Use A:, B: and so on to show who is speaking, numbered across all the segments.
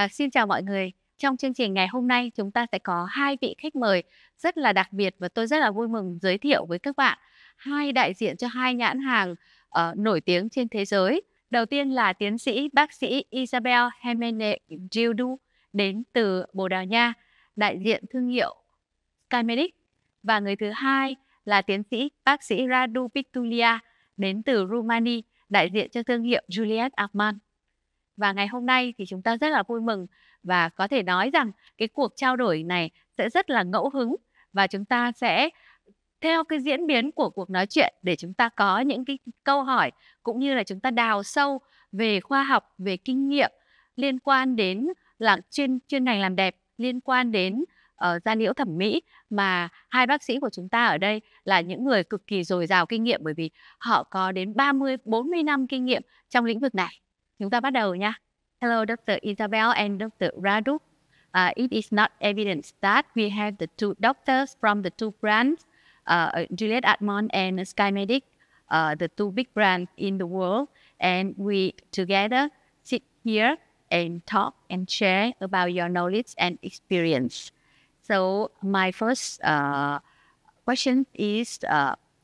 A: Xin chào mọi người. Trong chương trình ngày hôm nay chúng ta sẽ có hai vị khách mời rất là đặc biệt và tôi rất là vui mừng giới thiệu với các bạn hai đại diện cho hai nhãn hàng nổi tiếng trên thế giới. Đầu tiên là tiến sĩ bác sĩ Isabel Hermenegildo đến từ Bồ Đào Nha, đại diện thương hiệu Skymedic. Và người thứ hai là tiến sĩ bác sĩ Radu Pitulea đến từ Romania, đại diện cho thương hiệu Juliet Armand. Và ngày hôm nay thì chúng ta rất là vui mừng và có thể nói rằng cái cuộc trao đổi này sẽ rất là ngẫu hứng và chúng ta sẽ theo cái diễn biến của cuộc nói chuyện để chúng ta có những cái câu hỏi cũng như là chúng ta đào sâu về khoa học, về kinh nghiệm liên quan đến là chuyên ngành làm đẹp, liên quan đến da liễu thẩm mỹ, mà hai bác sĩ của chúng ta ở đây là những người cực kỳ dồi dào kinh nghiệm bởi vì họ có đến 30-40 năm kinh nghiệm trong lĩnh vực này. Chúng ta bắt đầu nha. Hello, Dr.Isabel and Dr.Radu. It is not evident that we have the two doctors from the two brands, Juliet Armand and Skymedic, the two big brands in the world, and we together sit here and talk and share about your knowledge and experience. So my first question is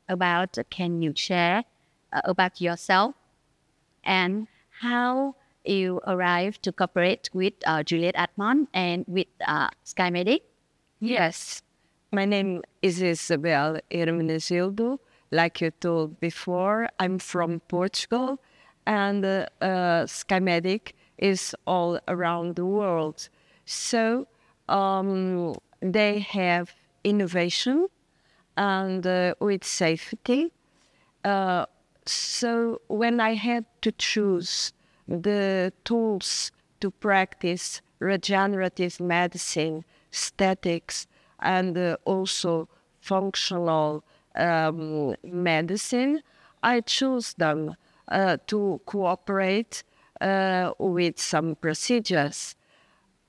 A: about, can you share about yourself and how you arrived to cooperate with Juliet Armand and with Skymedic?
B: Yes, my name is Isabel Hermenegildo. Like you told before, I'm from Portugal, and Skymedic is all around the world. So they have innovation and with safety. So when I had to choose the tools to practice regenerative medicine, aesthetics, and also functional medicine, I chose them to cooperate with some procedures.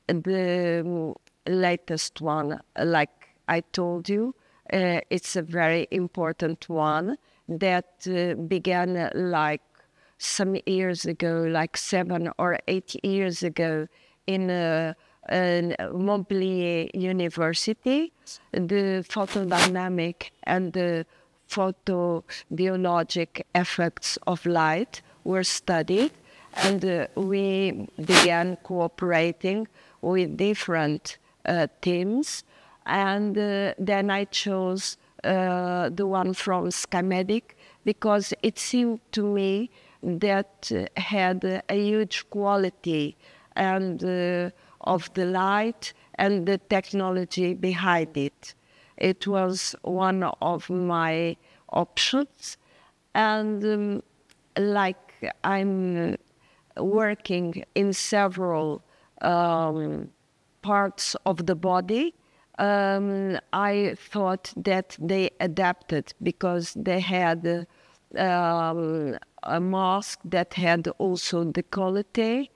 B: The latest one, like I told you, it's a very important one that began like some years ago, like 7 or 8 years ago in Montpellier University. The photodynamic and the photobiologic effects of light were studied, and we began cooperating with different teams. And then I chose the one from Skymedic because it seemed to me that had a huge quality and of the light and the technology behind it. It was one of my options, and like I'm working in several parts of the body, I thought that they adapted because they had a mask that had also décolleté,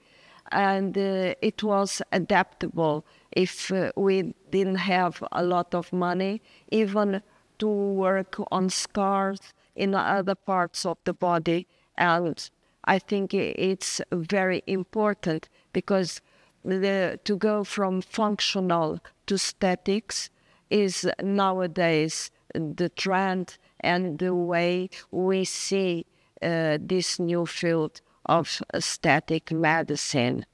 B: and it was adaptable if we didn't have a lot of money, even to work on scars in other parts of the body. And I think it's very important because to go from functional to aesthetics is nowadays the trend and the way we see this new field of aesthetic medicine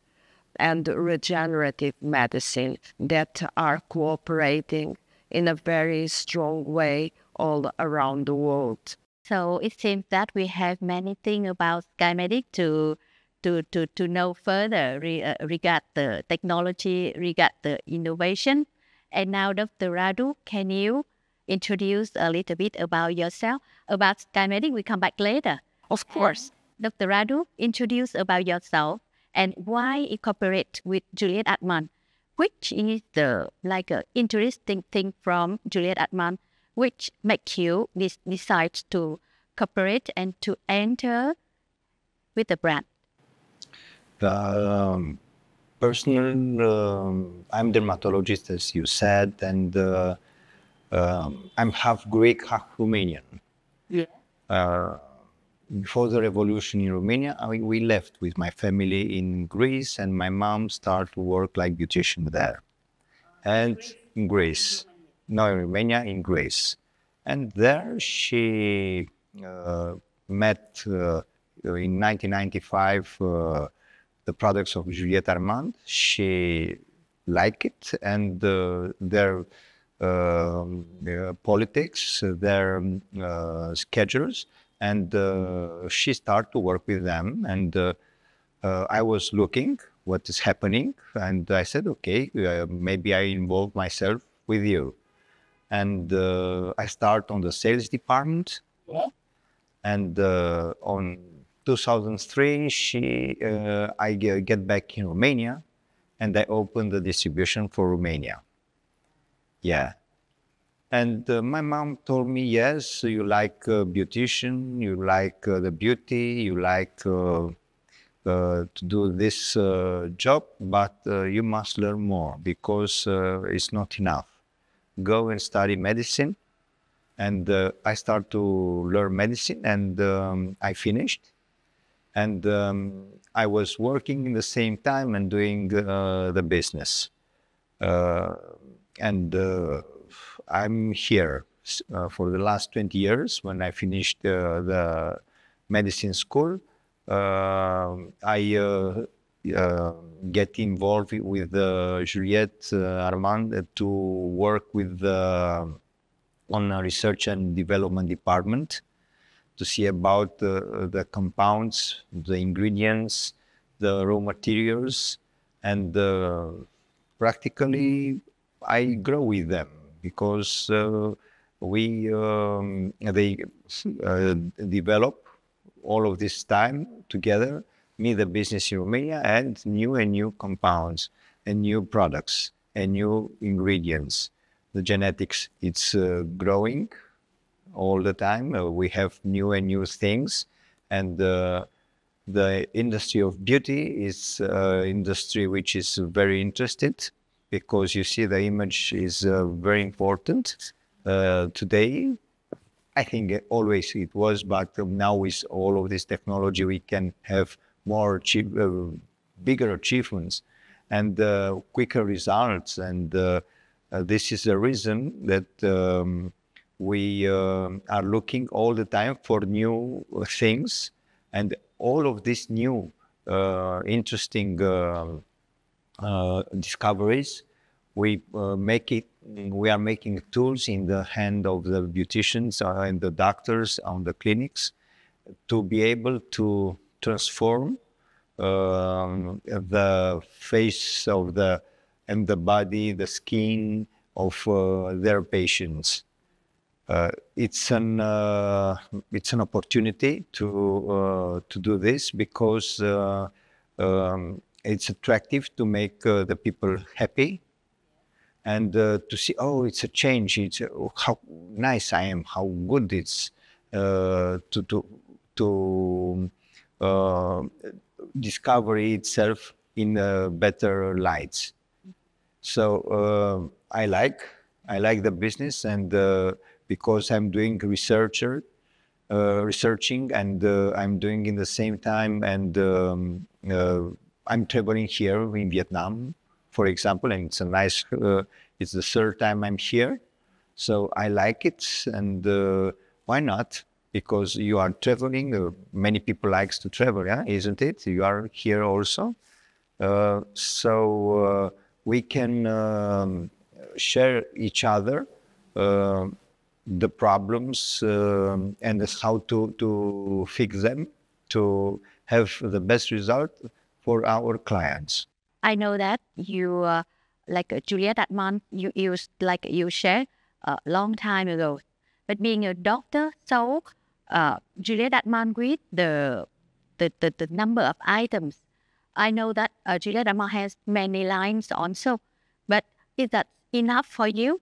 B: and regenerative medicine that are cooperating in a very strong way all around the world.
A: So it seems that we have many things about Skymedic to know further regard the technology, regard the innovation. And now, Dr. Radu, can you introduce a little bit about yourself, about Skymedic? We come back later.
B: Of course.
A: Dr. Radu, introduce about yourself and why you cooperate with Juliet Armand. Which is the interesting thing from Juliet Armand, which make you decide to cooperate and to enter with the brand?
C: Personally, I'm dermatologist, as you said, and I'm half Greek, half Romanian.
A: Yeah.
C: before the revolution in Romania, we left with my family in Greece, and my mom started to work like beautician there. And in Greece, no, in Romania, in Greece. And there she met in 1995 the products of Juliette Armand. She liked it, and their politics, their schedules, and she started to work with them. And I was looking what is happening, and I said, okay, maybe I involve myself with you. And I start on the sales department. And on 2003, I get back in Romania, and I opened the distribution for Romania. Yeah. And my mom told me, yes, you like beautician, you like the beauty, you like to do this job, but you must learn more because it's not enough. Go and study medicine. And I started to learn medicine, and I finished. And I was working in the same time and doing the business. And I'm here for the last 20 years. When I finished the medicine school, I get involved with Juliette Armand to work with on a research and development department to see about the compounds, the ingredients, the raw materials, and practically I grow with them because they develop all of this time together, me, the business in Romania, and new compounds and new products and new ingredients. The genetics, it's growing all the time. We have new things, and the industry of beauty is industry which is very interested because you see the image is very important today. I think always it was, but now with all of this technology, we can have more bigger achievements and quicker results. And this is the reason that we are looking all the time for new things, and all of these new interesting discoveries. We are making tools in the hand of the beauticians and the doctors on the clinics to be able to transform the face of the body, the skin of their patients. It's an opportunity to do this because it's attractive to make the people happy, and to see, oh, it's a change. It's how nice I am, how good it's to discover itself in better lights. So I like the business, and because I'm doing researching, and I'm doing in the same time, and I'm traveling here in Vietnam, for example, and it's a nice. It's the third time I'm here, so I like it, and why not? Because you are traveling. Many people likes to travel, yeah, isn't it? You are here also, so we can share each other the problems and how to fix them to have the best result for our clients.
A: I know that you, like Juliette Armand, you shared a long time ago. But being a doctor, so Juliette Armand read the number of items. I know that Juliette Armand has many lines also, but is that enough for you?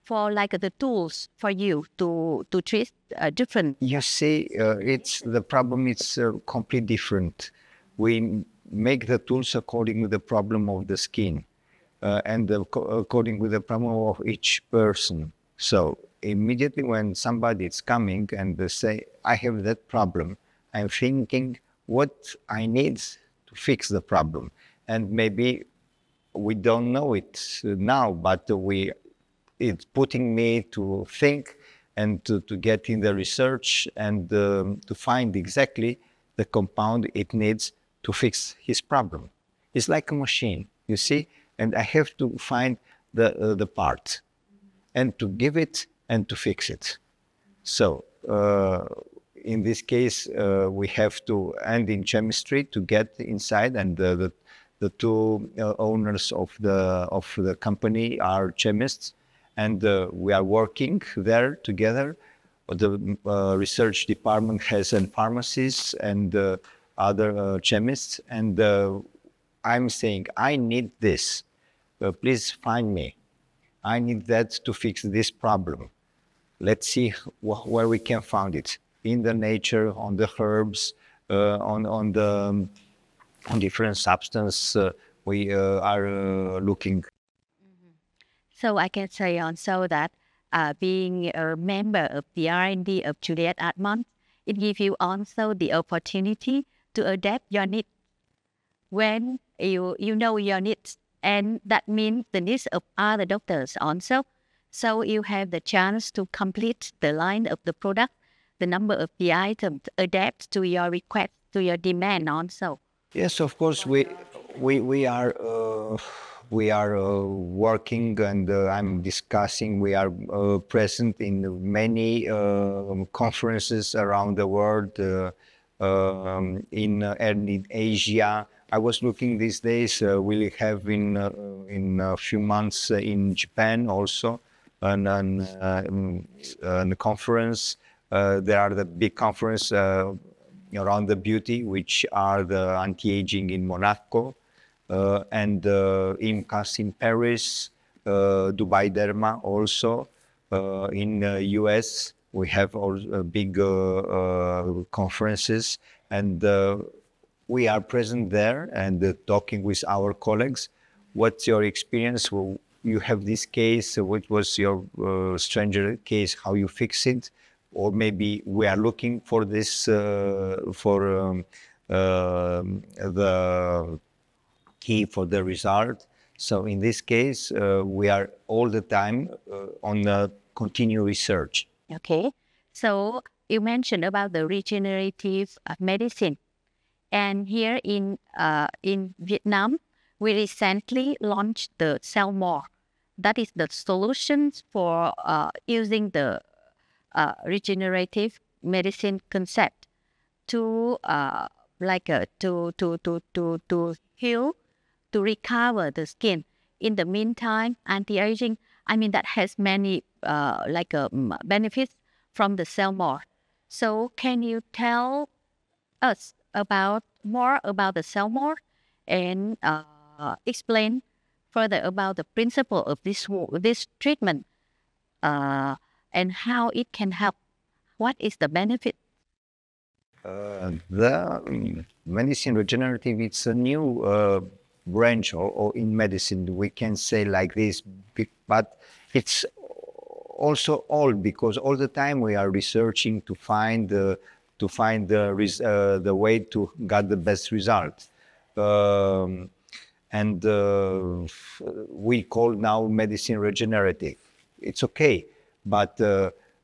A: For like the tools for you to treat different?
C: You see, it's the problem. It's completely different. We make the tools according to the problem of the skin, and according with the problem of each person. So immediately when somebody is coming and they say, I have that problem, I'm thinking what I need to fix the problem. And maybe we don't know it now, but it's putting me to think and to get in the research and to find exactly the compound it needs to fix his problem. It's like a machine, you see, and I have to find the part and to give it and to fix it. So in this case, we have to, and in chemistry, to get inside, and the two owners of the company are chemists, and we are working there together. The research department has a pharmacist and other chemists, and I'm saying, I need this. Please find me. I need that to fix this problem. Let's see where we can find it in the nature, on the herbs, on different substance. We are looking.
A: So I can say also that being a member of the R&D of Juliet Admont, it gives you also the opportunity to adapt your needs when you know your needs, and that means the needs of other doctors also. So you have the chance to complete the line of the product, the number of the items, adapt to your request, to your demand also.
C: Yes, of course, we are working, and I'm discussing. We are present in many conferences around the world, in Asia. I was looking these days. We'll have in a few months in Japan also, and a conference. There are the big conference around the beauty, which are the anti-aging in Monaco, and IMCAS in Paris, Dubai Derma also. In US, we have also big conferences, and we are present there and talking with our colleagues. What's your experience? Well, you have this case. What was your stranger case? How you fix it? Or maybe we are looking for this for the key for the result. So in this case, we are all the time on continued research.
A: Okay, so you mentioned about the regenerative medicine, and here in Vietnam, we recently launched the Cell More. That is the solutions for using the regenerative medicine concept to to heal, to recover the skin. In the meantime, anti-aging, I mean, that has many benefits from the Cell More. So can you tell us more about the Cell More and explain further about the principle of this treatment and how it can help? What is the benefit?
C: The medicine regenerative, it's a new branch, or in medicine we can say like this, but it's also old, because all the time we are researching to find the way to get the best result, and we call now medicine regenerative. It's okay, but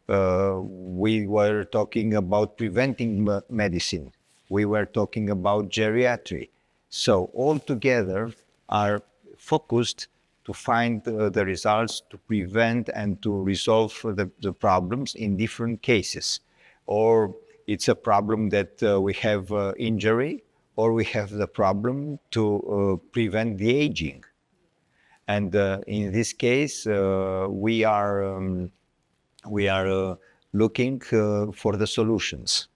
C: we were talking about preventing medicine. We were talking about geriatry. So all together are focused to find the results, to prevent and to resolve the problems in different cases. Or it's a problem that we have injury, or we have the problem to prevent the aging. And in this case, we are looking for the solutions.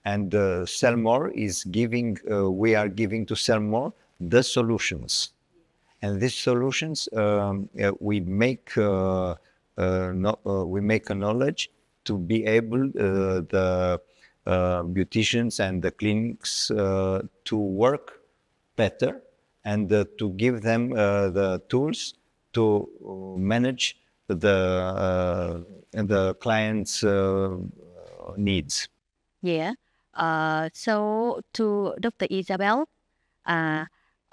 C: And Cell More is giving, we are giving to Cell More the solutions. And these solutions, we make a knowledge to be able the beauticians and the clinics to work better, and to give them the tools to manage the client's needs.
A: Yeah. So to Dr. Isabel,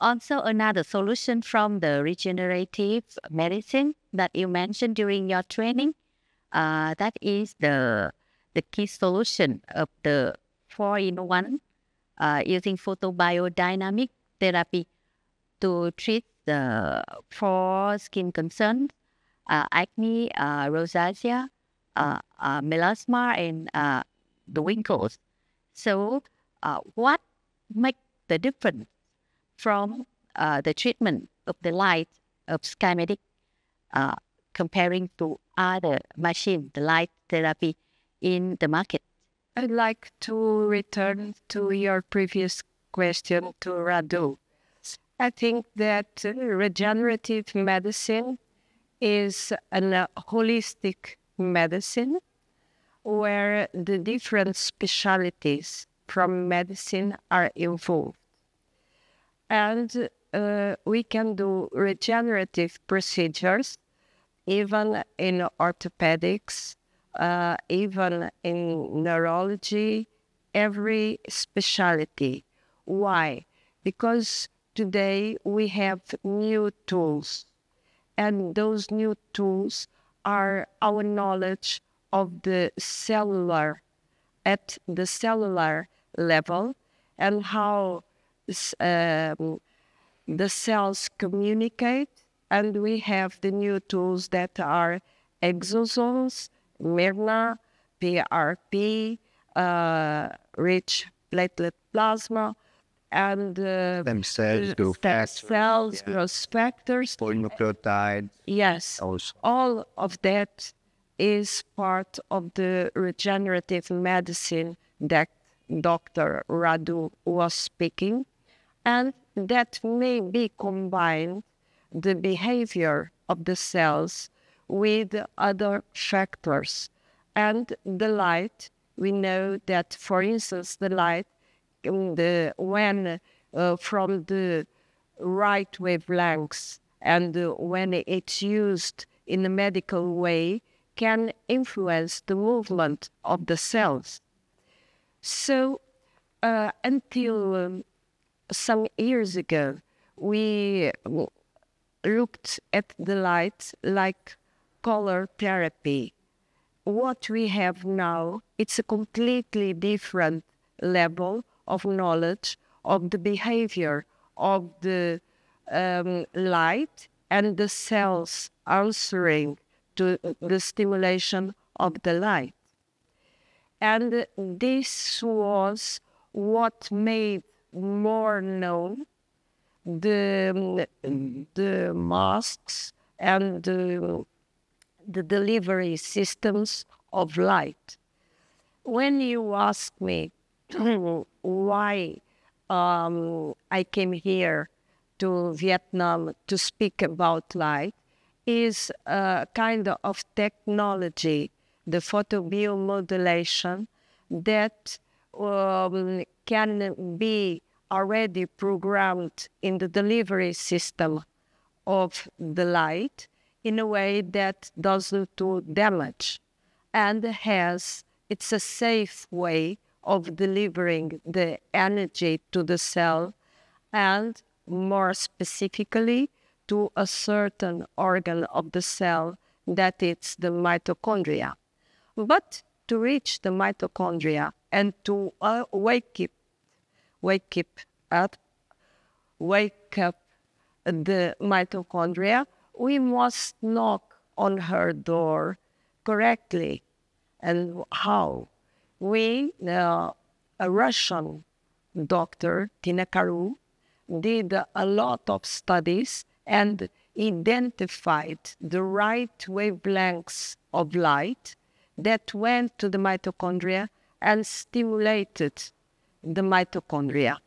A: also another solution from the regenerative medicine that you mentioned during your training, that is the key solution of the 4-in-1 using photobiodynamic therapy to treat the 4 skin concerns, acne, rosacea, melasma, and the wrinkles. So what makes the difference from the treatment of the light of Skymedic comparing to other machine, the light therapy in the market?
B: I'd like to return to your previous question to Radu. I think that regenerative medicine is a holistic medicine where the different specialties from medicine are involved. And we can do regenerative procedures even in orthopedics, even in neurology, every specialty. Why? Because today we have new tools, and those new tools are our knowledge of the cellular, at the cellular level, and how the cells communicate. And we have the new tools that are exosomes, Myrna, PRP, rich platelet plasma, and
C: Stem cells, growth
B: factors,
C: polynucleotides.
B: Yes,
C: Also.
B: all of that is part of the regenerative medicine that Dr. Radu was speaking, and that may be combined the behavior of the cells with other factors. And the light, we know that, for instance, the light, when from the right wavelengths and when it's used in a medical way, can influence the movement of the cells. So until some years ago, we looked at the light like color therapy. What we have now, it's a completely different level of knowledge of the behavior of the light and the cells answering to the stimulation of the light. And this was what made more known the masks and the delivery systems of light. When you ask me why I came here to Vietnam to speak about light, is a kind of technology, the photobiomodulation, that can be already programmed in the delivery system of the light in a way that doesn't do damage, and it's a safe way of delivering the energy to the cell, and more specifically to a certain organ of the cell, that it's the mitochondria. But to reach the mitochondria and to wake up the mitochondria, we must knock on her door correctly. And how? A Russian doctor, Tina Karu, did a lot of studies and identified the right wavelengths of light that went to the mitochondria and stimulated the mitochondria.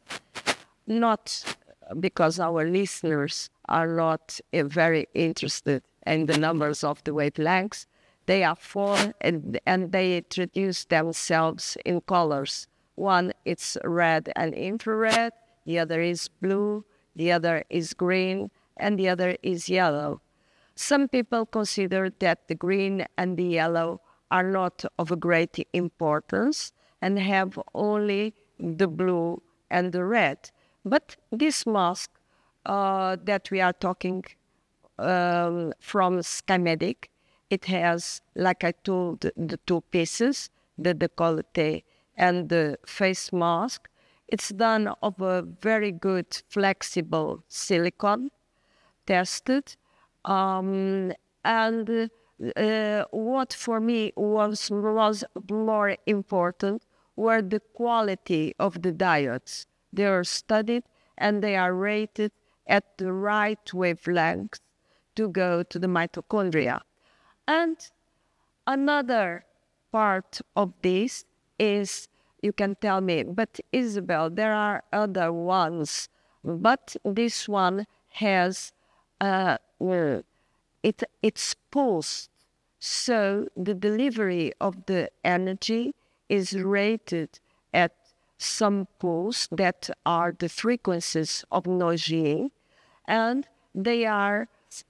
B: Not because our listeners are not very interested in the numbers of the wavelengths. They are 4, and they introduce themselves in colors. One, it's red and infrared. The other is blue. The other is green. And the other is yellow. Some people consider that the green and the yellow are not of a great importance, and have only the blue and the red. But this mask that we are talking from Skymedic, it has, like I told, the two pieces, the décolleté and the face mask. It's done of a very good flexible silicone, tested. And what for me was more important were the quality of the diodes. They are studied and they are rated at the right wavelength to go to the mitochondria. And another part of this is, you can tell me, but Isabel, there are other ones, but this one has, it's pulsed. So the delivery of the energy is rated at some pulse that are the frequencies of Nogin, and they are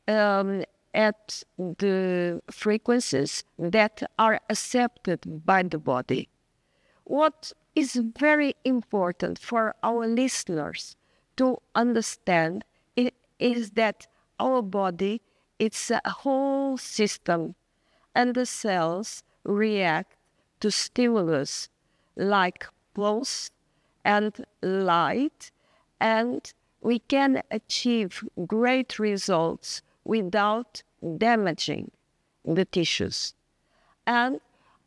B: at the frequencies that are accepted by the body. What is very important for our listeners to understand is that our body, it's a whole system, and the cells react to stimulus like pulse and light, and we can achieve great results without damaging the tissues. And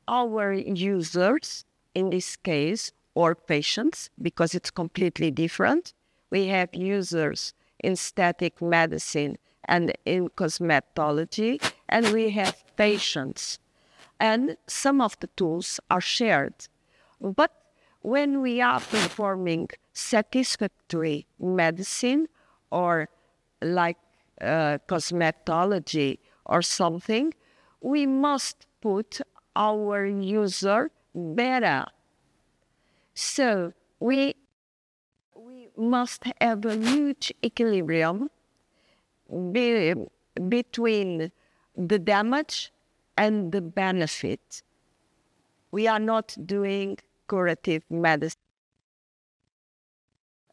B: our users, in this case, or patients, because it's completely different, we have users in static medicine and in cosmetology, and we have patients. And some of the tools are shared. But when we are performing satisfactory medicine or like cosmetology or something, we must put our user better. So we must have a huge equilibrium between the damage and the benefit. We are not doing curative medicine.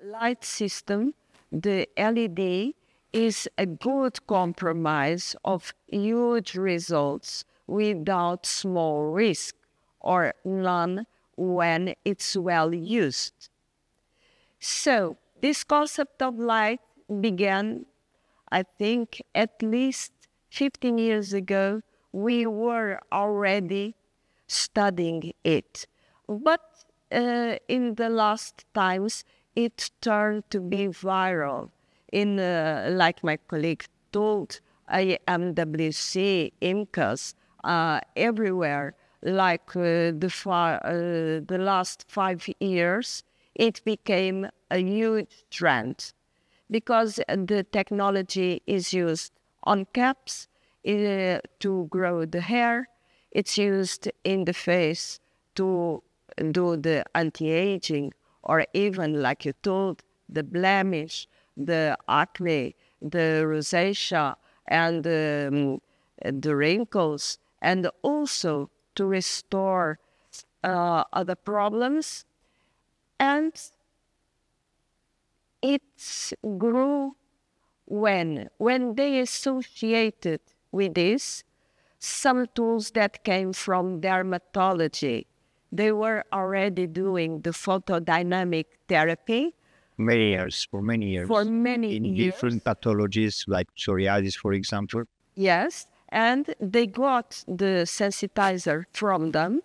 B: Light system, the LED, is a good compromise of huge results without small risk or none when it's well used. So this concept of light began, I think, at least 15 years ago. We were already studying it. But in the last times, it turned to be viral. In, like my colleague told, IMWC, IMCAS, everywhere. Like the last 5 years, it became a huge trend because the technology is used on caps to grow the hair. It's used in the face to do the anti-aging, or even, like you told, the blemish, the acne, the rosacea, and the wrinkles, and also to restore other problems. And it grew when they associated with this some tools that came from dermatology. They were already doing the photodynamic therapy.
C: For many years.
B: For many
C: in
B: years.
C: Different pathologies like psoriasis, for example.
B: Yes, and they got the sensitizer from them,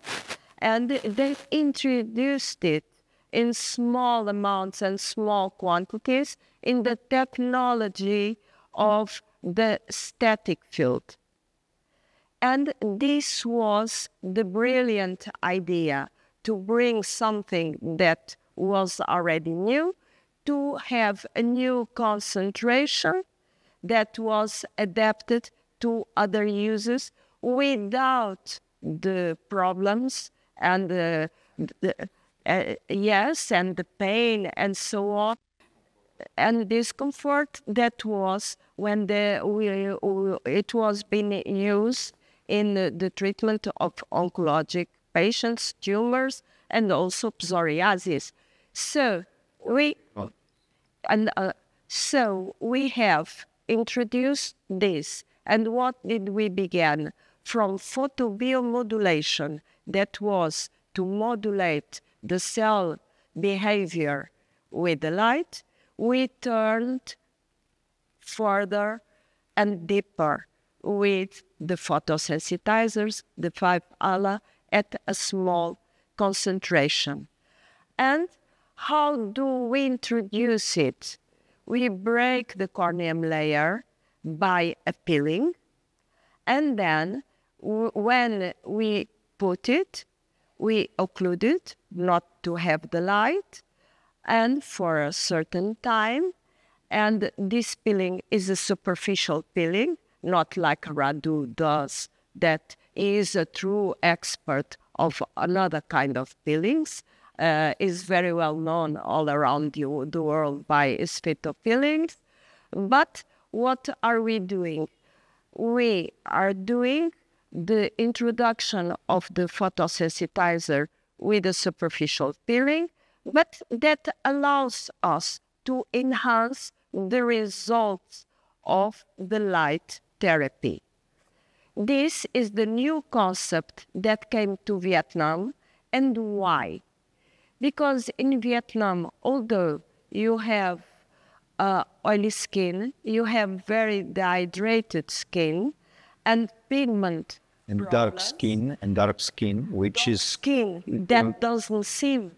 B: and they introduced it in small amounts and small quantities in the technology of the static field. And this was the brilliant idea, to bring something that was already new, to have a new concentration that was adapted to other uses without the problems and and the pain and so on, and discomfort that was when it was being used in the treatment of oncologic patients, tumors, and also psoriasis. So we have introduced this. And what did we begin? From photobiomodulation, that was to modulate the cell behavior with the light, we turned further and deeper with the photosensitizers, the 5-ALA, at a small concentration. And how do we introduce it? We break the corneum layer by a peeling, and then when we put it, we occlude it, not to have the light, and for a certain time. And this peeling is a superficial peeling, not like Radu does, that is a true expert of another kind of peelings, is very well known all around the world by his Phyto Peelings. But what are we doing? We are doing the introduction of the photosensitizer with a superficial peeling, but that allows us to enhance the results of the light therapy. This is the new concept that came to Vietnam. And why? Because in Vietnam, although you have oily skin, you have very dehydrated skin and pigment
C: and
B: problems.
C: dark skin, which is
B: skin that doesn't seem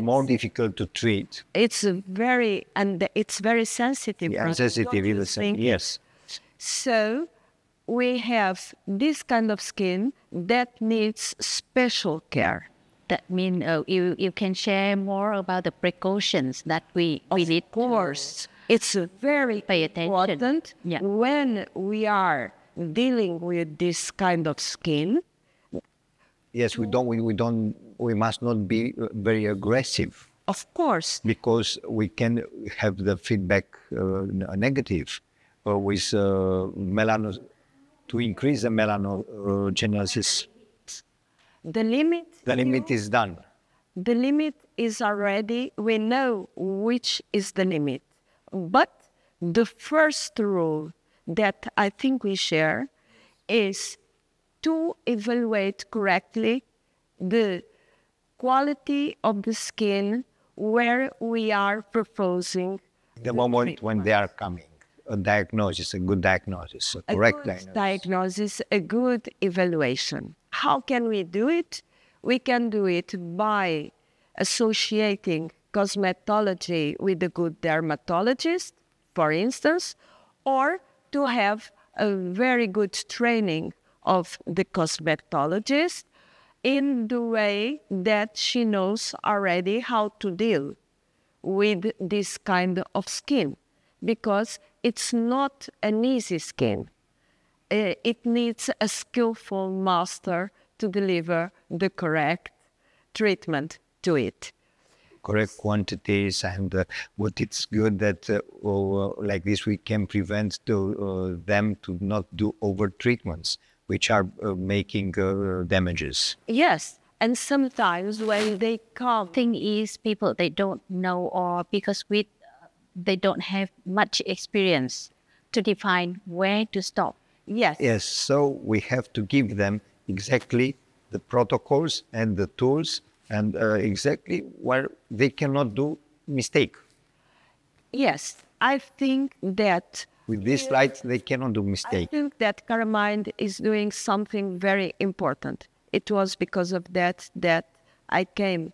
C: more difficult to treat.
B: It's very sensitive.
C: Yeah, sensitive, yes.
B: So we have this kind of skin that needs special care.
A: That means you can share more about the precautions that we need. Of
B: course, it's very
A: pay attention.
B: Important when we are dealing with this kind of skin.
C: Yes, we must not be very aggressive.
B: Of course,
C: because we can have the feedback negative with to increase the melanogenesis.
B: The limit
C: is done.
B: The limit is already, we know which is the limit. But the first rule that I think we share is to evaluate correctly the quality of the skin where we are proposing
C: the moment treatment. When they are coming. A diagnosis, a good diagnosis, a correct
B: diagnosis, a good evaluation. How can we do it? We can do it by associating cosmetology with a good dermatologist, for instance, or to have a very good training of the cosmetologist in the way that she knows already how to deal with this kind of skin, because it's not an easy skin. It needs a skillful master to deliver the correct treatment to it.
C: Correct quantities, and what it's good that like this we can prevent them to not do over treatments, which are making damages.
B: Yes, and sometimes when they come,
A: thing is people they don't know, or because they don't have much experience to define where to stop.
B: Yes.
C: Yes, so we have to give them exactly the protocols and the tools and exactly where they cannot do mistake.
B: Yes, I think that
C: with this light they cannot do mistake.
B: I think that Carmine is doing something very important. It was because of that I came,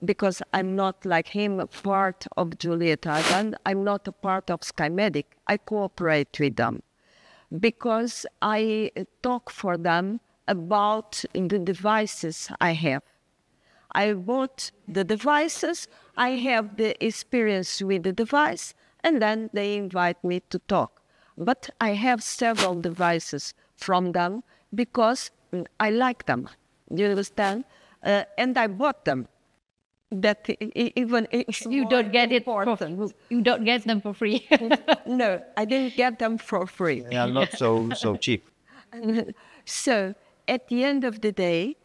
B: because I'm not like him, a part of Juliet Island. I'm not a part of Skymedic. I cooperate with them because I talk for them about the devices I have. I bought the devices, I have the experience with the device, and then they invite me to talk. But I have several devices from them because I like them. Do you understand? And I bought them. That even
A: you don't get it you don't get them for free.
B: No, I didn't get them for free.
C: They are not so cheap.
B: So at the end of the day,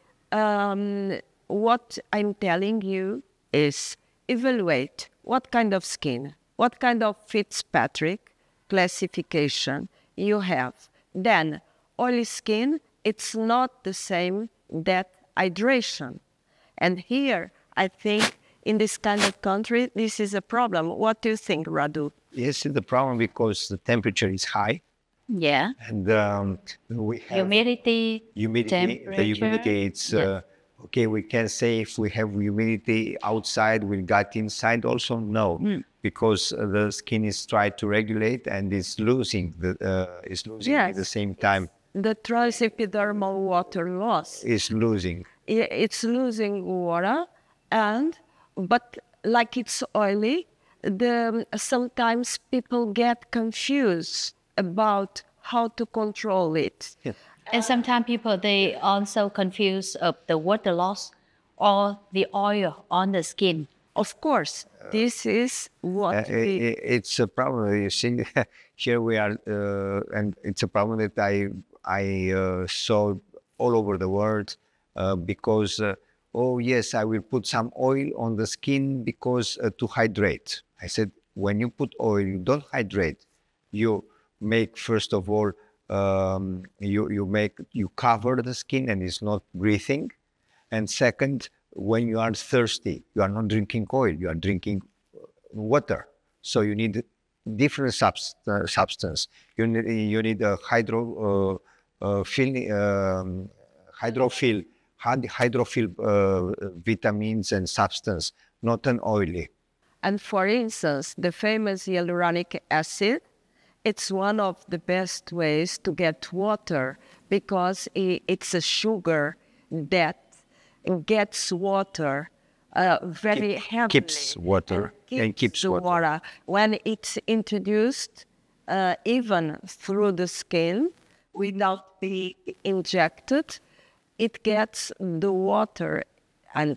B: what I'm telling you is evaluate what kind of skin, what kind of Fitzpatrick classification you have. Then oily skin, it's not the same that hydration. And here, I think in this kind of country, this is a problem. What do you think, Radu?
C: Yes, it's the problem because the temperature is high.
A: Yeah.
C: And we have
A: Humidity,
C: the humidity,
A: temperature.
C: it's, okay, we can say if we have humidity outside, we'll get inside also? No, because the skin is trying to regulate and it's losing, at the same time.
B: The transepidermal water loss.
C: It's losing.
B: It's losing water, but like it's oily, sometimes people get confused about how to control it.
C: Yeah.
A: And sometimes people, they also confuse of the water loss or the oil on the skin.
B: Of course, this is what
C: it's a problem. You see, here we are, and it's a problem that I saw all over the world because, oh yes, I will put some oil on the skin because to hydrate. I said, when you put oil, you don't hydrate. You make, first of all, you cover the skin and it's not breathing. And second, when you are thirsty, you are not drinking oil, you are drinking water. So you need different substance. You need a hydrophil vitamins and substance, not an oily.
B: And for instance, the famous hyaluronic acid, it's one of the best ways to get water because it's a sugar that gets water very heavily.
C: Keeps water and keeps water.
B: When it's introduced even through the skin without being injected, it gets the water, and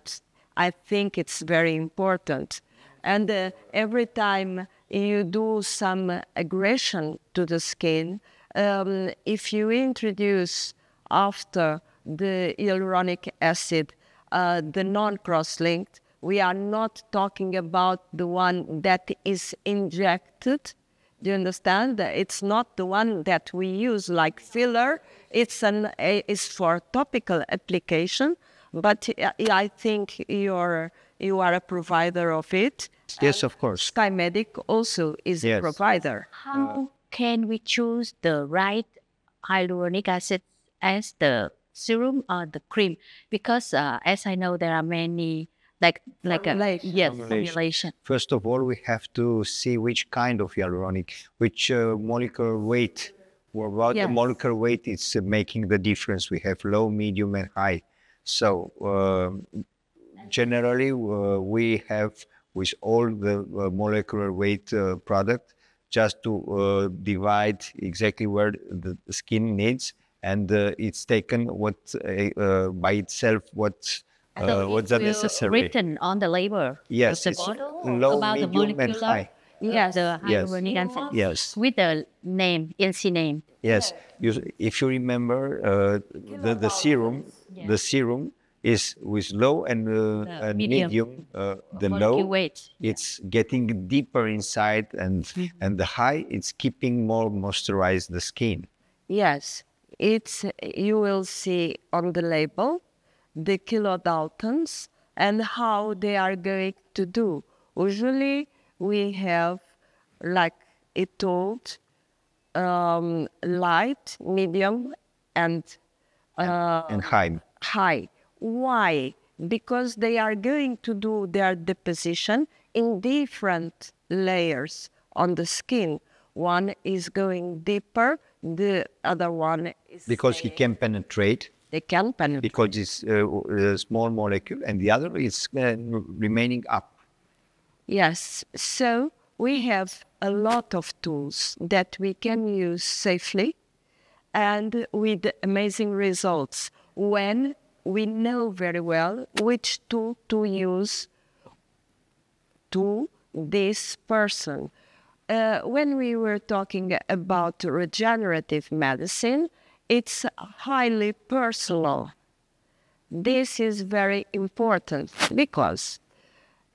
B: I think it's very important. And every time you do some aggression to the skin, if you introduce after the hyaluronic acid the non-cross-linked, we are not talking about the one that is injected. Do you understand? It's not the one that we use like filler. It's for topical application, but I think you are a provider of it.
C: Yes, of course.
B: Skymedic also is a provider.
A: How can we choose the right hyaluronic acid as the serum or the cream? Because as I know, there are many formulation.
C: First of all, we have to see which kind of hyaluronic, which molecular weight. The molecular weight is making the difference. We have low, medium, and high. So generally, we have with all the molecular weight product just to divide exactly where the skin needs, and it's taken by itself what's necessary.
A: Written on the label.
C: Yes,
A: of the
C: it's
A: bottle
C: low,
A: about
C: medium,
A: the molecular.
C: and high.
A: Yes, the hyaluronic acid.
C: Yes.
A: With the name, NC name.
C: Yes. If you remember, the serum is with low and medium. The low,
A: weight.
C: It's getting deeper inside, and the high, it's keeping more moisturized the skin.
B: Yes, you will see on the label the kilodaltons and how they are going to do. Usually we have, like it told, light, medium, and
C: high.
B: High. Why? Because they are going to do their deposition in different layers on the skin. One is going deeper, the other one is...
C: Because he can penetrate.
B: They can penetrate.
C: Because it's a small molecule, and the other is remaining up.
B: Yes, so we have a lot of tools that we can use safely and with amazing results when we know very well which tool to use to this person. When we were talking about regenerative medicine, it's highly personal. this is very important because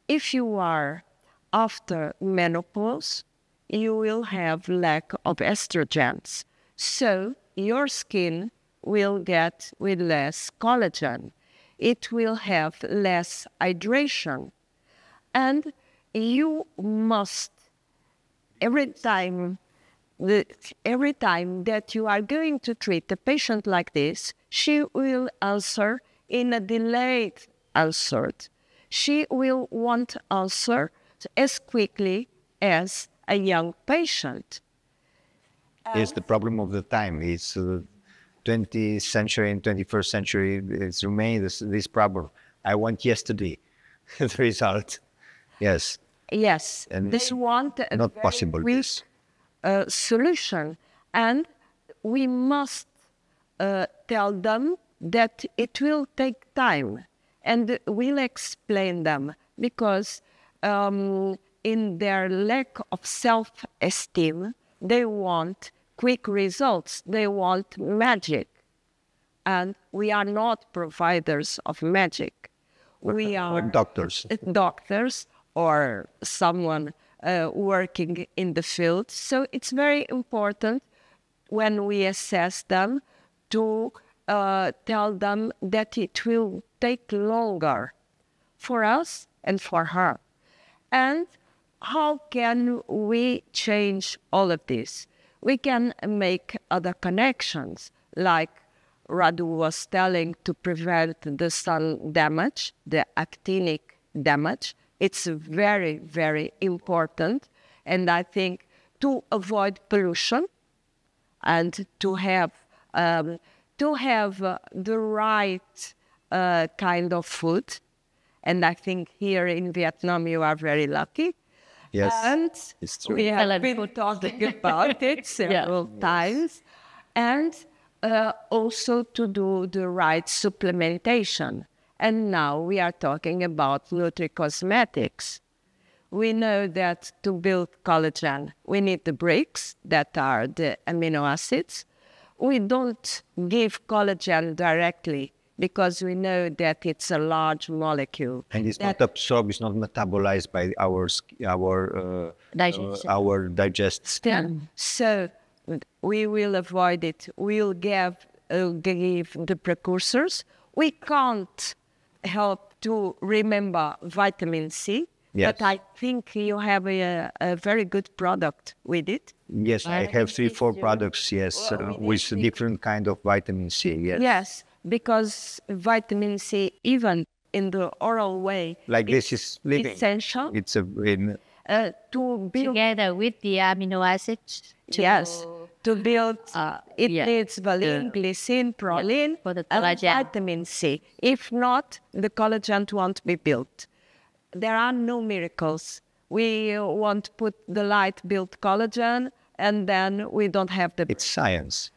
B: if you are after menopause, you will have lack of estrogens. So your skin will get with less collagen. It will have less hydration. And you must, every time that you are going to treat a patient like this, she will answer in a delayed answer. She will want answer as quickly as a young patient.
C: It's the problem of the time. It's 20th century and 21st century. It's remained this problem. I want yesterday the result. Yes.
B: Yes,
C: And
B: they
C: it's
B: want a
C: not
B: very
C: possible,
B: quick
C: this.
B: Solution, and we must tell them that it will take time, and we'll explain them because in their lack of self-esteem, they want quick results. They want magic, and we are not providers of magic. We are
C: doctors.
B: Doctors or someone working in the field. So it's very important when we assess them to tell them that it will take longer for us and for her. And how can we change all of this? We can make other connections, like Radu was telling, to prevent the sun damage, the actinic damage. It's very, very important. And I think to avoid pollution and to have the right kind of food. And I think here in Vietnam, you are very lucky.
C: Yes,
B: And
C: it's true.
B: we have been talking about it several times. And also to do the right supplementation. And now we are talking about nutricosmetics. We know that to build collagen, we need the bricks, that are the amino acids. We don't give collagen directly because we know that it's a large molecule.
C: And it's not absorbed, it's not metabolized by our digestive system.
B: So we will avoid it. We'll give the precursors. We can't help to remember vitamin C,
C: Yes.
B: but I think you have a very good product with it.
C: Yes, I have 3-4 products, yes, with different kind of vitamin C, yes.
B: Yes, because vitamin C, even in the oral way,
C: Like this is living.
B: essential
C: It's to build.
A: Together with the amino acids.
B: To build, it
A: yeah.
B: needs valine, glycine, proline,
A: for the
B: and
A: collagen.
B: vitamin C. If not, the collagen won't be built. There are no miracles. We won't put the light-built collagen, and then we don't have the...
C: It's science.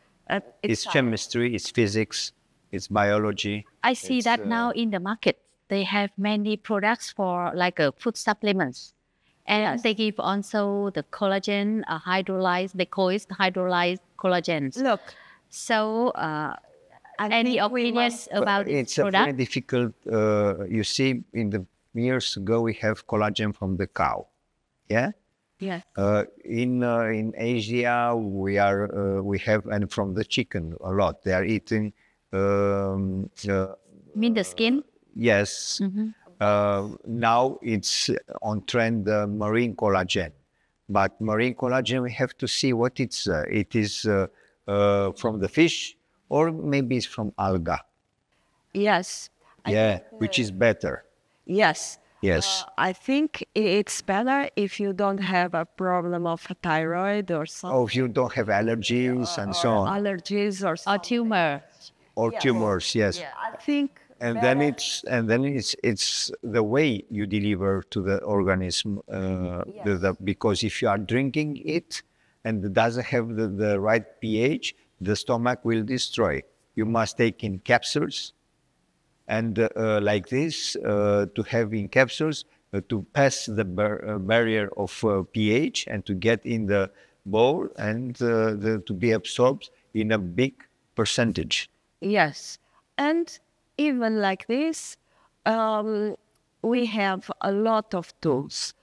C: It's
B: science.
C: chemistry, it's physics, it's biology.
A: I see that now in the market, they have many products for like food supplements. And they give also the collagen, hydrolyzed, they call it hydrolyzed collagens.
B: Look,
A: So, any
B: think we
A: opinions about this
C: It's very
A: product?
C: difficult. You see, in the years ago, we have collagen from the cow. Yeah?
A: Yes.
C: In Asia, we have, and from the chicken a lot. They are eating.
A: Mean the skin?
C: Yes. Now it's on trend, marine collagen. But marine collagen, we have to see what it's. It is from the fish, or maybe it's from alga.
B: yes.
C: Which is better.
B: Yes.
C: Yes.
B: I think it's better if you don't have a problem of thyroid or something.
C: Oh, if you don't have allergies and so on,
B: Allergies or
A: Or
B: something.
A: tumor?
C: or tumors, yes.
B: I think
C: And then it's the way you deliver to the organism, because if you are drinking it and it doesn't have the right pH, the stomach will destroy. You must take in capsules, and like this, to have in capsules, to pass the barrier of pH and to get in the bowl and to be absorbed in a big percentage.
B: yes. And even like this, we have a lot of tools.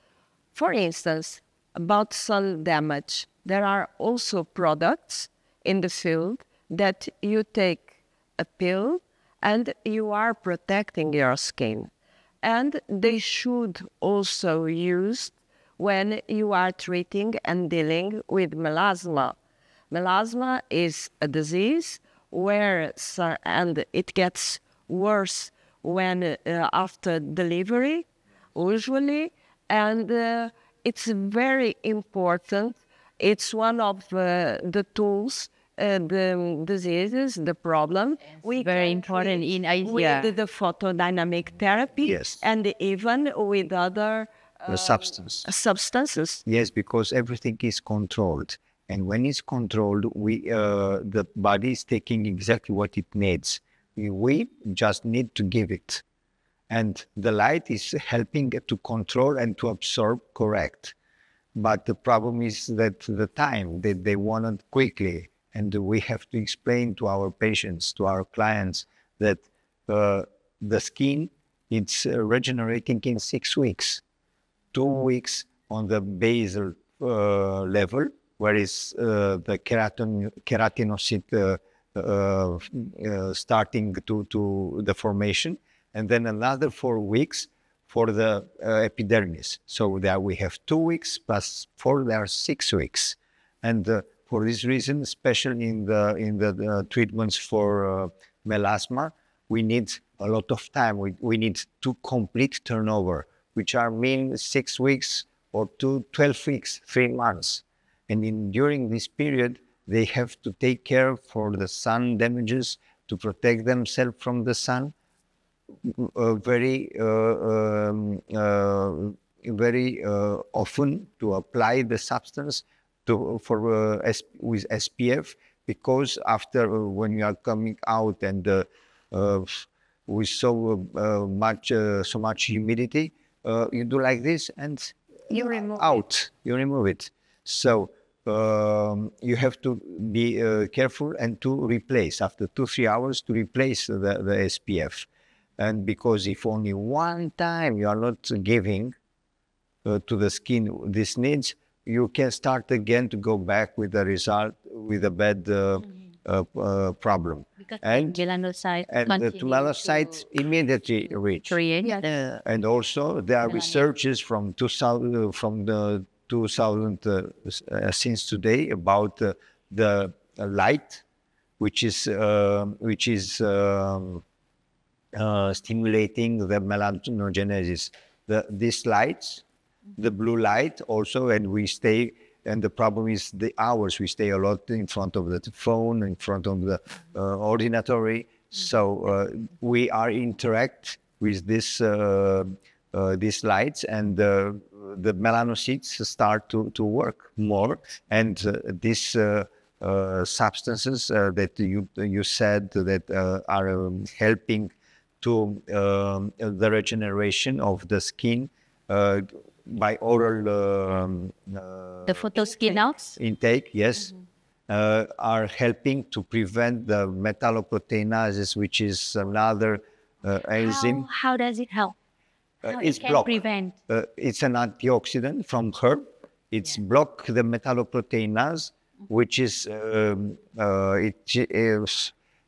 B: For instance, about sun damage, there are also products in the field that you take a pill and you are protecting your skin. And they should also use when you are treating and dealing with melasma. Melasma is a disease and it gets worse when after delivery, usually, and it's very important. It's one of the tools, the diseases, the problem.
A: We very important in Asia.
B: With the photodynamic therapy,
C: Yes.
B: and even with other substances.
C: Yes, because everything is controlled. And when it's controlled, the body is taking exactly what it needs. We just need to give it. And the light is helping it to control and to absorb correct. But the problem is that the time, they want it quickly. And we have to explain to our patients, to our clients, that the skin, it's regenerating in 6 weeks. 2 weeks on the basal level, whereas the keratinocyte starting to the formation, and then another 4 weeks for the epidermis. So there we have 2 weeks plus 4, there are 6 weeks. And for this reason, especially in the treatments for melasma, we need a lot of time. We need to complete turnover, which are mean 6 weeks or 12 weeks, 3 months. And during this period, they have to take care for the sun damages, to protect themselves from the sun, very often to apply the substance with SPF, because after when you are coming out and with so much humidity, you do like this and
B: You remove
C: you remove it. So you have to be careful and to replace after 2-3 hours to replace the SPF. And because if only one time you are not giving to the skin this needs, you can start again to go back with the result with a bad problem.
A: Because
C: And the
A: melanocytes
C: melanocytes immediately reach.
A: create
C: And also there are researches from 2000 since today about the light, which is stimulating the melanogenesis. These lights, the blue light also, and the problem is the hours. We stay a lot in front of the phone, in front of the ordinary. So we are interact with these lights, and the melanocytes start to work more. And these substances that you said that are helping to the regeneration of the skin by oral
A: the photoskinous
C: intake, yes, are helping to prevent the metalloproteinases, which is another enzyme.
A: How does it help?
C: It's
A: it can
C: blocked.
A: prevent.
C: It's an antioxidant from herb. It's block the metalloproteinase, which is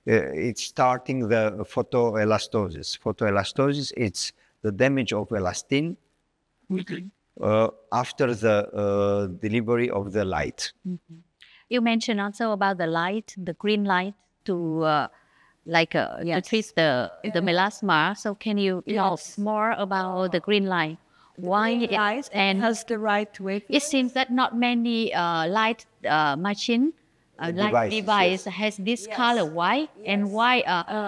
C: it's starting the photoelastosis. Photoelastosis, it's the damage of elastin after the delivery of the light.
A: You mentioned also about the light, the green light, to to treat the melasma. So can you tell us more about the green light? Why it
B: has the right way?
A: It seems that not many light machine light device has this color. Why? And why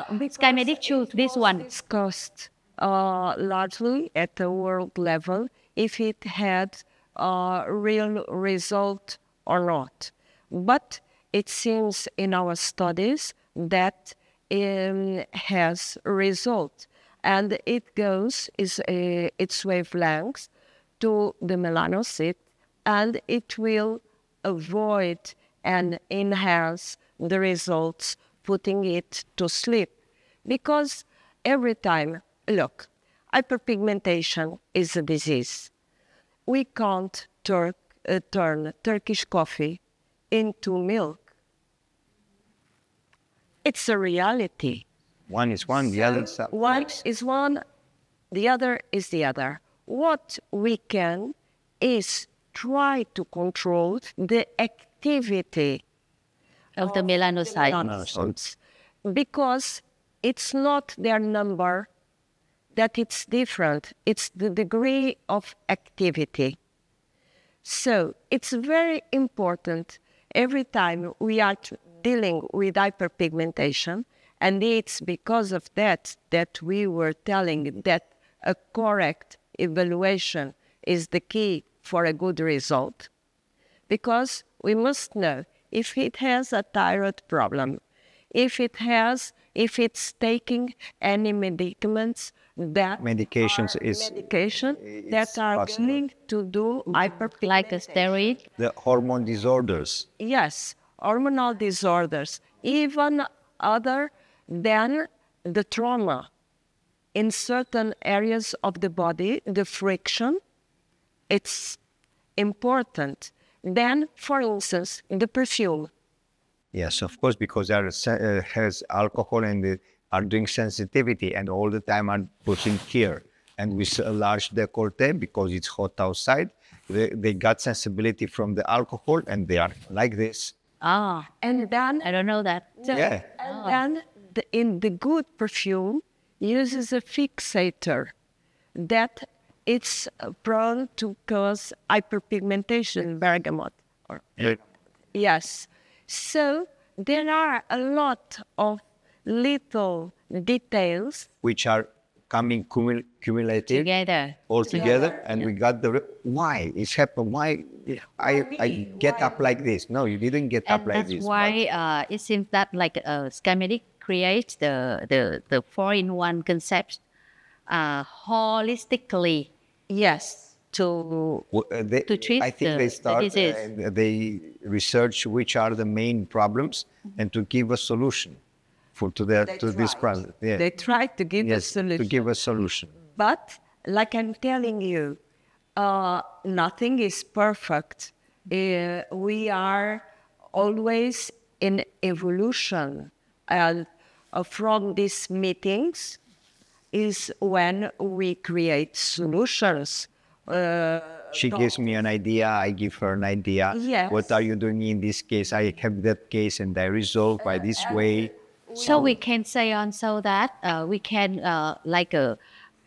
A: Skymedic choose this one?
B: It's cost largely at the world level if it had a real result or not. But it seems in our studies that it has a result, and it goes its wavelengths to the melanocyte, and it will avoid and enhance the results, putting it to sleep. Because every time, look, hyperpigmentation is a disease. We can't turn Turkish coffee into milk. It's a reality.
C: One is one, the other is
B: One is one, the other is the other. What we can is try to control the activity
A: Of the melanocytes.
B: melanocytes, because it's not their number that it's different. It's the degree of activity. So it's very important every time we are dealing with hyperpigmentation, and it's because of that we were telling that a correct evaluation is the key for a good result, because we must know if it has a thyroid problem, if it's taking any medicaments that
C: medications
B: that are
C: possible.
B: going to do hyperpigmentation.
A: Like a steroid.
C: The hormone disorders.
B: Yes, hormonal disorders, even other than the trauma. In certain areas of the body, the friction, it's important. Then, for instance, the perfume.
C: Yes, of course, because there has alcohol and they are doing sensitivity and all the time are putting here. And with a large décolleté, because it's hot outside, they got sensibility from the alcohol and they are like this.
A: Ah,
B: And then,
A: I don't know that.
C: Yeah.
B: and then in the good perfume uses a fixator that it's prone to cause hyperpigmentation, bergamot. Yes. So there are a lot of little details.
C: Which are coming cumulative
A: Together.
C: all together, and we got why it's happened. Why I get up like this? No, you didn't get up
A: And
C: like
A: that's
C: this.
A: why it seems that like Skymedic creates the 4-in-1 concept holistically
B: Yes.
A: to treat
C: I think
A: the
C: they start
A: disease.
C: and they research which are the main problems and to give a solution to this problem. Yeah.
B: They try to give a
C: Yes,
B: solution.
C: to give a solution.
B: But like I'm telling you, nothing is perfect. We are always in evolution. And from these meetings is when we create solutions.
C: She gives me an idea, I give her an idea.
B: Yes.
C: What are you doing in this case? I have that case and I resolve by this way.
A: So we can say also that we can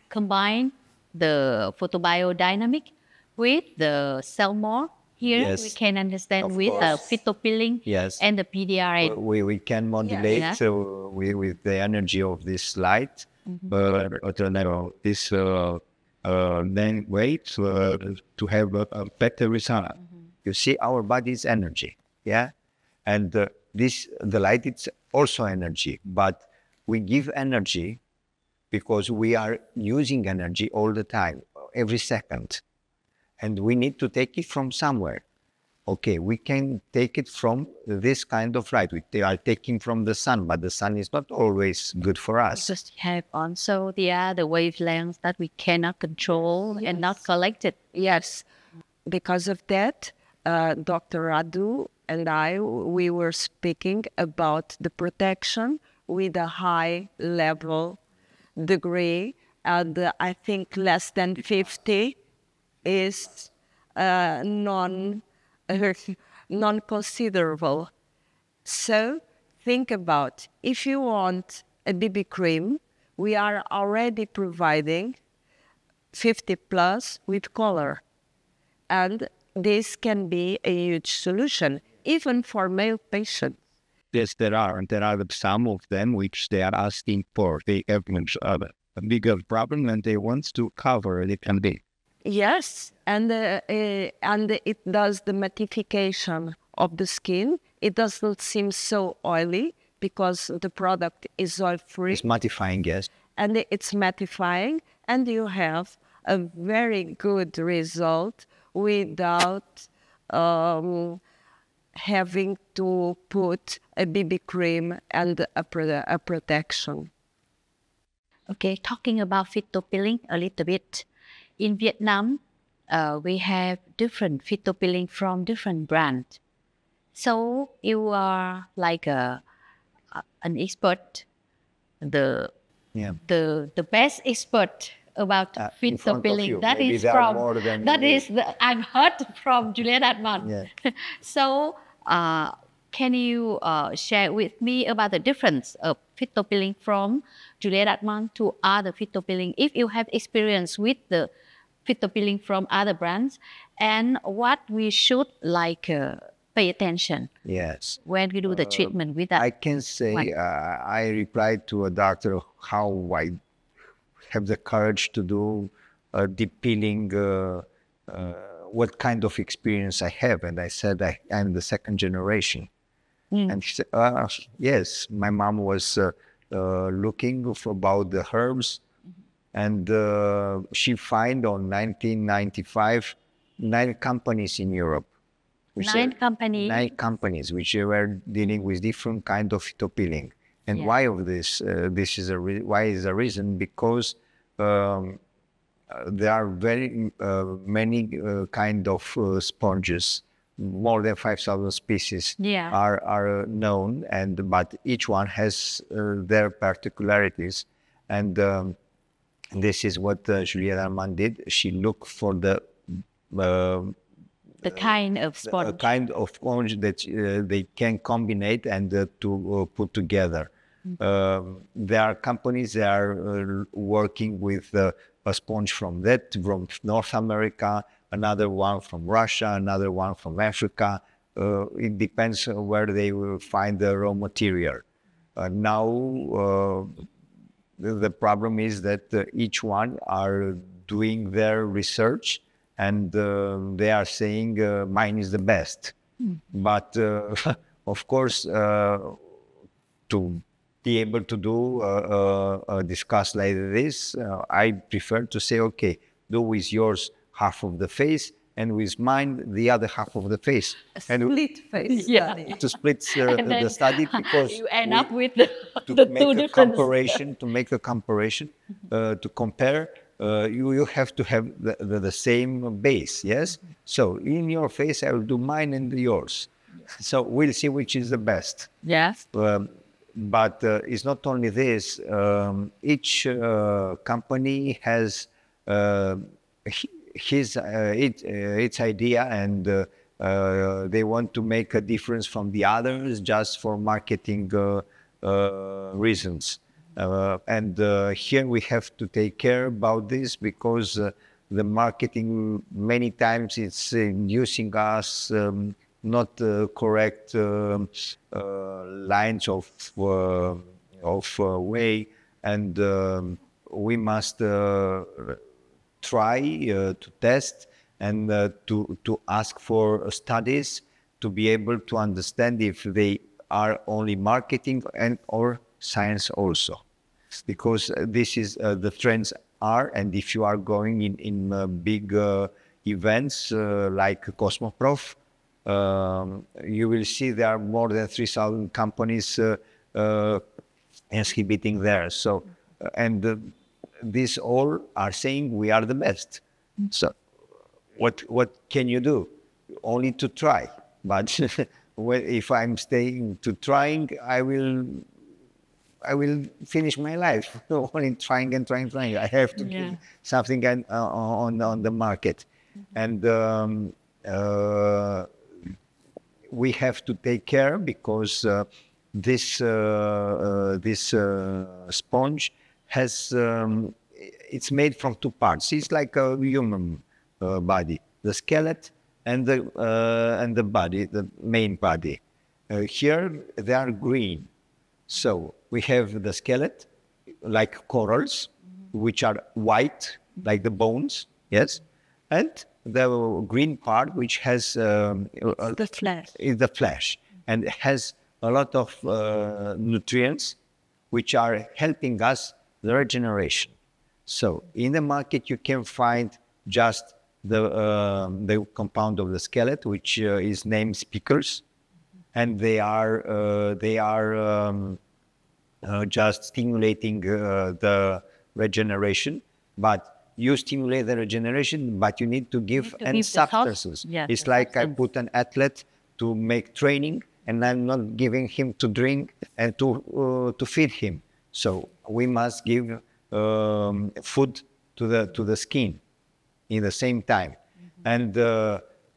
A: combine the photobiodynamic with the cell more. Here
C: Yes,
A: we can understand
C: of
A: with
C: course.
A: Phyto Peeling
C: Yes.
A: and the PDRA.
C: We can modulate
A: Yeah.
C: with the energy of this light, this then wait to have a better result. You see, our body is energy, yeah, and the light it's also energy, but we give energy because we are using energy all the time, every second, and we need to take it from somewhere. Okay, we can take it from this kind of light. We are taking from the sun, but the sun is not always good for us.
A: Just have also the other wavelengths that we cannot control and not collected.
B: Yes. Because of that, Dr. Radu and we were speaking about the protection with a high level degree, and I think less than 50 is non-considerable. So think about, if you want a BB cream, we are already providing 50 plus with color. And this can be a huge solution, even for male patients.
D: Yes, there are. And there are some of them which they are asking for. They have a bigger problem and they want to cover it can be.
B: Yes, and it does the mattification of the skin. It doesn't seem so oily because the product is oil-free.
C: It's mattifying, yes.
B: And it's mattifying, and you have a very good result without having to put a BB cream and a protection.
A: Okay, talking about Phyto Peeling a little bit. In Vietnam, we have different Phyto Peeling from different brands. So you are like an expert, the best expert about
C: in
A: Phyto
C: front of
A: Peeling.
C: you.
A: That
C: Maybe
A: is
C: there are
A: from
C: more than
A: that
C: me.
A: is I've heard from Juliet Atman.
C: Yeah.
A: So can you share with me about the difference of Phyto Peeling from Juliet Atman to other Phyto Peeling, if you have experience with the Phyto Peeling from other brands, and what we should pay attention
C: Yes.
A: when we do the treatment with that?
C: I can say
A: one.
C: I replied to a doctor how I have the courage to do deep peeling, what kind of experience I have. And I said I'm the second generation. And she said, yes, my mom was looking for about the herbs, and she found on 1995 9 companies in Europe.
A: Nine companies.
C: 9 companies which were dealing with different kind of Phyto Peeling. And
A: Yeah.
C: why of this? This is why is the reason, because there are very many kind of sponges. More than 5,000 species
A: Yeah.
C: are known, but each one has their particularities. And this is what Juliette Armand did. She looked for the
A: kind of
C: a
A: sponge.
C: kind of sponge that they can combine and to put together. There are companies that are working with a sponge from North America, another one from Russia, another one from Africa. It depends on where they will find the raw material. Now, the problem is that each one are doing their research, and they are saying mine is the best. But of course, to be able to do a discuss like this, I prefer to say, okay, do with yours half of the face, and with mine the other half of the face. And
B: Split face
A: Yeah.
B: study.
C: to split the study, because
A: You end
C: we-
A: up with
C: to
A: the
C: make
A: two
C: a
A: different.
C: comparison, to compare, you have to have the same base, yes? So in your face, I will do mine and yours. So we'll see which is the best.
A: Yes.
C: But it's not only this. Each company has its idea, and they want to make a difference from the others just for marketing reasons. And here we have to take care about this, because the marketing many times it's inducing us not correct lines of way, and we must try to test and to ask for studies to be able to understand if they are only marketing and or science also, because this is the trends are. And if you are going in big events like Cosmoprof, you will see there are more than 3,000 companies exhibiting there. So, and these all are saying we are the best. So, what can you do? Only to try. But if I'm staying to trying, I will finish my life only trying and trying. I have to give something on the market, and we have to take care, because this sponge has it's made from 2 parts. It's like a human body, the skeleton and the body, the main body. Here they are green. So we have the skeleton, like corals, which are white, like the bones, yes, and the green part, which has
A: The flesh.
C: is the flesh, and has a lot of nutrients, which are helping us the regeneration. So in the market, you can find just the compound of the skeleton, which is named speakers, and they are just stimulating the regeneration, but you stimulate the regeneration, but you need to give substances.
A: Yes,
C: it's like I put an athlete to make training, and I'm not giving him to drink and to feed him. So we must give food to the skin in the same time. And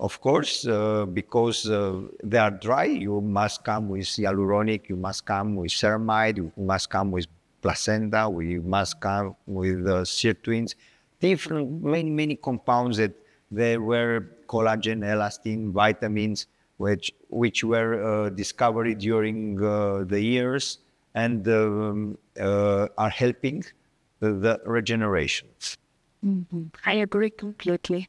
C: of course, because they are dry, you must come with hyaluronic, you must come with ceramide, you must come with placenta, we must come with sirtuins, different, many compounds that they were collagen, elastin, vitamins, which were discovered during the years and are helping the regeneration.
B: I agree completely.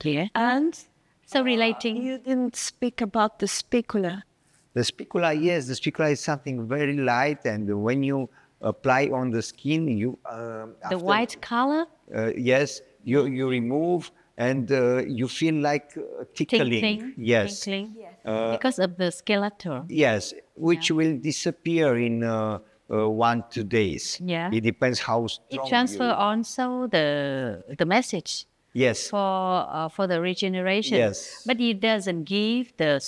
A: Yeah.
B: And
A: So relating,
B: you didn't speak about the spicula.
C: The spicula, yes, the spicula is something very light, and when you apply on the skin, you
A: the white color,
C: yes, you remove, and you feel like tickling.
A: tinkling,
C: Yes,
A: tinkling, because of the skeleton.
C: yes, which will disappear in 1-2 days.
A: Yeah.
C: It depends how strong
A: It transfer also the message
C: Yes,
A: for the regeneration.
C: Yes.
A: But it doesn't give the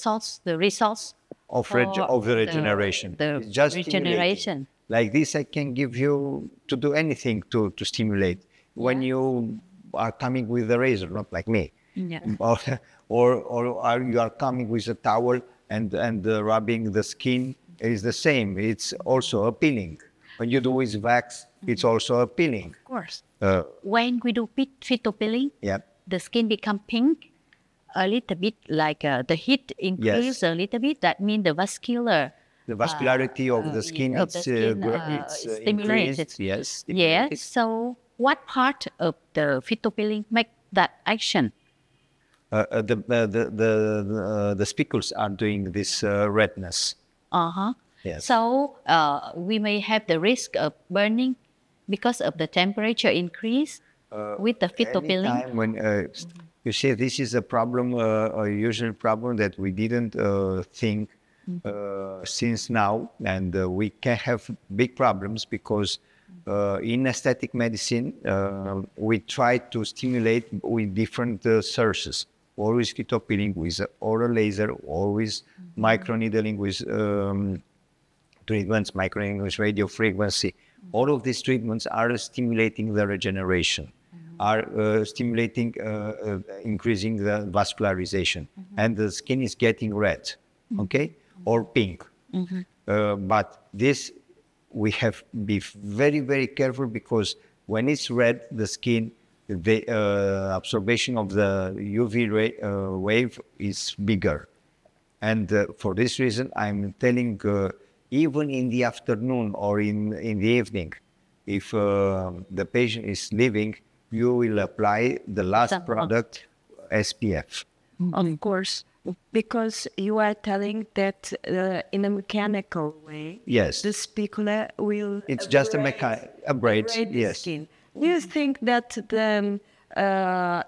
A: results
C: of
A: for
C: the regeneration.
A: The
C: It's just
A: regeneration.
C: stimulating. Like this, I can give you to do anything to stimulate. When you are coming with a razor, not like me,
A: Yeah.
C: or you are coming with a towel and rubbing the skin, is the same. It's also a peeling. When you do with wax, it's also a peeling.
A: Of course. When we do Phyto Peeling,
C: Yeah.
A: the skin become pink a little bit, like the heat increase a little bit. That means the vascular.
C: The vascularity of the skin,
A: of the skin,
C: it's
A: stimulated.
C: increased. Yes.
A: Yeah.
C: stimulated.
A: So what part of the Phyto Peeling make that action?
C: The spicules are doing this redness. Yes.
A: So we may have the risk of burning because of the temperature increase with the Phyto Peeling.
C: Anytime when you see, this is a problem, a usual problem that we didn't think since now, and we can have big problems because in aesthetic medicine we try to stimulate with different sources. Always Phyto Peeling with oral laser, always microneedling with treatments, microneedling with radio frequency. All of these treatments are stimulating the regeneration, are stimulating, increasing the vascularization, and the skin is getting red, okay, or pink. But this, we have to be very, very careful because when it's red, the skin, the absorption of the UV wave is bigger. And for this reason, I'm telling even in the afternoon or in the evening, if the patient is leaving, you will apply the last product, SPF.
B: Of course, because you are telling that in a mechanical way,
C: Yes.
B: the spicula will
C: It's just a braid,
B: abrade the
C: yes.
B: skin. Do you think that the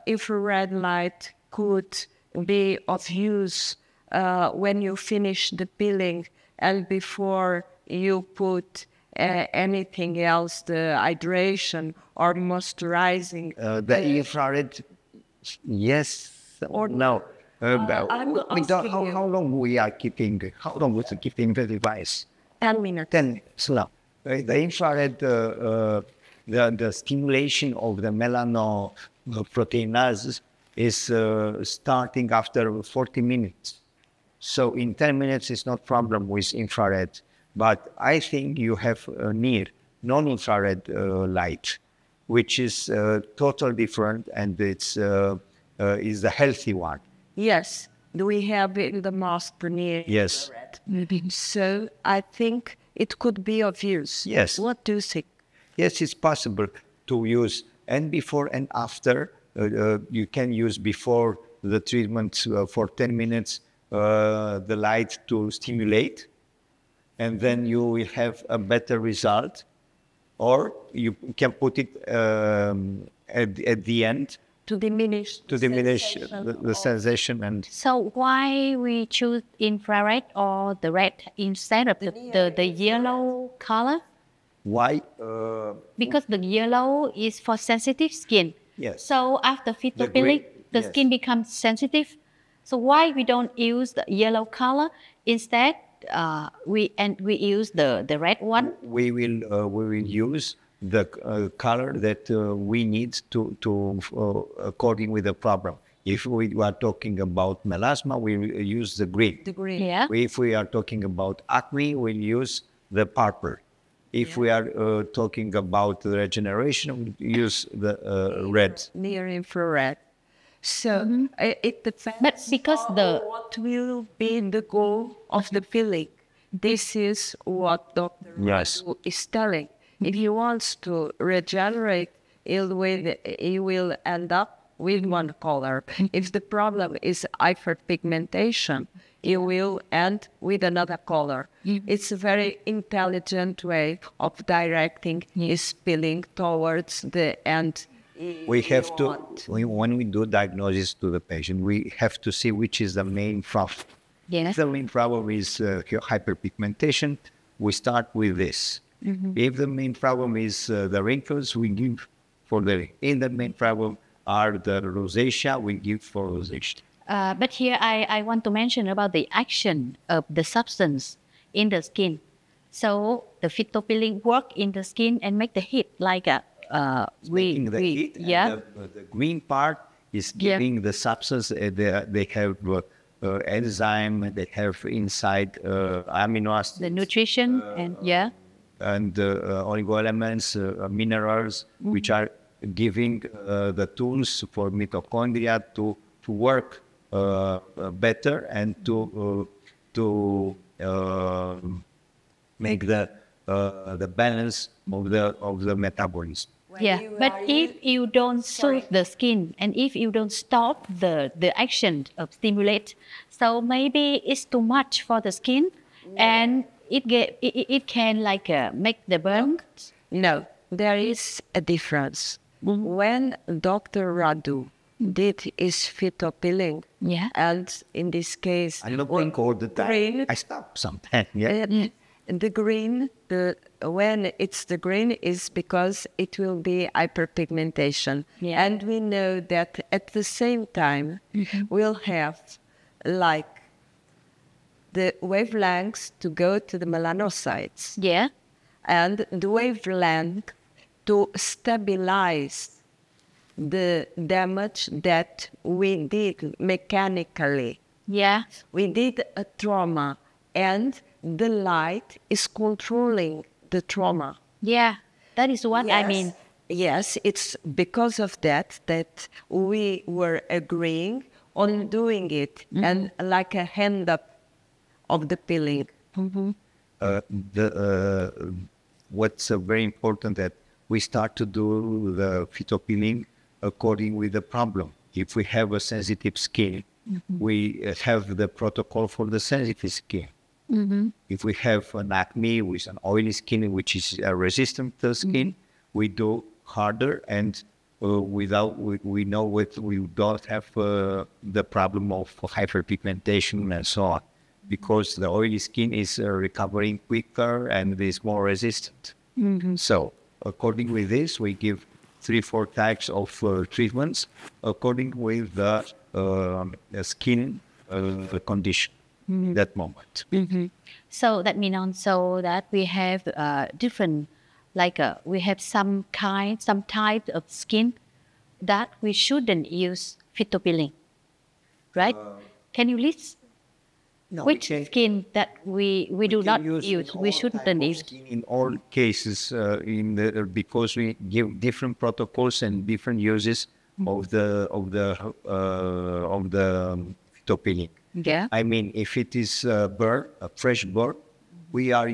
B: infrared light could be of use when you finish the peeling and before you put anything else, the hydration or moisturizing?
C: The infrared, yes or no. How long we are keeping? How long was keeping the device?
B: 10 minutes.
C: 10 minutes. No. The infrared, the stimulation of the melanoproteinases is starting after 40 minutes. So in 10 minutes, it's not problem with infrared. But I think you have near non-infrared light, which is totally different, and it's is the healthy one.
B: Yes, we have in the mask near
C: Yes.
B: infrared. So I think it could be of use.
C: Yes.
B: What do you think?
C: Yes, it's possible to use and before and after. You can use before the treatment for 10 minutes the light to stimulate, and then you will have a better result. Or you can put it at the end
B: To diminish
C: the sensation. And
A: So why we choose infrared or the red instead of the yellow color?
C: Why?
A: Because the yellow is for sensitive skin.
C: Yes.
A: So after Phyto
C: The
A: Peeling,
C: green-
A: the
C: yes.
A: skin becomes sensitive. So why we don't use the yellow color? Instead, we use the red one.
C: We will use the color that we need to according with the problem. If we are talking about melasma, we will use the green.
B: The green.
A: Yeah.
C: If we are talking about acne, we'll use the purple. If we are talking about the regeneration, we use the red.
B: Near infrared. So it depends
A: But because
B: on what will be the goal of the peeling. This is what Dr.
C: Yes.
B: Radu is telling. If he wants to regenerate, he will end up with one color. If the problem is hyperpigmentation, he will end with another color. It's a very intelligent way of directing his peeling towards the end.
C: We have to, when we do diagnosis to the patient, we have to see which is the main problem.
A: Yes.
C: If the main problem is hyperpigmentation, we start with this. If the main problem is the wrinkles, we give for the. If the main problem are the rosacea, we give for rosacea.
A: But here I want to mention about the action of the substance in the skin. So the Phyto Peeling work in the skin and make the heat like a
C: Making the heat, and the green part is giving the substance. They have enzyme. They have inside amino acids.
A: the nutrition and
C: and oligoelements, minerals, which are giving the tools for mitochondria to work better and to make the balance of the metabolism.
A: But if you don't soothe the skin and if you don't stop the action of stimulate, so maybe it's too much for the skin, and it can like make the burn.
B: No, there is a difference. When Dr. Radu did his Phyto Peeling, and in this case,
C: I don't think all the time.
B: green,
C: I stop sometimes.
B: the green, when it's the green is because it will be hyperpigmentation. And we know that at the same time, we'll have like the wavelengths to go to the melanocytes. And the wavelength to stabilize the damage that we did mechanically. We did a trauma, and the light is controlling the trauma.
A: That is what I mean.
B: Yes, it's because of that we were agreeing on doing it, and like a hand up of the peeling.
C: What's very important that we start to do the Phyto Peeling according with the problem. If we have a sensitive skin, we have the protocol for the sensitive skin. If we have an acne with an oily skin, which is resistant to skin, we do harder, and we know we don't have the problem of hyperpigmentation and so on, because the oily skin is recovering quicker and is more resistant. So according with this, we give 3-4 types of treatments according with the skin condition that moment.
A: So that means also that we have different, we have some type of skin that we shouldn't use Phyto Peeling, right? Can you list which skin that we do not use? We shouldn't use.
C: In all cases, because we give different protocols and different uses of the Phyto Peeling. I mean, if it is a fresh burr, we are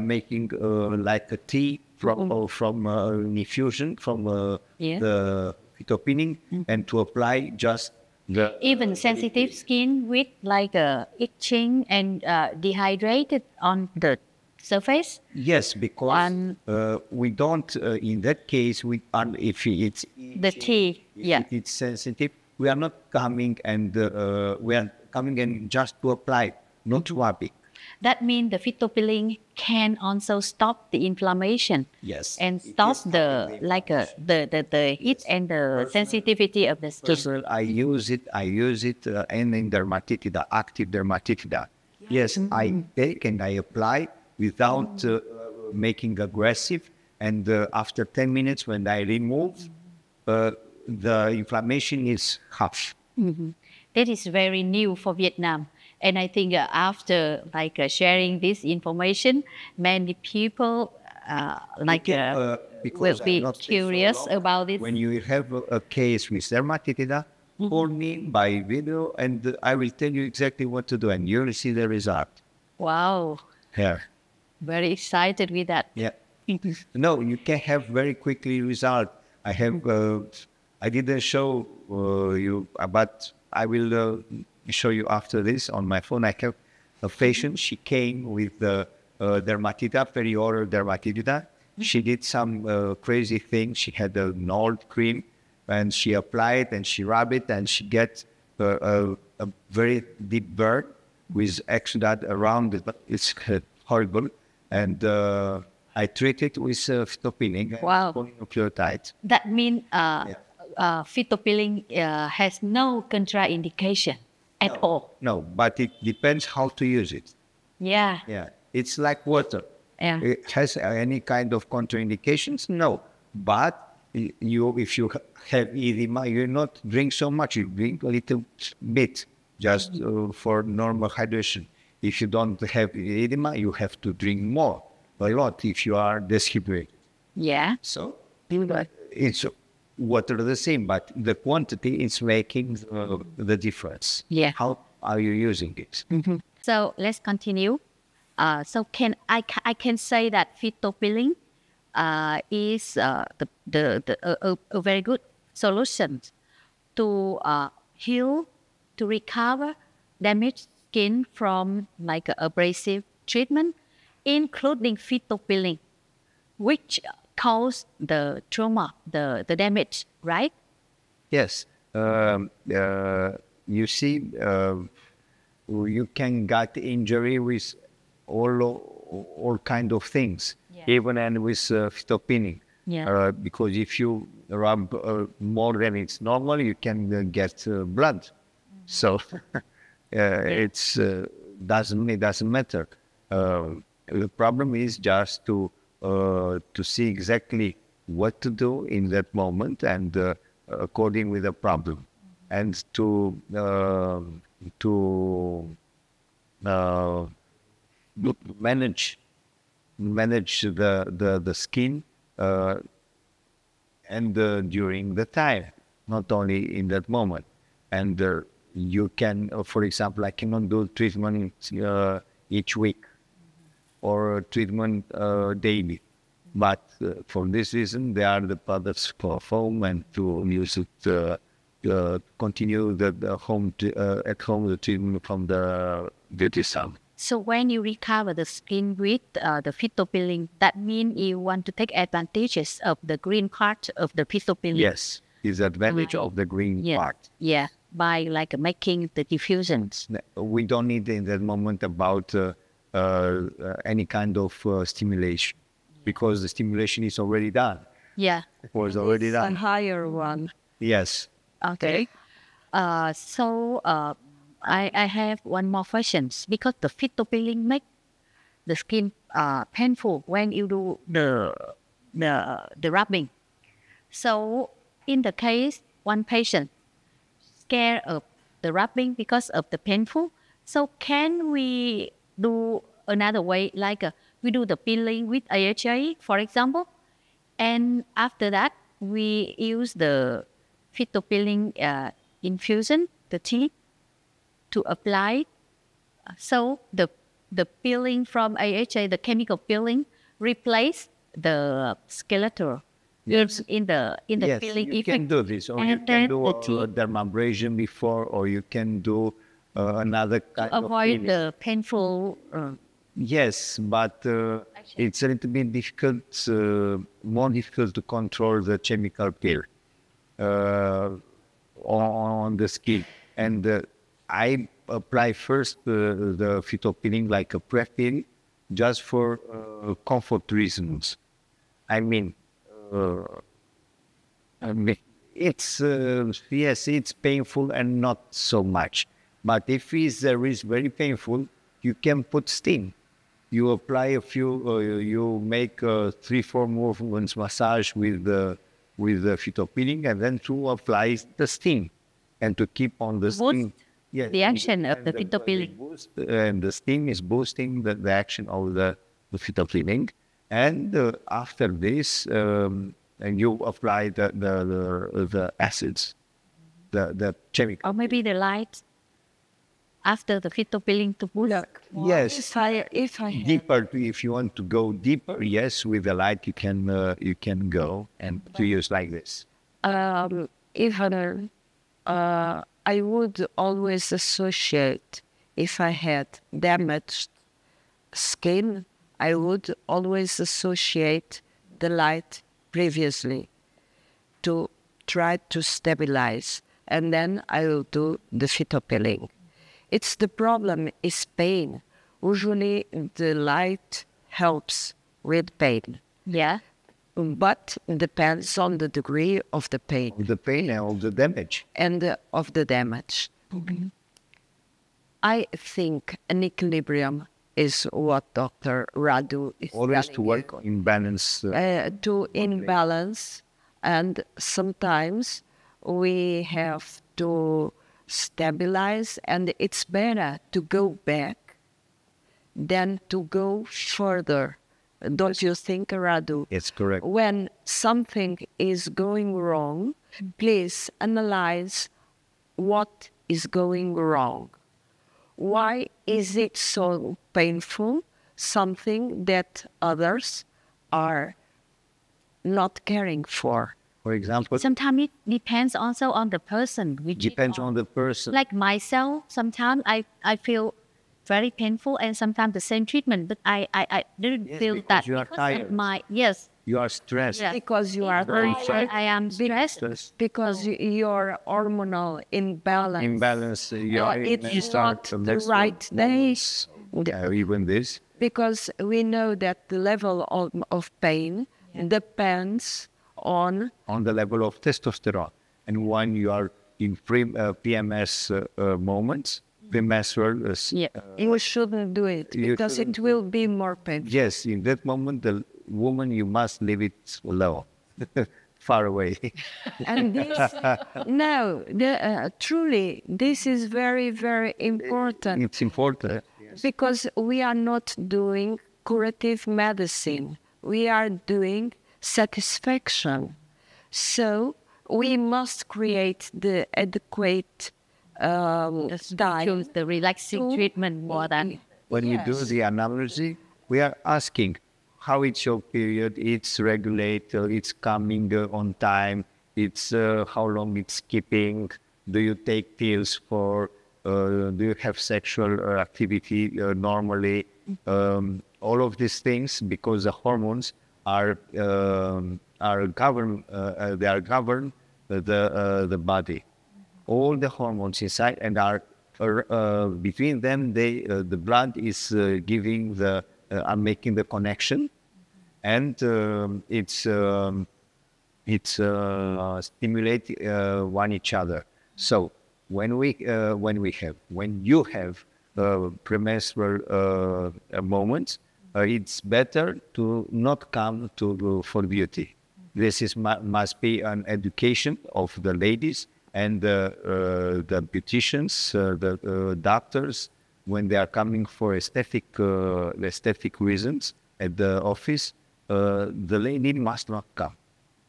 C: making like a tea from an infusion from the Phyto Peeling, and to apply just the
A: even sensitive skin with itching and dehydrated on the surface.
C: Yes, because we don't. In that case, if it's
A: the tea,
C: if it's sensitive, we are not coming and we are coming and just to apply, not to rub it.
A: That means the Phyto Peeling can also stop the inflammation.
C: Yes.
A: And
C: It
A: stop
C: is
A: the
C: stopping the
A: like the heat and the sensitivity of the skin.
C: Personal, I use it and in dermatitida, active dermatitida. Yes, I take and I apply without making aggressive. And after 10 minutes, when I remove, the inflammation is half.
A: That is very new for Vietnam. And I think after sharing this information, many people will be curious about it.
C: When you have a case with dermatitida, call me by video and I will tell you exactly what to do and you will see the result.
A: Wow.
C: Yeah.
A: Very excited with that.
C: Yeah. No, you can have very quickly result. I have, I didn't show you, but I will show you after this on my phone. I have a patient, she came with the dermatitida, perioral dermatitida. She did some crazy thing. She had an old cream and she applied and she rubbed it and she gets a very deep burn with exudate around it, but it's horrible. And I treat it with Phyto Peeling and
A: Wow.
C: polynucleotide.
A: That means Phyto Peeling has no contraindication at all.
C: No, but it depends how to use it.
A: Yeah.
C: Yeah, it's like water.
A: Yeah.
C: It has any kind of contraindications? No, but if you have edema, you not drink so much. You drink a little bit just for normal hydration. If you don't have edema, you have to drink more, a lot, if you are dehydrated.
A: Yeah.
C: So it's water the same, but the quantity is making the difference.
A: Yeah.
C: How are you using it?
A: So let's continue. So I can say that Phyto Peeling is a very good solution to heal, to recover damaged skin from abrasive treatment, including Phyto Peeling, which cause the trauma, the damage, right?
C: Yes. You see, you can get injury with all kind of things, even and with Phyto Peeling.
A: Yeah.
C: Because if you rub more than it's normal, you can get blood. So it doesn't matter. The problem is just to see exactly what to do in that moment and according with the problem, and to manage the skin and during the time, not only in that moment. And you can, for example, I cannot do treatment each week or treatment daily. But for this reason, there are the products for home and to use it, continue the home at home the treatment from the beauty salon.
A: So when you recover the skin with the Phyto Peeling, that means you want to take advantages of the green part of the Phyto Peeling.
C: Yes, is advantage of the green part.
A: Yeah, by making the diffusions.
C: We don't need in that moment about any kind of stimulation, because the stimulation is already done.
A: Yeah.
C: It was already
B: A
C: done.
B: higher one.
C: Yes.
A: Okay. So I have one more question, because the Phyto Peeling make the skin painful when you do the rubbing. So in the case one patient scared of the rubbing because of the painful, so can we do another way, we do the peeling with AHA, for example, and after that we use the Phyto Peeling infusion, the tea, to apply. So the peeling from AHA, the chemical peeling, replace the skeletal in the
C: Yes,
A: peeling
C: you
A: effect.
C: can do this, or you
A: And
C: can
A: then
C: do
A: the
C: a
A: tea,
C: dermabrasion before, or you can do another kind of
A: avoid
C: peeling.
A: the painful.
C: Yes, but it's a little bit difficult, more difficult to control the chemical peel on the skin. And I apply first the Phyto Peeling like a pre-peel, just for comfort reasons. I mean, it's yes, it's painful and not so much. But if there is very painful, you can put steam. You apply a few, you make 3-4 movements massage with the Phyto Peeling, and then to apply the steam and to keep on the steam.
A: Yes, the action of the Phyto Peeling.
C: And the steam is boosting the action of the Phyto Peeling. And after this, and you apply the acids, the chemical.
A: Or maybe the light after the Phyto Peeling to boost.
C: Yes,
B: If I have,
C: deeper. If you want to go deeper, yes, with the light you can go and to use like this.
B: even I would always associate, if I had damaged skin, I would always associate the light previously to try to stabilize, and then I will do the Phyto Peeling. It's the problem is pain. Usually the light helps with pain.
A: Yeah.
B: But it depends on the degree of the pain.
C: The pain and of the damage.
B: And of the damage. Mm-hmm. I think an equilibrium is what Dr. Radu is
C: always
B: telling
C: to work in balance.
B: In balance, and sometimes we have to stabilize, and it's better to go back than to go further. Don't you think, Radu?
C: It's correct.
B: When something is going wrong, please analyze what is going wrong. Why is it so painful? Something that others are not caring for.
C: For example,
A: Sometimes it depends also on the person.
C: depends on the person.
A: Like myself, sometimes I feel very painful, and sometimes the same treatment, but I didn't feel
C: because
A: that
C: you are tired.
A: You
C: are stressed.
A: Yeah.
B: Because you are
C: Very
B: tired.
A: I am stressed.
B: Because your hormonal imbalance.
C: Imbalance.
B: It's not the right day.
C: Even this.
B: Because we know that the level of pain depends on
C: the level of testosterone. And when you are in PMS moments, PMS,
B: you shouldn't do it because it will be more painful.
C: Yes, in that moment, the woman, you must leave it low, far away.
B: And this, truly, this is very, very important.
C: It's important.
B: Because we are not doing curative medicine. We are doing satisfaction. So we must create the adequate time.
A: Choose the relaxing treatment more than.
C: When you do the analysis, we are asking how it's your period, it's regulate, it's coming on time, it's how long it's keeping, do you take pills for, do you have sexual activity normally, all of these things, because the hormones are govern the body. All the hormones inside, and are between them. The blood is giving are making the connection, and it's stimulate one each other. So when you have premenstrual moments, it's better to not come for beauty. This must be an education of the ladies and the beauticians, the doctors, when they are coming for aesthetic reasons at the office, the lady must not come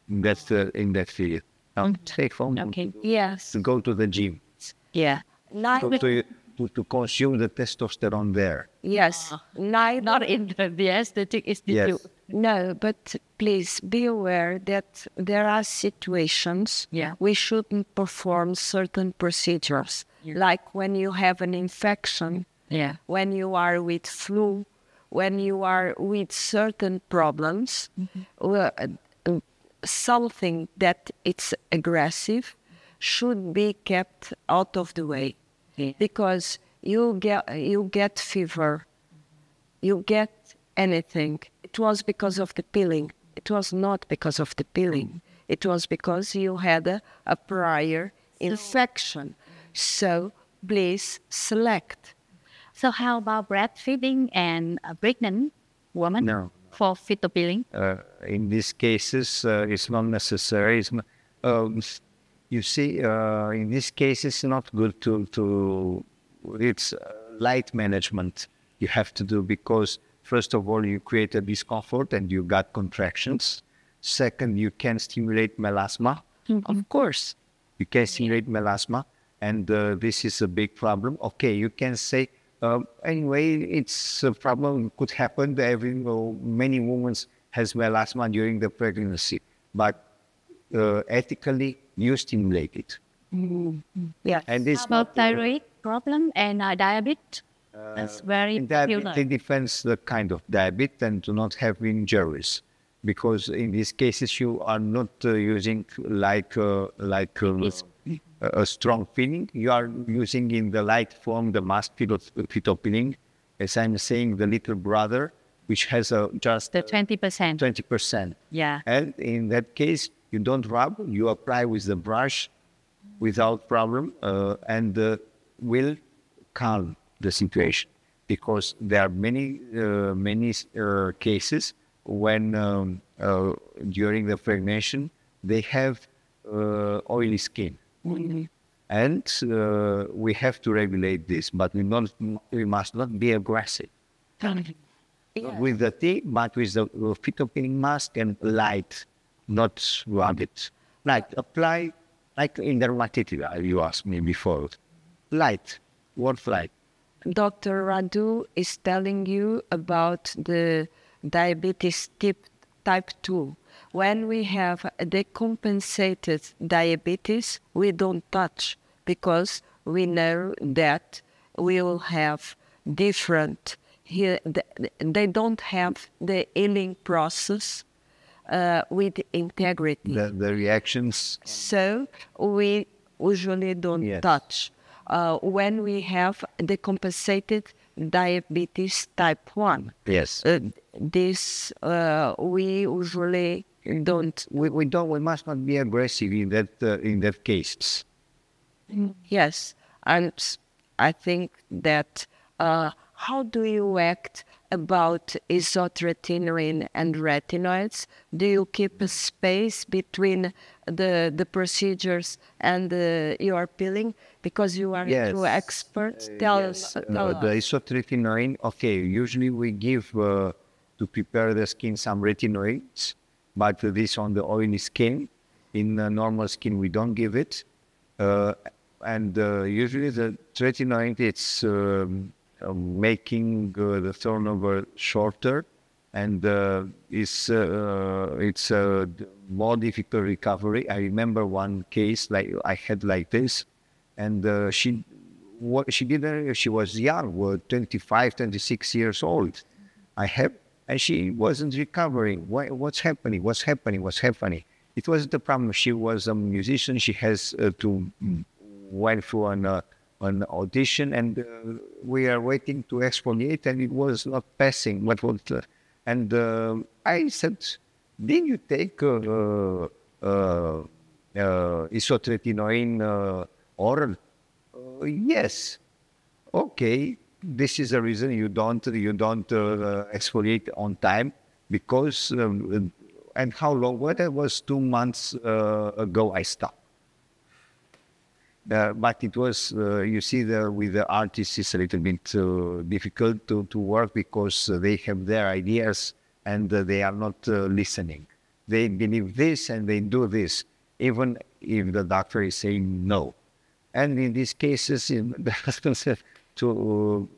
C: in that field. Take home to go to the gym.
A: Yeah.
C: To consume the testosterone there.
B: Yes.
A: Not in the aesthetic institute.
C: Yes.
B: No, but please be aware that there are situations we shouldn't perform certain procedures. Like when you have an infection, when you are with flu, when you are with certain problems, something that it's aggressive should be kept out of the way. Because you get fever, you get anything. It was because of the peeling. It was not because of the peeling. It was because you had a prior infection. So please select.
A: So how about breastfeeding and a pregnant woman
C: No.
A: for Phyto Peeling?
C: In these cases, it's not necessary. You see, in this case, it's not good it's light management you have to do, because first of all, you create a discomfort and you got contractions. Second, you can stimulate melasma. Of course, you can stimulate melasma, and this is a big problem. Okay, you can say, anyway, it's a problem, could happen. Many women has melasma during the pregnancy, but ethically, you stimulate it.
B: Yeah.
C: And this
A: How about thyroid problem and diabetes? That's very popular.
C: it depends the kind of diabetes and to not have injuries, because in these cases you are not using a strong peeling. You are using in the light form the mass Phyto Peeling, as I'm saying, the little brother, which has just
A: The 20%.
C: 20%.
A: Yeah.
C: And in that case, you don't rub, you apply with the brush without problem, and will calm the situation, because there are many cases when during the pregnancy they have oily skin. And we have to regulate this, but we must not be aggressive. Not with the tea, but with the Phyto Peeling mask and light, not rub it. Like apply, like in dermatitis, you asked me before. Light, what light?
B: Dr. Radu is telling you about the diabetes type 2. When we have decompensated diabetes, we don't touch, because we know that we will have different, they don't have the healing process with integrity.
C: The reactions.
B: So we usually don't touch. When we have decompensated diabetes type 1.
C: Yes.
B: This we usually don't.
C: We must not be aggressive in that case.
B: Yes, and I think that how do you act about isotretinoin and retinoids? Do you keep a space between the procedures and your peeling? Because you are a true expert. Tell us.
C: The isotretinoin, okay, usually we give to prepare the skin some retinoids, but this on the oily skin. In normal skin, we don't give it. And usually the retinoid, it's making the turnover shorter, and it's a more difficult recovery. I remember one case I had like this, and she was young, 25, 26 years old. And she wasn't recovering. What's happening? It wasn't the problem. She was a musician. She has went through an audition, and we are waiting to exfoliate, and it was not passing. And I said, did you take isotretinoin oral? Yes. Okay. This is the reason you don't exfoliate on time, because and how long? Well, that was 2 months ago I stopped. But it was, you see, with the artists, it's a little bit difficult to work, because they have their ideas and they are not listening. They believe this and they do this, even if the doctor is saying no. And in these cases, to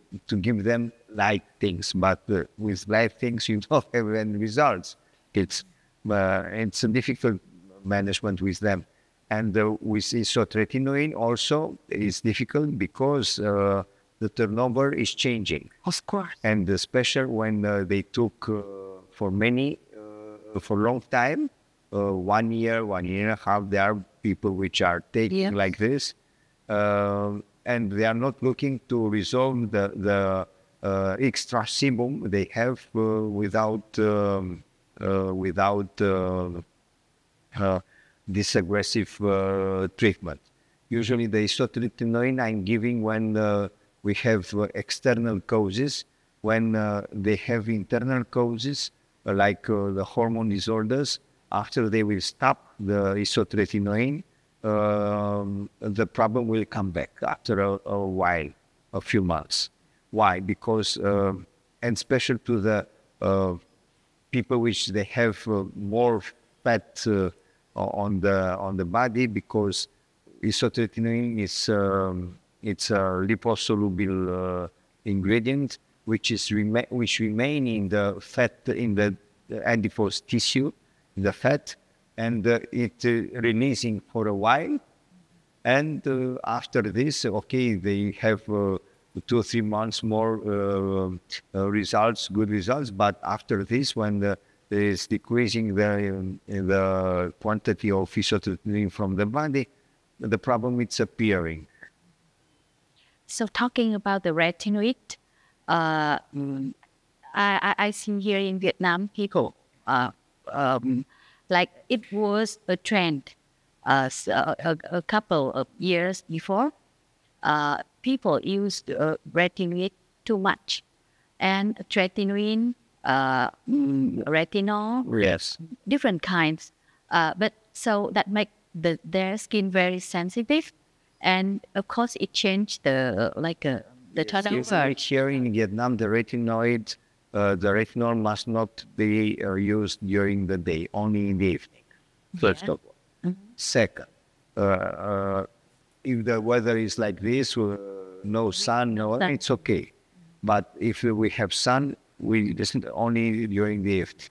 C: give them light things, but with light things you don't have any results. It's a difficult management with them. And with isotretinoin also it's difficult, because the turnover is changing.
B: Of course.
C: And especially when they took for a long time, 1 year, 1.5 years, there are people which are taking like this. and they are not looking to resolve the extra sebum they have without this aggressive treatment. Usually the isotretinoin I'm giving when we have external causes. When they have internal causes, like the hormone disorders, after they will stop the isotretinoin, the problem will come back after a while, a few months. Why? Because, and special to the people which they have more fat on the body, because isotretinoin is it's a liposoluble ingredient which remain in the fat, in the adipose tissue, the fat, and it releasing for a while, and after this, okay, they have 2 or 3 months more results, good results, but after this, when there is decreasing the quantity of isotretinoin from the body, the problem is appearing.
A: So talking about the retinoid, I see here in Vietnam people, like it was a trend a couple of years before. People used retinoid too much, and tretinoin, retinol,
C: Yes.
A: different kinds. But so that make their skin very sensitive, and of course it changed the turnover.
C: Here in Vietnam, the retinol must not be used during the day, only in the evening. First of all. Second, if the weather is like this, no sun, it's okay. But if we have sun, we listen only during the evening.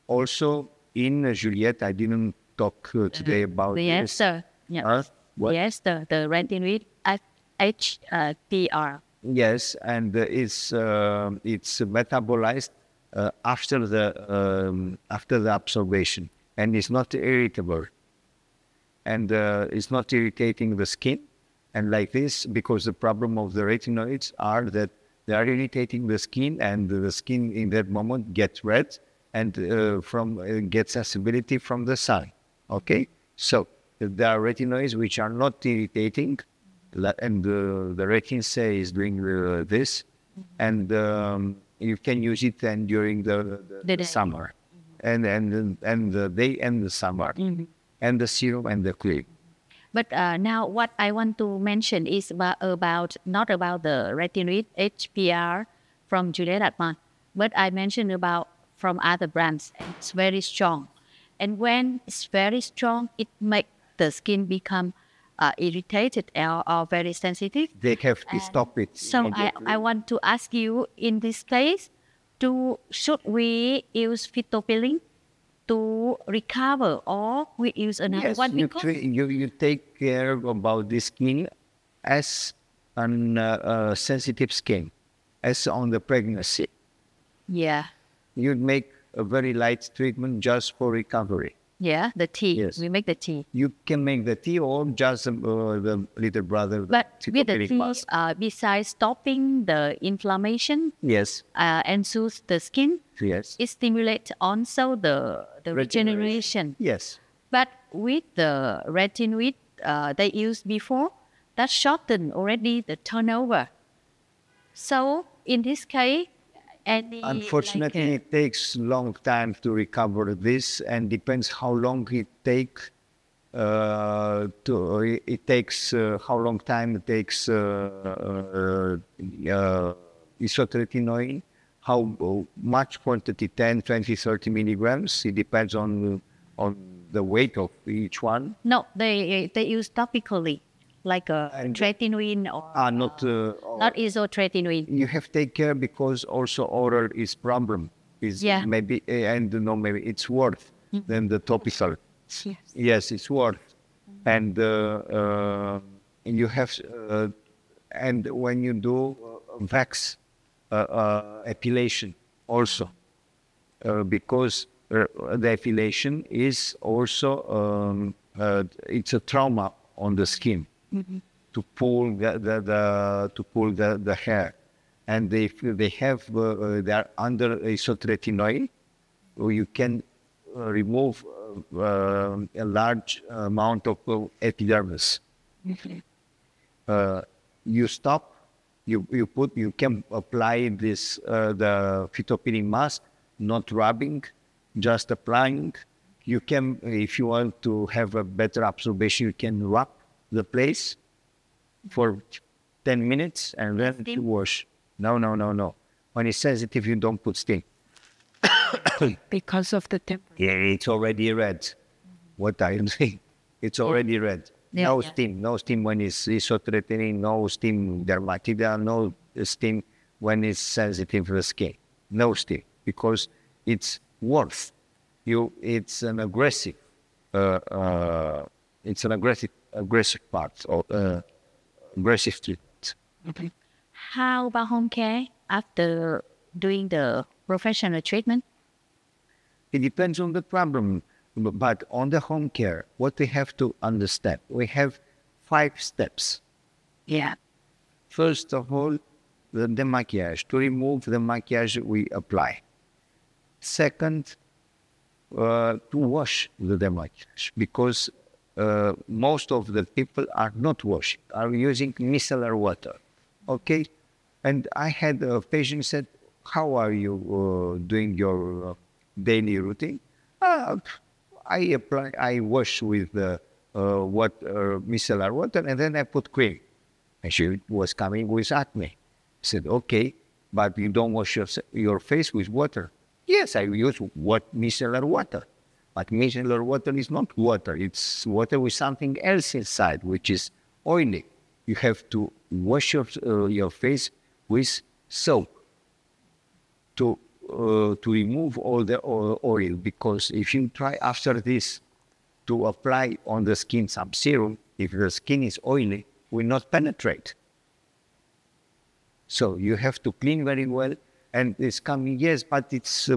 C: Also, in Juliet, I didn't talk today about
A: yes,
C: this.
A: sir. Yeah.
C: What?
A: Yes, the retinoid HPR.
C: Yes, and it's metabolized after the absorption, and it's not irritable, and it's not irritating the skin, and like this, because the problem of the retinoids are that they are irritating the skin, and the skin in that moment gets red, and gets acidity from the sun. Okay, so there are retinoids which are not irritating, and the retin say is doing this, and you can use it then during the summer, and the day and the summer, and the serum and the cream.
A: But now what I want to mention is about not about the retinoid HPR from Juliet, but I mentioned about from other brands. It's very strong, and when it's very strong, it makes the skin become irritated or very sensitive.
C: They have to stop it.
A: So I want to ask you, in this case, should we use Phyto Peeling to recover, or we use another one?
C: You take care about the skin as a sensitive skin, as on the pregnancy.
A: Yeah.
C: You make a very light treatment just for recovery.
A: Yeah, the tea.
C: Yes.
A: We make the tea.
C: You can make the tea or just the little brother.
A: But with the tea, besides stopping the inflammation,
C: yes,
A: and soothe the skin,
C: yes,
A: it stimulates also the regeneration.
C: Yes.
A: But with the retinoid they used before, that shortened already the turnover. So in this case,
C: unfortunately, it takes long time to recover this, and depends how long it takes. How long time it takes isotretinoin, how much quantity, 10, 20, 30 milligrams. It depends on the weight of each one.
A: No, they use topically, like tretinoin or not isotretinoin.
C: You have to take care, because also oral is problem. Maybe, and maybe it's worth than the topical.
A: Yes.
C: Yes, it's worth. And you have, and when you do wax epilation also, because the epilation is also, it's a trauma on the skin. to pull the hair, and they have they are under isotretinoin, you can remove a large amount of epidermis. You stop. You can apply this the Phyto Peeling mask, not rubbing, just applying. You can, if you want to have a better absorption, you can rub the place for 10 minutes and then you wash. No. When it's sensitive, you don't put steam.
B: Because of the temperature.
C: Yeah, it's already red. What are you saying? It's already red. No steam when it's isotretinoin, no steam dermatida, no steam when it's sensitive to the skin. No steam, because it's worth. It's an aggressive, aggressive part or aggressive treatment.
A: Okay. How about home care after doing the professional treatment?
C: It depends on the problem. But on the home care, what we have to understand, we have 5 steps.
A: Yeah.
C: First of all, the maquillage, to remove the maquillage we apply. Second, to wash the maquillage, because most of the people are not washing, are using micellar water. Okay? And I had a patient said, how are you doing your daily routine? I wash with micellar water, and then I put cream. And she was coming with acne. I said, okay, but you don't wash your face with water. Yes, I use micellar water. But micellar water is not water. It's water with something else inside, which is oily. You have to wash your face with soap to remove all the oil, because if you try after this to apply on the skin some serum, if the skin is oily, will not penetrate. So you have to clean very well, and it's coming, yes, but it's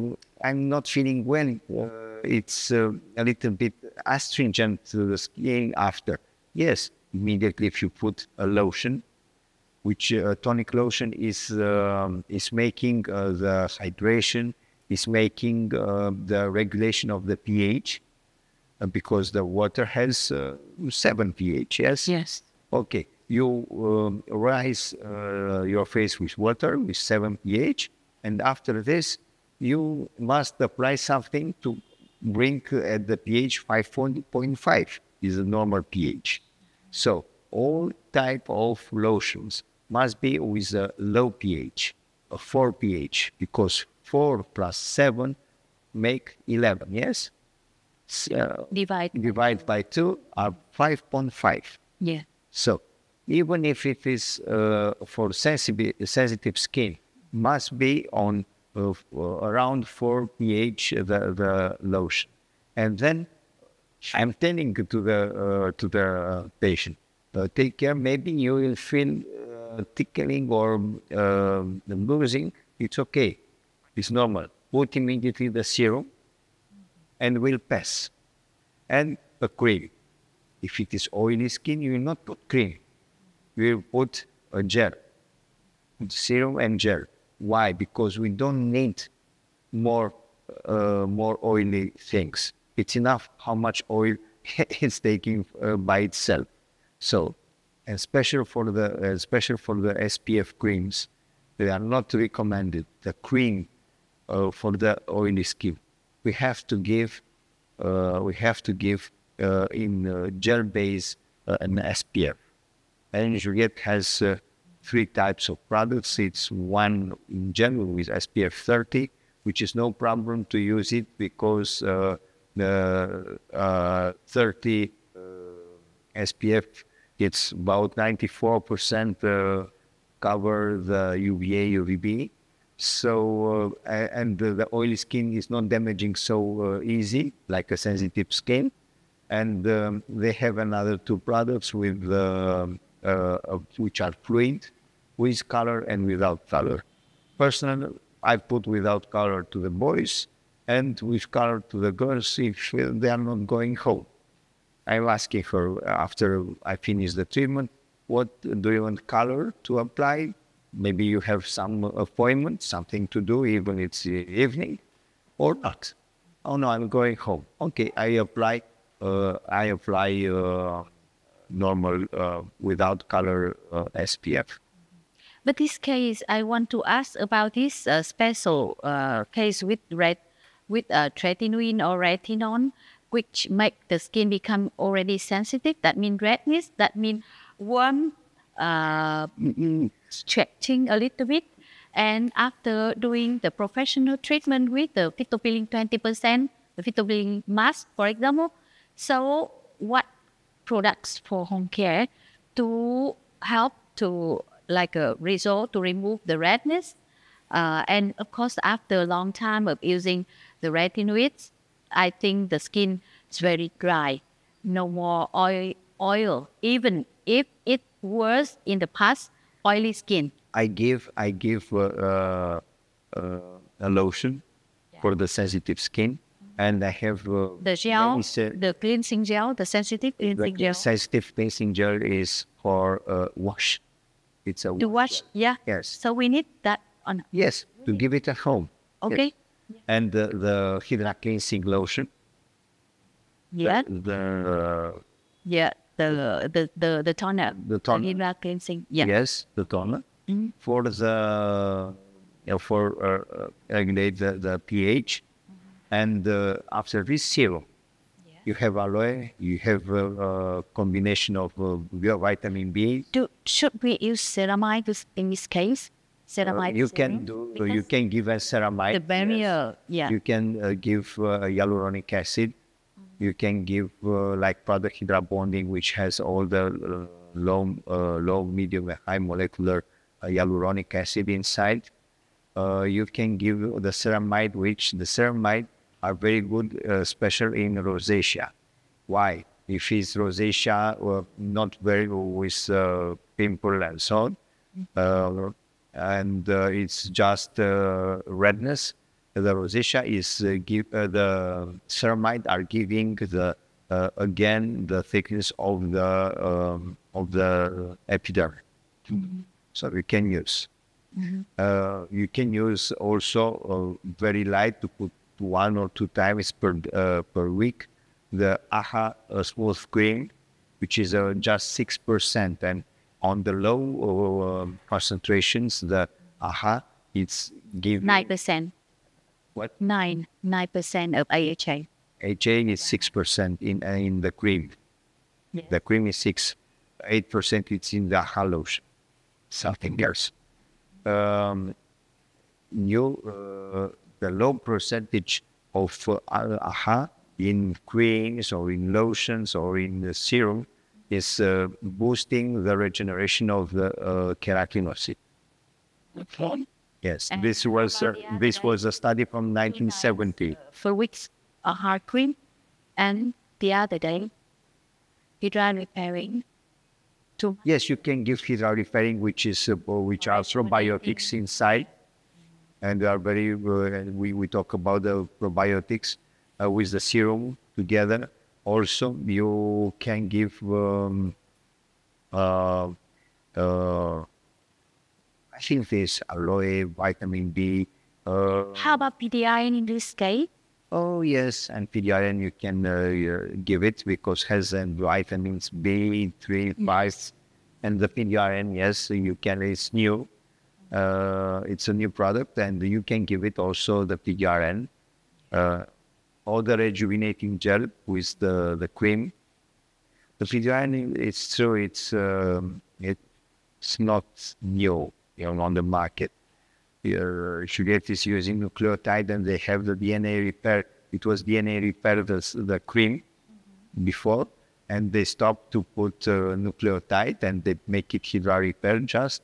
C: I'm not feeling well. It's a little bit astringent to the skin after. Yes, immediately if you put a lotion, which tonic lotion is making the hydration, is making the regulation of the pH, because the water has 7 pH, yes?
A: Yes.
C: Okay, you rise your face with water with 7 pH, and after this, you must apply something to bring at the pH 5.5 is the normal pH. So all type of lotions must be with a low pH, a 4 pH, because 4 plus 7 make 11, yes? Divide by 2 are 5.5.
A: Yeah.
C: So even if it is for sensitive skin, must be on around 4 pH the lotion. And then I'm telling to the patient, take care, maybe you will feel tickling or bruising. It's okay, it's normal. Put immediately the serum and will pass. And a cream. If it is oily skin, you will not put cream. You will put a gel, serum and gel. Why? Because we don't need more oily things. It's enough how much oil it's taking by itself. So, especially for the SPF creams, they are not recommended. The cream for the oily skin, we have to give in gel base an SPF. And Juliette has 3 types of products. It's one in general with SPF 30, which is no problem to use it because the 30 SPF, it's about 94% cover the UVA, UVB. So, and the oily skin is not damaging so easy, like a sensitive skin. And they have another 2 products with which are fluid, with color and without color. Personally, I put without color to the boys and with color to the girls if they are not going home. I'm asking her after I finish the treatment, what do you want color to apply? Maybe you have some appointment, something to do, even it's the evening, or not. Oh no, I'm going home. Okay, I apply normal without color SPF.
A: But this case, I want to ask about this special case with tretinoin or retinol, which make the skin become already sensitive. That means redness. That means warm, stretching a little bit. And after doing the professional treatment with the Phyto Peeling 20%, the Phyto Peeling mask, for example. So what products for home care to help to like a result to remove the redness? And of course, after a long time of using the retinoids, I think the skin is very dry, no more oil, even if it was in the past oily skin.
C: I give a lotion for the sensitive skin, and I have
A: the gel, the cleansing gel, the sensitive cleansing gel.
C: The sensitive cleansing gel is for wash. It's a
A: to wash. Yeah.
C: Yes.
A: So we need that on.
C: Yes, to give it at home.
A: Okay.
C: Yes. And the Hydra cleansing lotion.
A: Yeah.
C: The
A: toner.
C: The toner.
A: Hydra cleansing. Yeah.
C: Yes, the toner.
A: Mm-hmm.
C: For the regulate the pH, and after this serum, you have aloe. You have a combination of vitamin B.
A: Should we use ceramide in this case? Ceramide.
C: You can do. You can give a ceramide.
A: The barrier.
C: Yes.
A: Yeah.
C: You can give hyaluronic acid. You can give like product Hydra bonding, which has all the low, medium, and high molecular hyaluronic acid inside. You can give the ceramide, which the ceramide are very good, especially in rosacea. Why? If it's rosacea, not very with pimple and so on, and it's just redness. The rosacea is the ceramide are giving the again the thickness of the epidermis. Mm-hmm. So you can use. Mm-hmm. You can use also very light to put 1 or 2 times per week the AHA smooth cream, which is just 6%, and on the low concentrations, the AHA it's giving
A: 9%.
C: What?
A: 9% of AHA.
C: AHA is 6% in the cream. Yes. The cream is 8%. It's in the AHA lotion. Something else. The low percentage of AHA in creams or in lotions or in the serum is boosting the regeneration of the keratinocyte.
A: Okay.
C: Yes, and this was a study from 1970.
A: For weeks, AHA cream, and the other day, Hydra repairing.
C: Yes, you can give Hydra repairing, which are probiotics inside, and they are very. We talk about the probiotics with the serum together. Also, you can give. I think there's aloe, vitamin B.
A: How about PDIN in this case?
C: Oh yes, and PDIN you can give it because it has vitamins B, 3, 5, and the PDIN, yes, you can. It's new. It's a new product, and you can give it also the PDIN, or the rejuvenating gel with the cream. The PDIN, it's true. It's not new. On the market. Suget is using nucleotide, and they have the DNA repair. It was DNA repair the cream before, and they stopped to put nucleotide, and they make it Hydra repair just,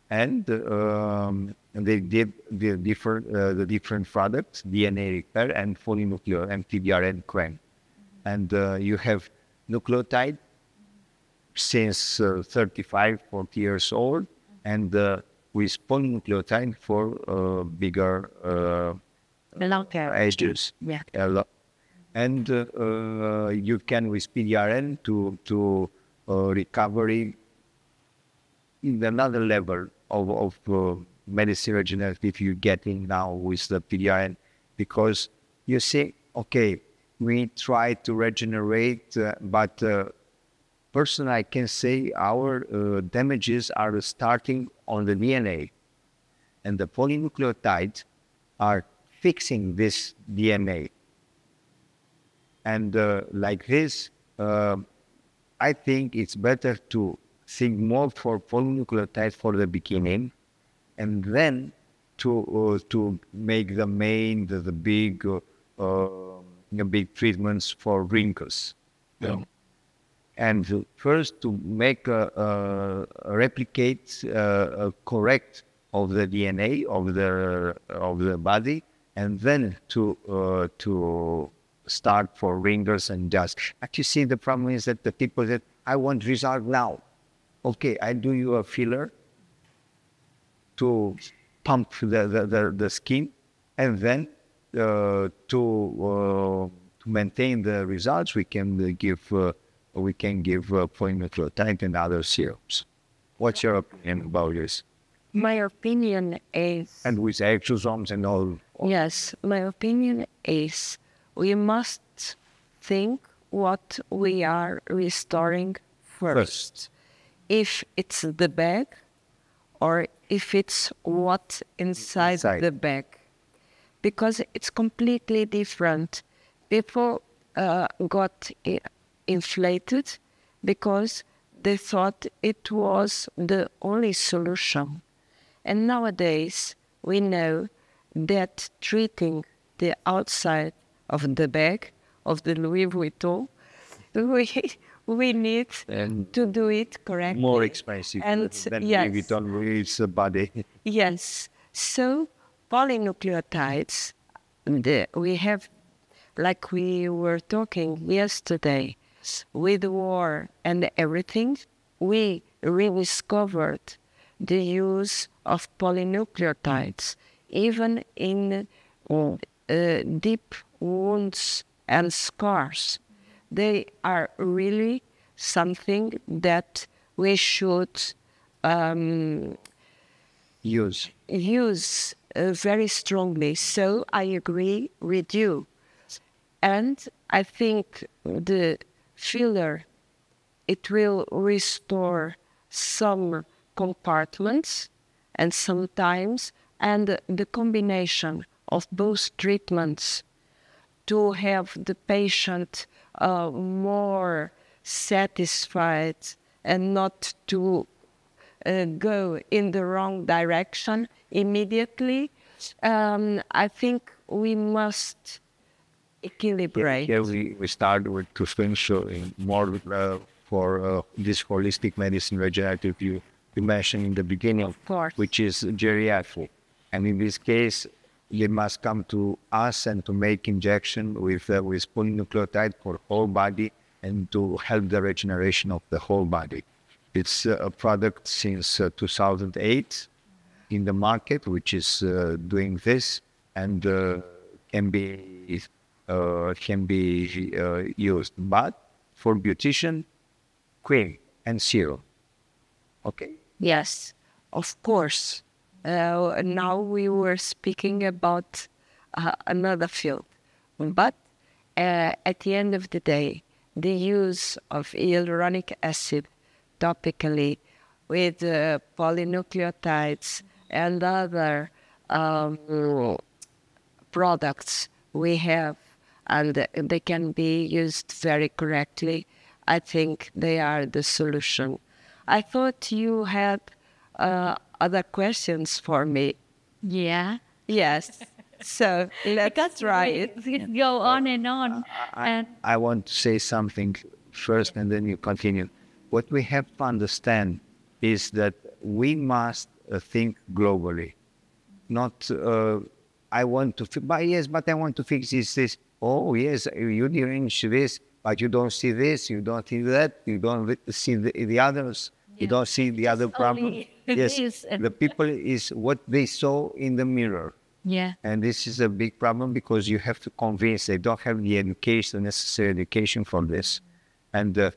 C: and they did the different products, DNA repair and polynuclear and PDRN cream, and you have nucleotide since 35, 40 years old. And with polynucleotide for bigger ages.
A: Yeah.
C: And you can with PDRN to recovery in another level of medicine regenerative you're getting now with the PDRN, because you see, okay, we try to regenerate, but personally, I can say our damages are starting on the DNA, and the polynucleotides are fixing this DNA. And like this, I think it's better to think more for polynucleotides for the beginning, and then to make the main, the big treatments for wrinkles.
D: Yeah.
C: And first to make replicate correct of the DNA of the body, and then to start for wrinkles and dust. Actually, see, the problem is that the people that I want result now. Okay, I do you a filler to pump the skin, and then to maintain the results, we can give polynucleotide and other serums. What's your opinion about this?
B: My opinion is...
C: And with exosomes and all.
B: Yes, my opinion is we must think what we are restoring first. If it's the bag or if it's what inside the bag. Because it's completely different. People got inflated because they thought it was the only solution. And nowadays, we know that treating the outside of the bag of the Louis Vuitton, we need to do it correctly.
C: More expensive
B: and
C: than
B: yes.
C: Louis Vuitton with the body.
B: Yes. So polynucleotides, we have, like we were talking yesterday, with the war and everything, we rediscovered the use of polynucleotides, even in deep wounds and scars. They are really something that we should
C: use
B: very strongly. So I agree with you. And I think the filler, it will restore some compartments and sometimes, and the combination of both treatments to have the patient more satisfied and not to go in the wrong direction immediately. I think we must equilibrate.
C: Here we start with to finish more for this holistic medicine regenerative you mentioned in the beginning,
B: of course,
C: which is geriatric. And in this case, you must come to us and to make injection with polynucleotide for whole body and to help the regeneration of the whole body. It's a product since 2008 in the market, which is doing this and can be used, but for beautician, cream and serum. Okay.
B: Yes, of course. Now we were speaking about another field, but at the end of the day, the use of hyaluronic acid topically with polynucleotides and other products we have, and they can be used very correctly. I think they are the solution. I thought you had other questions for me.
A: Yeah.
B: Yes. So let's try it.
A: Go on and on.
C: I want to say something first and then you continue. What we have to understand is that we must think globally. Not, I want to, but I want to fix this. Oh, yes, you arrange this, but you don't see this, you don't see that, you don't see the others, you don't see the other problem. Yes, the people is what they saw in the mirror.
A: Yeah.
C: And this is a big problem because you have to convince they don't have the education, the necessary education for this. And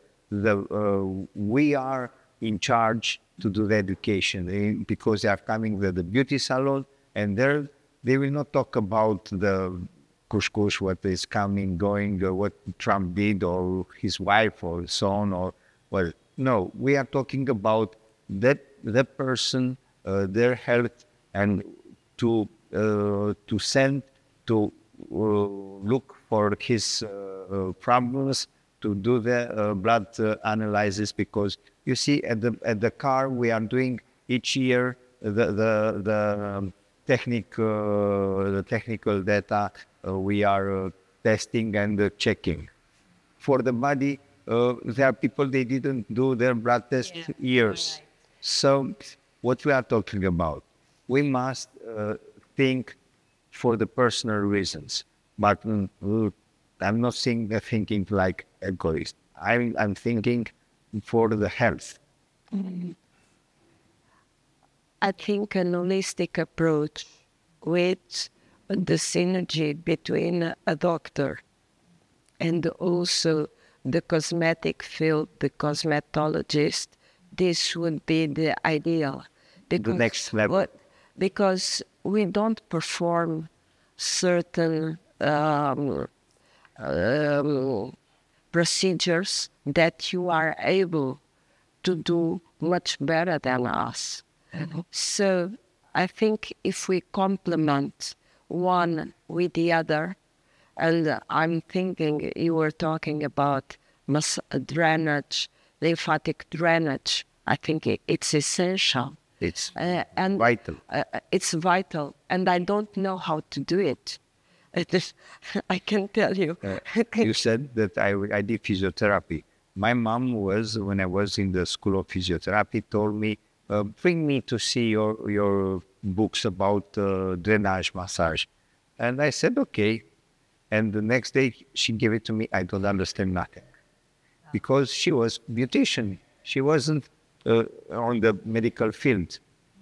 C: we are in charge to do the education because they are coming to the beauty salon, and there they will not talk about the couscous, what is coming, going, what Trump did, or his wife, or son, or well, no, we are talking about that the person, their health, and to send to look for his problems, to do the blood analysis, because you see at the car we are doing each year the technical data we are testing and checking. For the body, there are people they didn't do their blood test years. Right. So what we are talking about, we must think for the personal reasons, but I'm not thinking like egoist. I'm thinking for the health.
B: I think an holistic approach with the synergy between a doctor and also the cosmetic field, the cosmetologist, this would be the ideal.
C: The next level.
B: Because we don't perform certain procedures that you are able to do much better than us. So I think if we complement one with the other, and I'm thinking you were talking about drainage, lymphatic drainage, I think it's essential.
C: It's
B: and
C: vital.
B: It's vital, and I don't know how to do it. I can tell you.
C: You said that I did physiotherapy. My mom was, when I was in the school of physiotherapy, told me, bring me to see your books about drainage massage. And I said, okay. And the next day she gave it to me. I don't understand nothing. Because she was beautician. She wasn't on the medical field.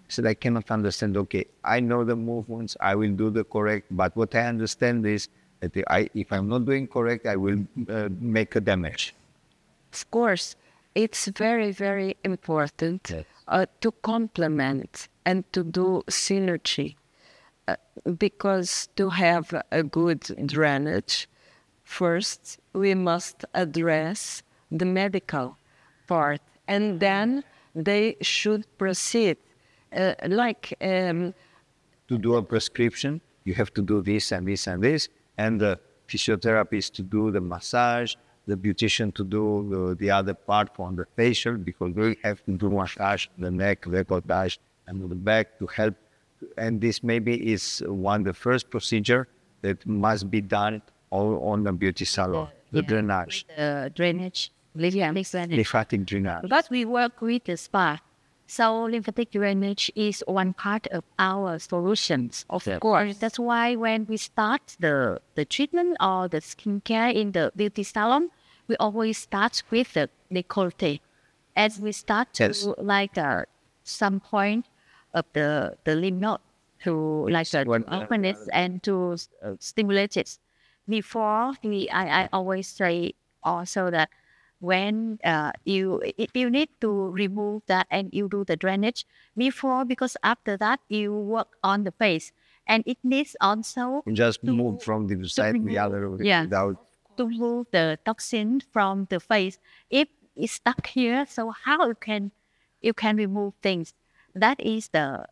C: I said, I cannot understand. Okay, I know the movements. I will do the correct. But what I understand is that if I'm not doing correct, I will make a damage.
B: Of course, it's very, very important to complement and to do synergy. Because to have a good drainage, first we must address the medical part, and then they should proceed. To
C: do a prescription, you have to do this and this and this, and the physiotherapist to do the massage, the beautician to do the other part on the facial, because we have to do massage, the neck, decolletage, and the back to help. And this maybe is the first procedure that must be done on the beauty salon, the drainage.
A: The drainage,
C: lymphatic drainage.
A: But we work with the spa. So lymphatic drainage is one part of our solutions. Of course. That's why when we start the treatment or the skincare in the beauty salon, we always start with the décolleté. As we start to some point of the lymph node to open it and to stimulate it. Before, I always say also that when you need to remove that and you do the drainage before, because after that you work on the face, and it needs also
C: just move from the side to the other without
A: to remove the toxin from the face. If it's stuck here, so how you can remove things? That is the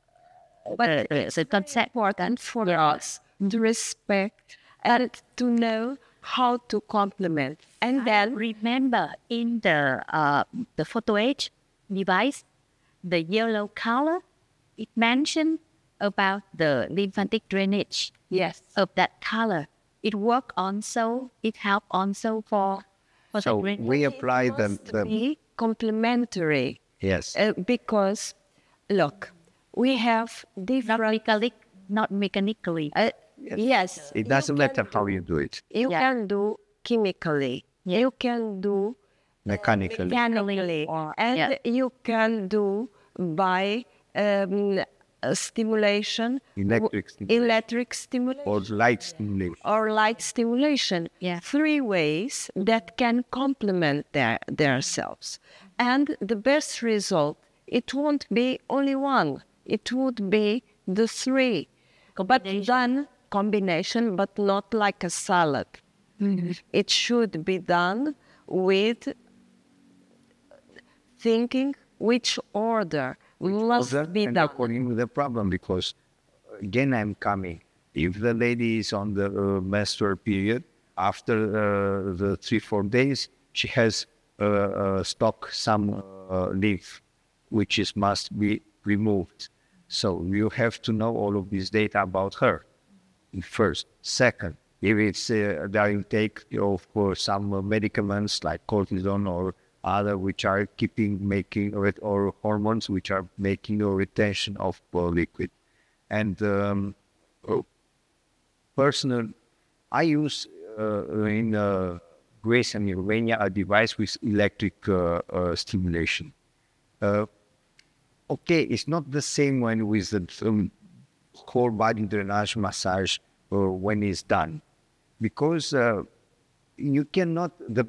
A: concept important for us
B: to respect and to know how to complement. And then
A: remember in the photo age device, the yellow color, it mentioned about the lymphatic drainage.
B: Yes,
A: of that color. It work also. It help also for
C: so
A: the drainage.
C: we apply the
B: complementary.
C: Yes,
B: because look, we have different.
A: Not mechanically.
B: Yes.
C: It doesn't matter how you do it.
B: You can do chemically. You can do
C: mechanically.
B: And you can do by stimulation. Electric stimulation.
C: Or light stimulation.
A: Yeah.
B: 3 ways that can complement themselves. And the best result it won't be only one. It would be the three. But done combination, but not like a salad. It should be done with thinking which order must be
C: and
B: done.
C: according to the problem, because again, I'm coming. If the lady is on the menstrual period, after the 3-4 days, she has stock some leaf, which must be removed. So you have to know all of this data about her. First. Second, if it's the intake of some medicaments like cortisone or other which are making or hormones which are making a retention of liquid. And personal, I use in Greece and Romania a device with electric stimulation. Okay, it's not the same one with the whole body drainage massage when it's done, because you cannot, the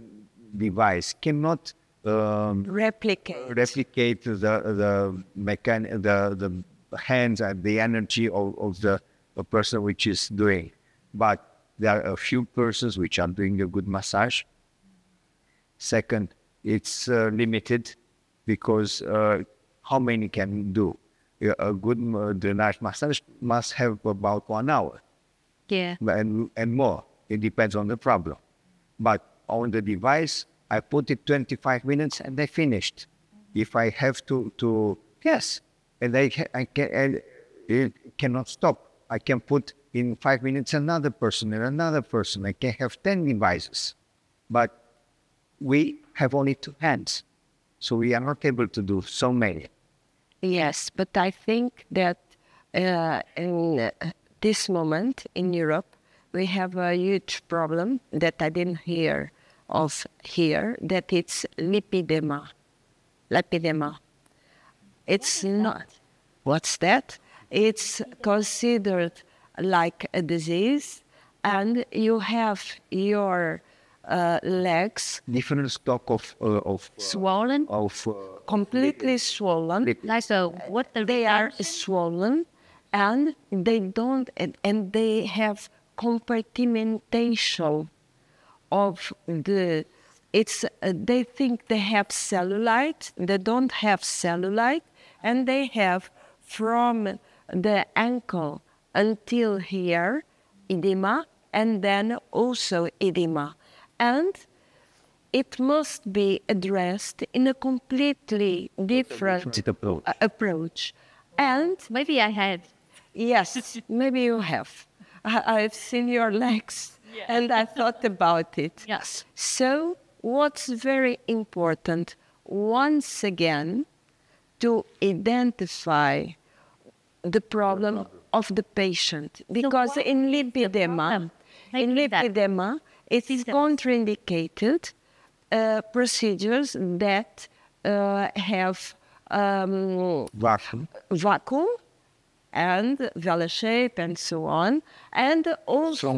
C: device cannot replicate the hands and the energy of the person which is doing. But there are a few persons which are doing a good massage. Second, it's limited because how many can do? A good drainage massage must have about 1 hour.
A: Yeah.
C: And more. It depends on the problem. But on the device, I put it 25 minutes and I finished. If I have to yes, and I can, and it cannot stop. I can put in 5 minutes another person and another person. I can have 10 devices. But we have only 2 hands. So we are not able to do so many.
B: Yes, but I think that in this moment in Europe, we have a huge problem that I didn't hear of here, that it's lipedema. Lipedema. It's not. What's that? It's considered like a disease, and you have your legs
C: Different stock of
A: Swollen?
B: completely swollen.
A: Like what the
B: They are swollen, and they don't, and they have compartmentation of the. It's they think they have cellulite. They don't have cellulite, and they have from the ankle until here edema, and then also edema, and it must be addressed in a completely different approach. And
A: maybe I had.
B: yes, maybe you have. I've seen your legs, and I thought about it.
A: Yes.
B: So what's very important, once again, to identify the problem of the patient, because in lipedema, it's contraindicated procedures that have vacuum and vela shape and so on, and also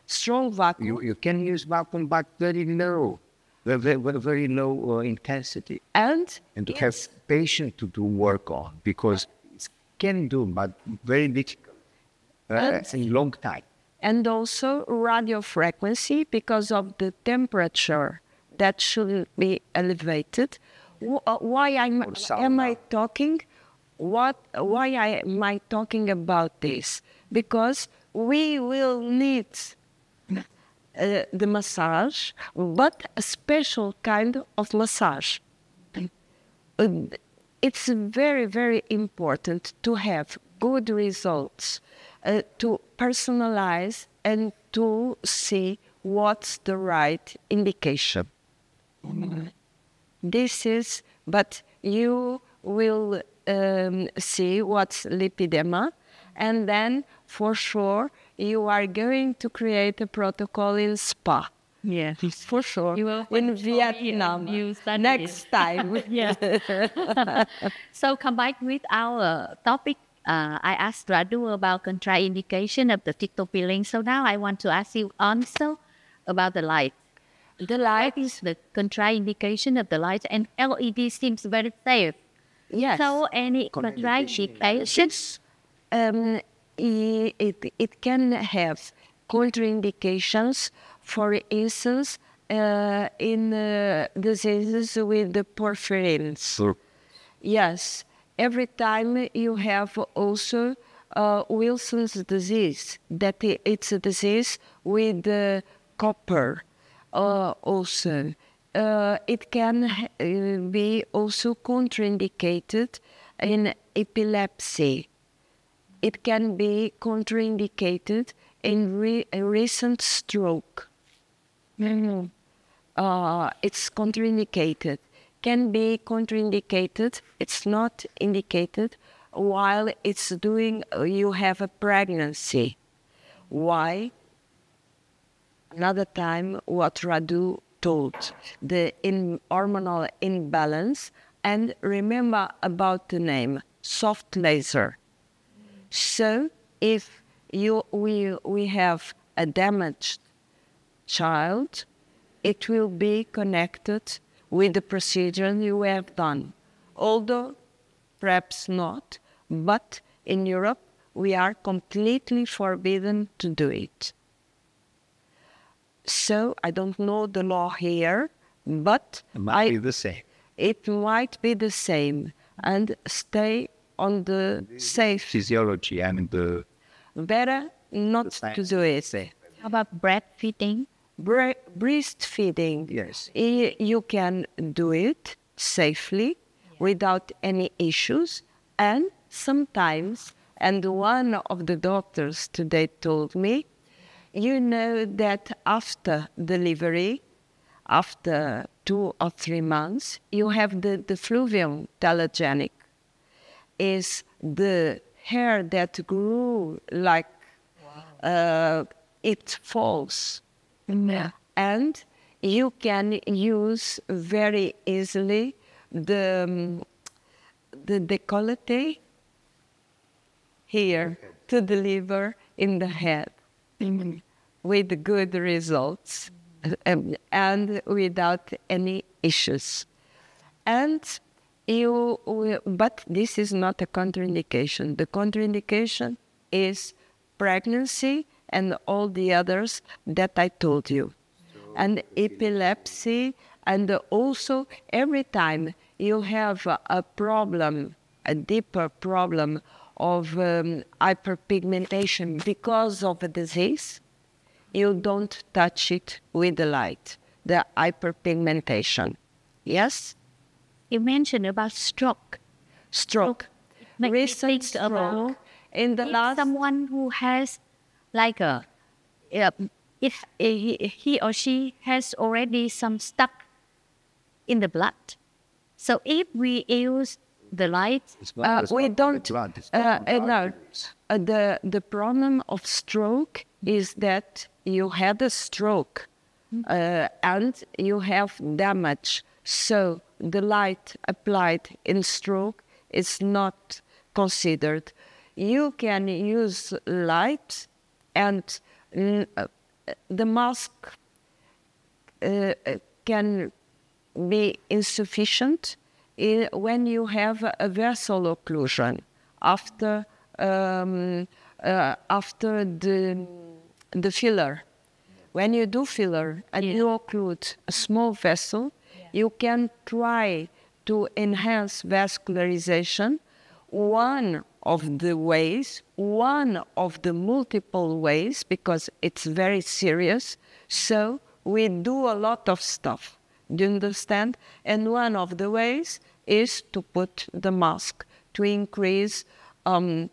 C: Strong vacuum. You can use vacuum, but very low, very low intensity,
B: and
C: to have patience to do work on, because it can do, but very difficult. It's a long time.
B: And also radio frequency, because of the temperature that should be elevated. Why am I talking? Why am I talking about this? Because we will need the massage, but a special kind of massage. It's very, very important to have good results, to personalize and to see what's the right indication. This is, but you will see what's lipedema, and then for sure you are going to create a protocol in spa.
A: Yes.
B: For sure.
A: You will
B: in Vietnam next time.
A: Yes. So combined with our topic, I asked Radu about contraindication of the Phyto Peeling. So now I want to ask you also about the light. The light is the contraindication of the light, and LED seems very safe.
B: Yes.
A: So any contraindications?
B: It can have contraindications, for instance, in diseases with the porphyrins. Yes, every time you have also Wilson's disease, that it's a disease with copper also. It can be also contraindicated in epilepsy. It can be contraindicated in a recent stroke. It's contraindicated. Can be contraindicated. It's not indicated while it's doing. You have a pregnancy. Why? Another time, what Radu told, the hormonal imbalance, and remember about the name, soft laser. So if we have a damaged child, it will be connected with the procedure you have done. Although perhaps not, but in Europe we are completely forbidden to do it. So I don't know the law here, but
C: It might be the same.
B: It might be the same, and stay on the safe.
D: Physiology and the
B: Better not to do it.
A: How about breastfeeding?
B: Breastfeeding.
C: Yes.
B: You can do it safely without any issues, and sometimes, and one of the doctors today told me, you know that after delivery, after 2 or 3 months, you have the fluvium telegenic, is the hair that grew like it falls.
A: Yeah.
B: And you can use very easily the décolleté here to deliver in the head with good results and without any issues. And but this is not a contraindication. The contraindication is pregnancy and all the others that I told you. And epilepsy, and also every time you have a problem, a deeper problem of hyperpigmentation because of a disease, you don't touch it with the light, the hyperpigmentation. Yes?
A: You mentioned about stroke.
B: Stroke.
A: Make me
B: Recent
A: think about
B: stroke. In the
A: if
B: last...
A: someone who has like if he or she has already some stuck in the blood. So if we use the light,
B: we don't... no. The problem of stroke is that you had a stroke and you have damage. So the light applied in stroke is not considered. You can use light, and the mask can be insufficient when you have a vessel occlusion after the filler. When you do filler and you occlude a small vessel, you can try to enhance vascularization. One of the ways, one of the multiple ways, because it's very serious. So we do a lot of stuff. Do you understand? And one of the ways is to put the mask to increase the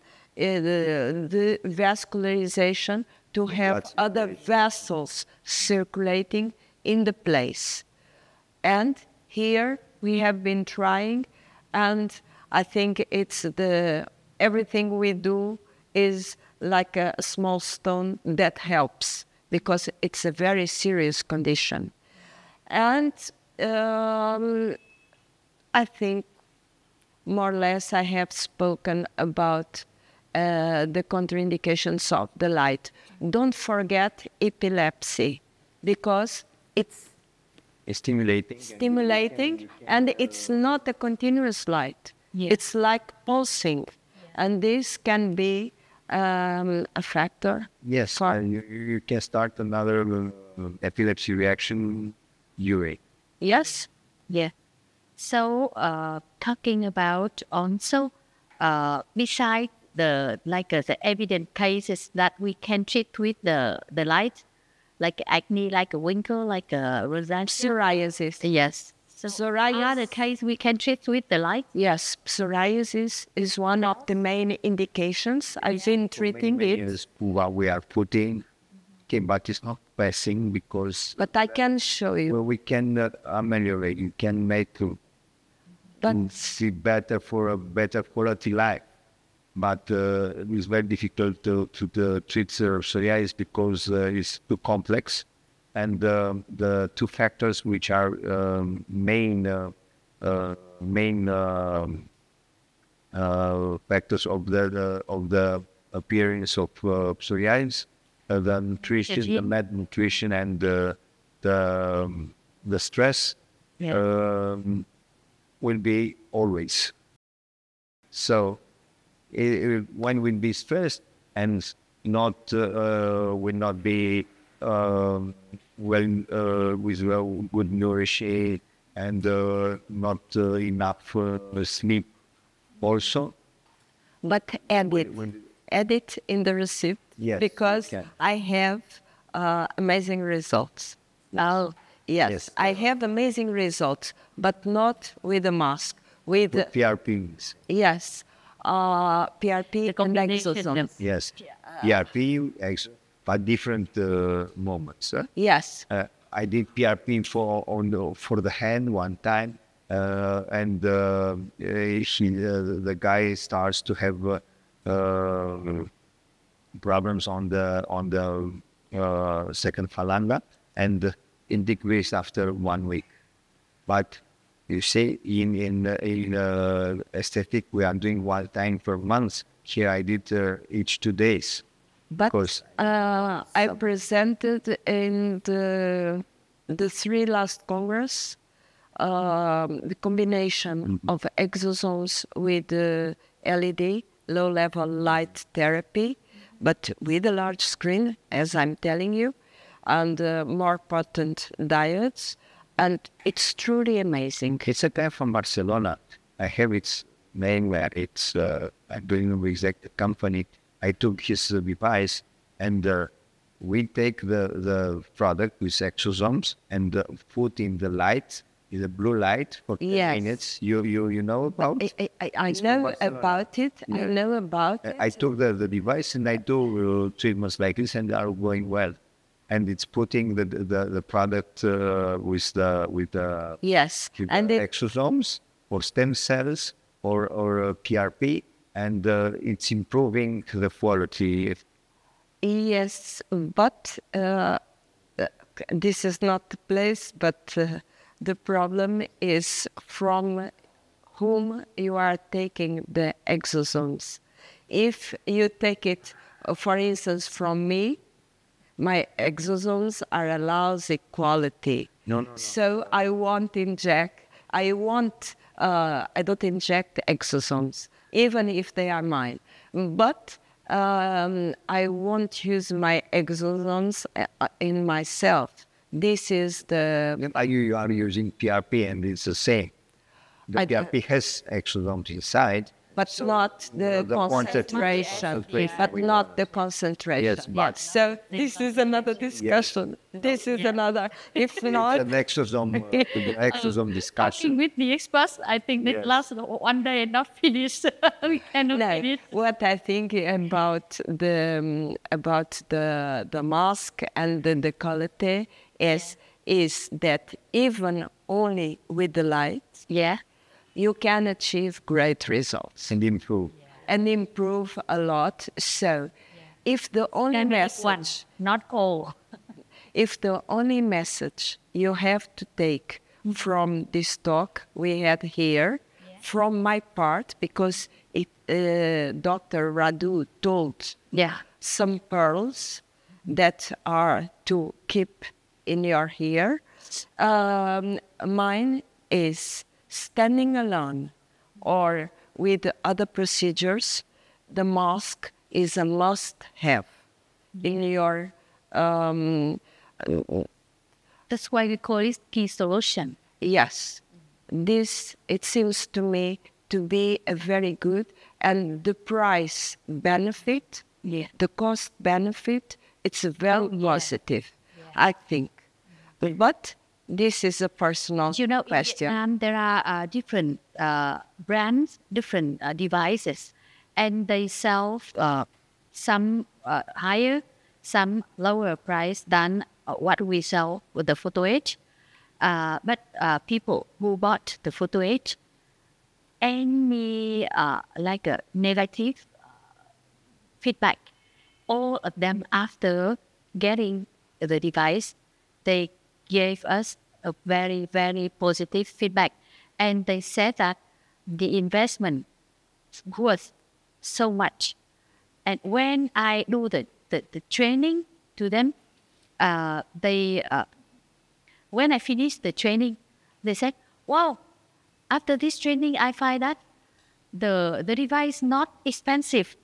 B: vascularization, to have other vessels circulating in the place. And here we have been trying, and I think it's everything we do is like a small stone that helps, because it's a very serious condition. And I think more or less I have spoken about the contraindications of the light. Don't forget epilepsy, because it's
C: stimulating,
B: and it's not a continuous light.
A: Yeah.
B: It's like pulsing. And this can be a factor.
D: Yes, you can start another epilepsy reaction urine.
B: Yes?
A: Yeah. So, talking about also, beside the evident cases that we can treat with the light, like acne, like a wrinkle, like a rosacea.
B: Psoriasis.
A: Yes. So,
B: Psoriasis.
A: other case we can treat with the light.
B: Yes, psoriasis is one of the main indications. I've been treating
D: Many
B: it.
D: is what we are putting, okay, but it's not passing because
B: But I can show you.
D: well, we can ameliorate. You can make
B: But
D: see better for a better quality life. But it's very difficult to treat psoriasis because it's too complex. And the two factors which are main factors of the appearance of psoriasis, the nutrition, the malnutrition, and the stress will be always. So when we'll be stressed and not will not be with good nourishing and not enough sleep also.
B: but add it in the receipt
D: Yes,
B: because
D: you can.
B: I have amazing results. Now, yes, I have amazing results, but not with the mask. With
D: PRPs.
B: yes, PRP
A: The
B: and
A: combination
B: exosomes.
A: of-
D: Yes, PRP, but different moments.
B: Yes,
D: I did PRP for the hand one time, and the guy starts to have problems on the second phalange, and it decreased after 1 week. But you see, in aesthetic, we are doing one time per month. Here I did each 2 days.
B: but
D: Because
B: I presented in the 3 last Congress the combination of exosomes with LED, low-level light therapy, but with a large screen, as I'm telling you, and more potent diets, and it's truly amazing.
D: it's a guy from Barcelona. I have its name where it's, I don't know exact company. I took his device and we take the product with exosomes and put in the light, in the blue light for 10
B: Yes.
D: minutes. You know about?
B: I know about it. I know about it.
D: I took the device and I do treatments like this and they are going well. And it's putting the product with the
B: Yes, and it,
D: exosomes or stem cells or PRP, and it's improving the quality.
B: yes, but this is not the place, but the problem is from whom you are taking the exosomes. If you take it, for instance, from me, my exosomes are a lousy quality.
D: No.
B: So I don't inject exosomes, even if they are mine. But I won't use my exosomes in myself. This is the...
D: You are using PRP and it's the same. The
B: I-
D: PRP has exosomes inside.
B: But not the
D: quantity.
B: concentration.
D: Yes.
B: But not the concentration.
D: Yes, but-
B: So this is another discussion. This is another. If not,
D: It's an exosome discussion.
A: With the experts, I think that
D: Yes.
A: lasts 1 day and not finish. We cannot
B: no.
A: finish.
B: What I think about the mask and the décolleté is that even only with the light,
A: Yeah.
B: you can achieve great results
D: And improve.
B: and improve a lot. So, if the only
A: Can be
B: message,
A: one, not all.
B: if the only message you have to take from this talk we had here, from my part, because Dr.Radu told
A: Yeah.
B: some pearls that are to keep in your hair. Mine is standing alone or with other procedures, the mask is a must-have in your...
A: That's why we call it key solution.
B: Yes. This, it seems to me, to be a very good, and the price benefit, the cost benefit, it's a very positive, I think. But this is a personal
A: You know,
B: question.
A: in Vietnam, there are different brands, different devices, and they sell some higher, some lower price than what we sell with the Photo Edge. But people who bought the Photo Edge, any like a negative feedback, all of them after getting the device, they gave us a very, very positive feedback. And they said that the investment was so much. And when I do the training to them, when I finished the training, they said, wow, after this training, I find that the device not expensive.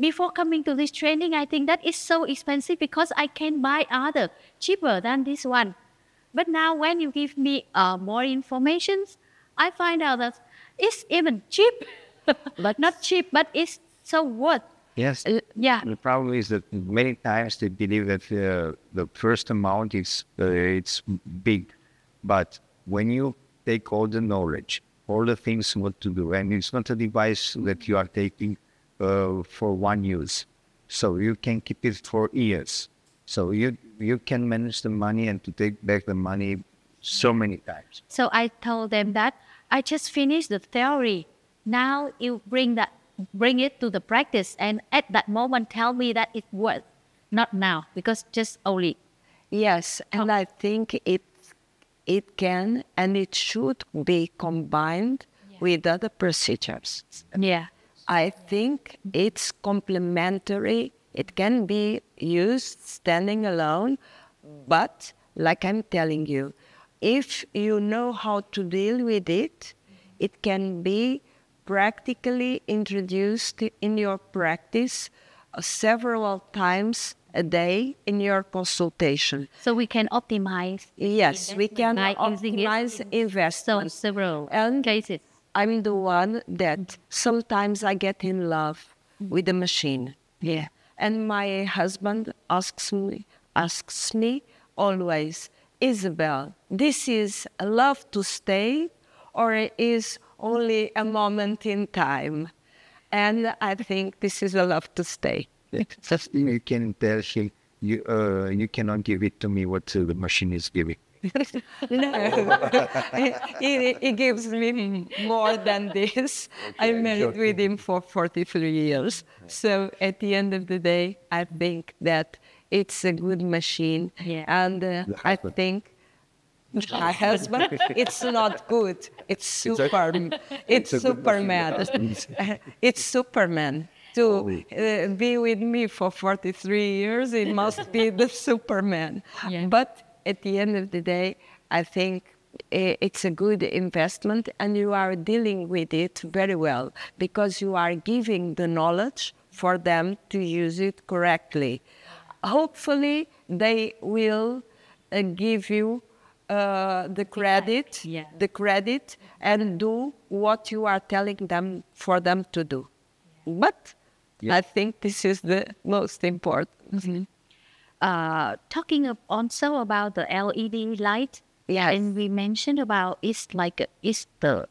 A: Before coming to this training, I think that is so expensive because I can buy other cheaper than this one. But now when you give me more information, I find out that it's even cheap. But not cheap, but it's so worth.
C: Yes.
A: Yeah.
C: The problem is that many times they believe that the first amount is it's big, but when you take all the knowledge, all the things what to do, and it's not a device that you are taking for one use, so you can keep it for years. So you can manage the money and to take back the money so many times.
A: So I told them that I just finished the theory. Now you bring it to the practice, and at that moment tell me that it worth. Not now, because just only.
B: Yes, and I think it can and it should be combined with other procedures.
A: Yeah.
B: I think it's complementary. It can be used standing alone, but like I'm telling you, if you know how to deal with it, it can be practically introduced in your practice several times a day in your consultation.
A: So we can optimize.
B: Yes, we can
A: by using it
B: optimize
A: in
B: investments.
A: several
B: And
A: cases.
B: I'm the one that sometimes I get in love with the machine.
A: Yeah.
B: And my husband asks me always, Isabel, this is a love to stay or is only a moment in time? And I think this is a love to stay.
C: Something you can tell him, you cannot give it to me what the machine is giving.
B: No, he gives me more than this. I married with him for 43 years. So at the end of the day, I think that it's a good machine.
A: Yeah.
B: And I think my husband, it's not good. It's super. It's Superman. It's Superman. To be with me for 43 years, it must be the Superman.
A: Yeah.
B: But at the end of the day, I think it's a good investment and you are dealing with it very well because you are giving the knowledge for them to use it correctly. Hopefully, they will give you the credit and do what you are telling them for them to do. But I think this is the most important.
A: Mm-hmm. Talking also about the LED light,
B: Yes.
A: and we mentioned about it's the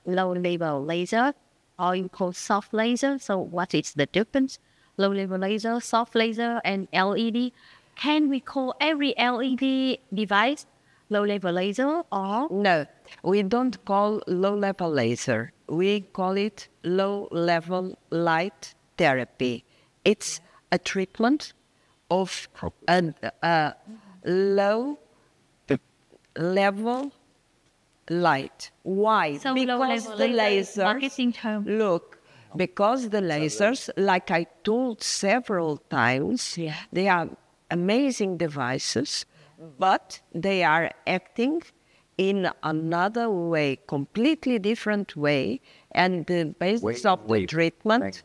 A: low-level laser, or you call soft laser. So what is the difference? Low-level laser, soft laser, and LED. Can we call every LED device low-level laser or?
B: No, we don't call low-level laser. We call it low-level light therapy. It's a treatment of a low-level light. Why?
A: So
B: Because
A: low-level
B: the
A: laser,
B: lasers,
A: marketing term.
B: look, because the lasers, like I told several times, they are amazing devices, but they are acting in another way, completely different way, and the basis of the treatment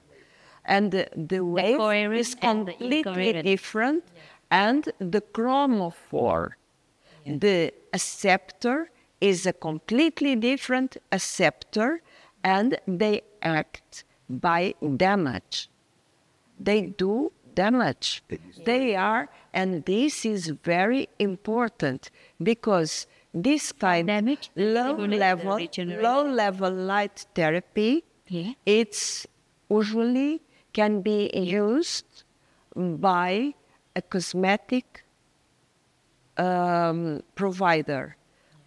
B: and the wave is completely different, and the chromophore, the acceptor is a completely different acceptor, and they act by damage. They do damage. They are, and this is very important because this kind of low-level light therapy, it's usually can be used by a cosmetic provider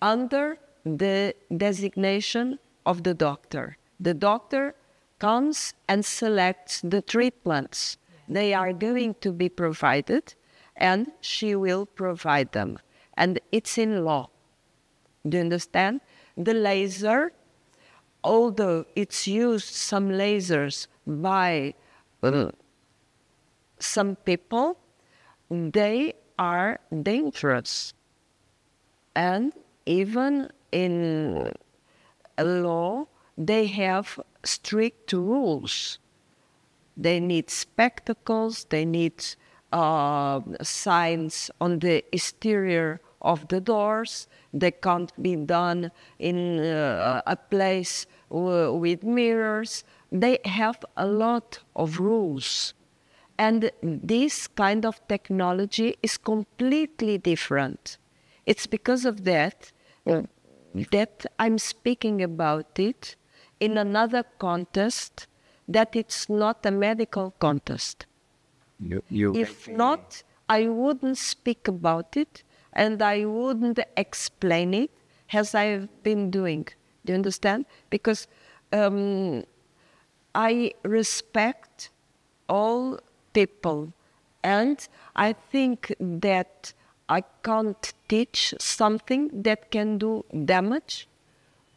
B: under the designation of the doctor. The doctor comes and selects the treatments. They are going to be provided, and she will provide them. And it's in law. Do you understand? The laser, although it's used some lasers by some people, they are dangerous. And even in a law, they have strict rules. They need spectacles, they need signs on the exterior of the doors. They can't be done in a place with mirrors. They have a lot of rules. And this kind of technology is completely different. It's because of that that I'm speaking about it in another context, that it's not a medical contest. If not, I wouldn't speak about it and I wouldn't explain it as I've been doing. Do you understand? Because I respect all people, and I think that I can't teach something that can do damage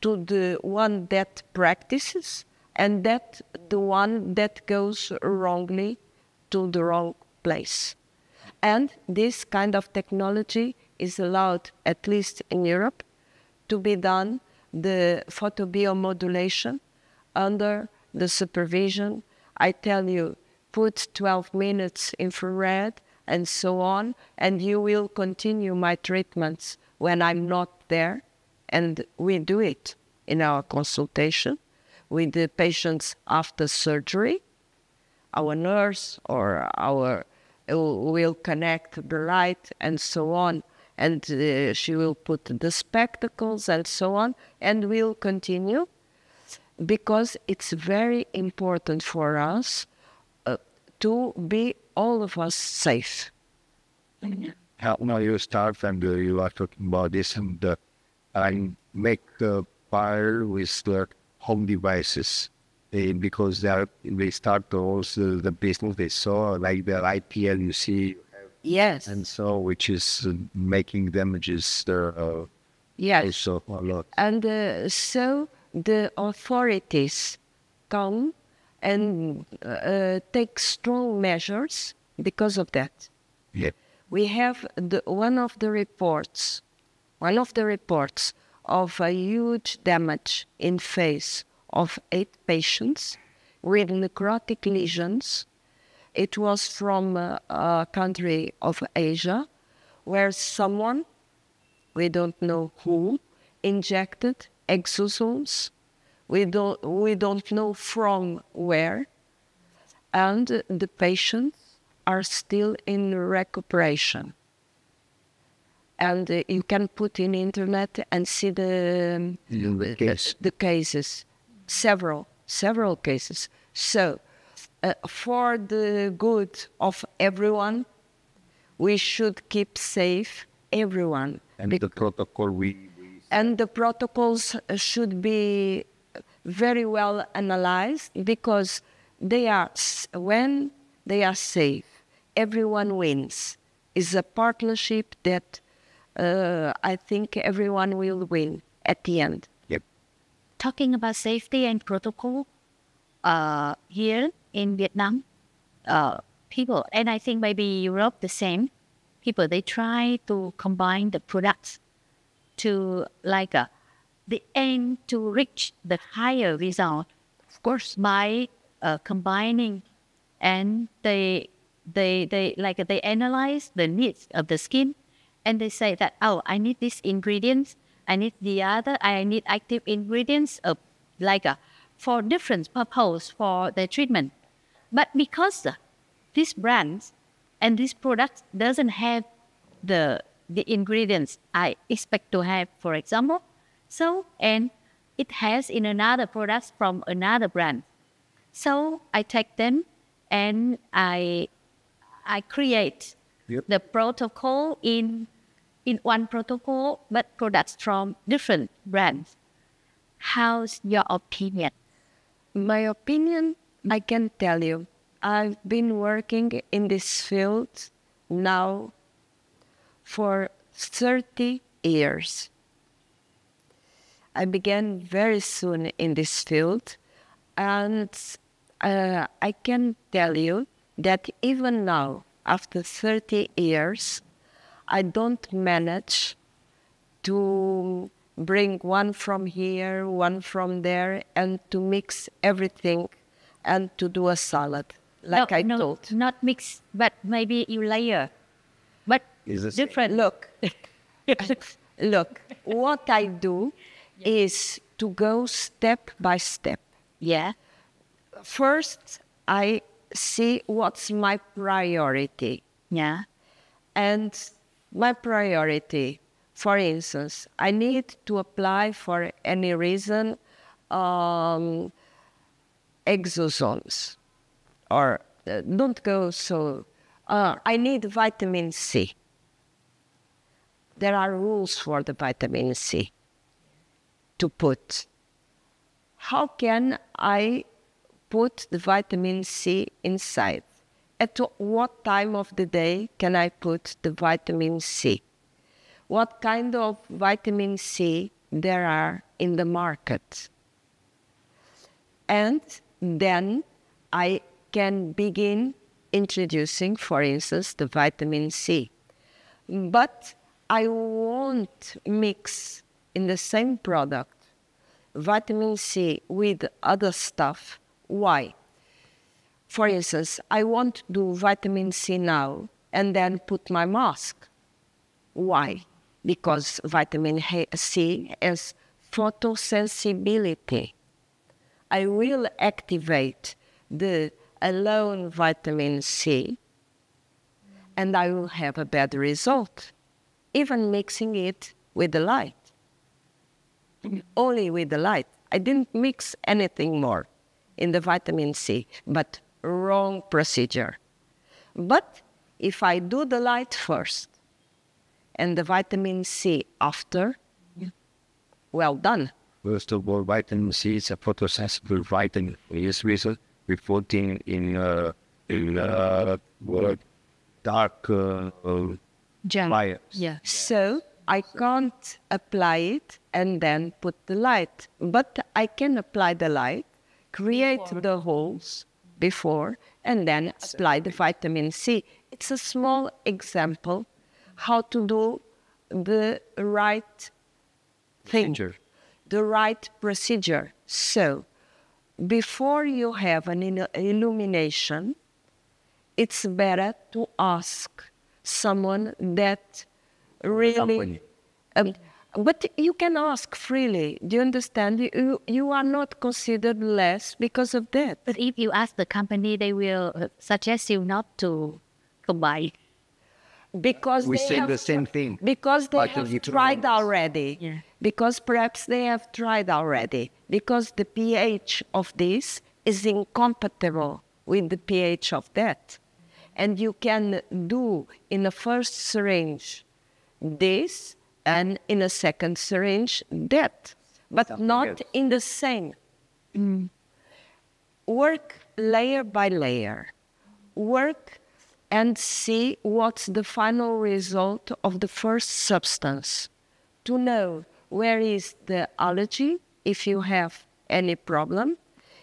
B: to the one that practices and that the one that goes wrongly to the wrong place. And this kind of technology is allowed, at least in Europe, to be done, the photobiomodulation, under the supervision. I tell you, put 12 minutes infrared and so on, and you will continue my treatments when I'm not there. And we do it in our consultation with the patients after surgery. Our nurse or our will connect the light and so on, and she will put the spectacles and so on, and we'll continue, because it's very important for us to be all of us safe.
D: Now you start and you are talking about this, and I make a fire with the home devices. Because they start also the business they saw, like the IPL you see.
B: Yes.
D: And so, which is making damages
B: yes.
D: also a lot.
B: And so the authorities come and take strong measures because of that.
D: Yeah.
B: We have one of the reports of a huge damage in face of 8 patients with necrotic lesions. It was from a country of Asia, where someone, we don't know who, injected exosomes. We don't know from where, and the patients are still in recuperation. And you can put in internet and see the cases. Several cases. So, for the good of everyone, we should keep safe everyone.
D: And the protocol
B: and the protocols should be very well analyzed, because they are, when they are safe, everyone wins. It's a partnership that I think everyone will win at the end.
A: Talking about safety and protocol, here in Vietnam, people, and I think maybe Europe the same, people, they try to combine the products to like the aim to reach the higher result, of course, by combining, and they analyze the needs of the skin, and they say that, oh, I need these ingredients, I need the other, I need active ingredients of for different purpose for the treatment. But because these brands and these products doesn't have the ingredients I expect to have, for example, and it has in another product from another brand. So I take them and I create the protocol in one protocol, but products from different brands. How's your opinion?
B: My opinion, I can tell you, I've been working in this field now for 30 years. I began very soon in this field, and I can tell you that even now, after 30 years, I don't manage to bring one from here, one from there, and to mix everything and to do a salad, like I told.
A: Not mix, but maybe you layer. But different.
B: Look, what I do is to go step by step.
A: Yeah.
B: First, I see what's my priority.
A: Yeah.
B: And my priority, for instance, I need to apply for any reason exosomes. Or don't go so... I need vitamin C. There are rules for the vitamin C to put. How can I put the vitamin C inside? At what time of the day can I put the vitamin C? What kind of vitamin C there are in the market? And then I can begin introducing, for instance, the vitamin C. But I won't mix in the same product vitamin C with other stuff. Why? For instance, I won't do vitamin C now and then put my mask. Why? Because vitamin C has photosensibility. I will activate the alone vitamin C and I will have a bad result, even mixing it with the light. Only with the light. I didn't mix anything more in the vitamin C, but wrong procedure. But if I do the light first and the vitamin C after, well done.
D: First of all, vitamin C is a photosensitive vitamin. It's reporting in dark fires.
A: Yeah.
B: So I can't apply it and then put the light. But I can apply the light, create the holes before, and then apply the vitamin C. It's a small example how to do the right thing, the right procedure. So before you have an illumination, it's better to ask someone that really... but you can ask freely. Do you understand? You are not considered less because of that.
A: But if you ask the company, they will suggest you not to combine.
B: Because
D: we
B: they
D: say
B: have
D: the same thing.
B: Because they have tried already.
A: Yeah.
B: Because perhaps they have tried already. Because the pH of this is incompatible with the pH of that. And you can do in a first syringe this, and in a second syringe that, but something not else. In the same. Work layer by layer. Work and see what's the final result of the first substance. To know where is the allergy, if you have any problem,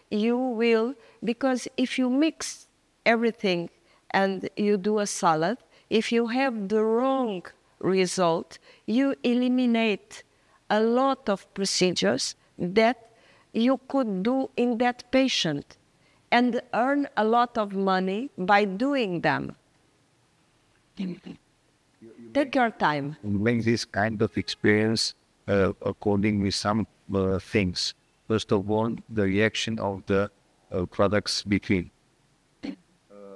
B: you will, because if you mix everything and you do a salad, if you have the wrong result, you eliminate a lot of procedures that you could do in that patient and earn a lot of money by doing them. Take your time.
D: Make this kind of experience according with some things. First of all, the reaction of the products between.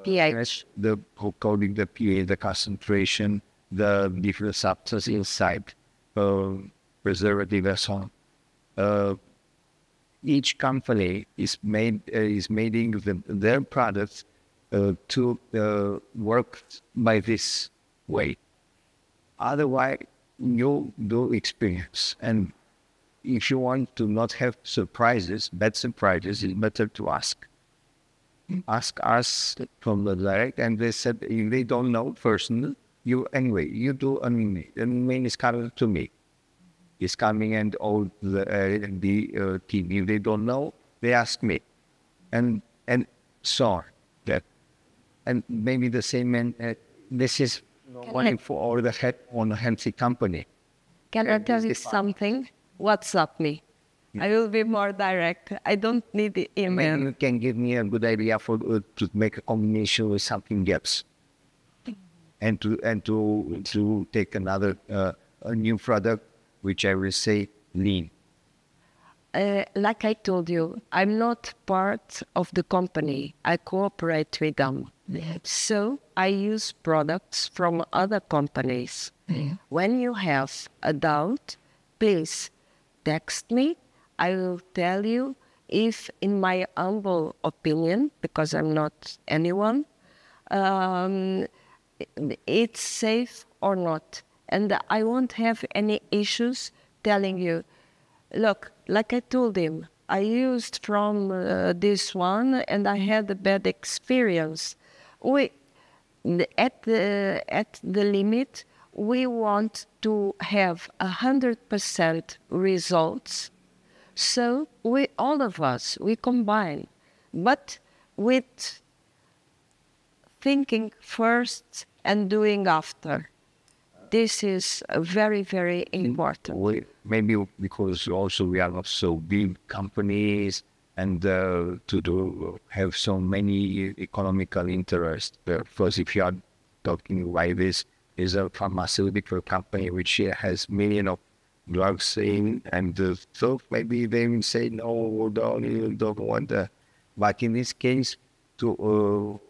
B: pH.
D: According the pH, the concentration, the different substances inside, preservative and so on. Each company is making their products to work by this way. Otherwise, you do experience. And if you want to not have surprises, bad surprises, it's better to ask. Ask us from the direct, and they said if they don't know personally, you do an email. An email is coming to me. It's coming and all the team. If they don't know, they ask me, and so on. That, and maybe the same. And this is one for all the head on a healthy company.
B: Can I tell you something? WhatsApp me. I will be more direct. I don't need the email.
D: Maybe you can give me a good idea for to make a combination with something else, and to take another a new product, which I will say lean.
B: Like I told you, I'm not part of the company. I cooperate with them. So I use products from other companies. When you have a doubt, please text me. I will tell you if, in my humble opinion, because I'm not anyone, it's safe or not. And I won't have any issues telling you, look, like I told him, I used from this one and I had a bad experience. At the limit, we want to have 100% results. So all of us, we combine, but with thinking first and doing after. This is very, very important.
D: Maybe because also we are not so big companies and to have so many economical interests. First, if you are talking like this, is a pharmaceutical company which has millions of drugs in, and so maybe they will say no, don't want that. But in this case, to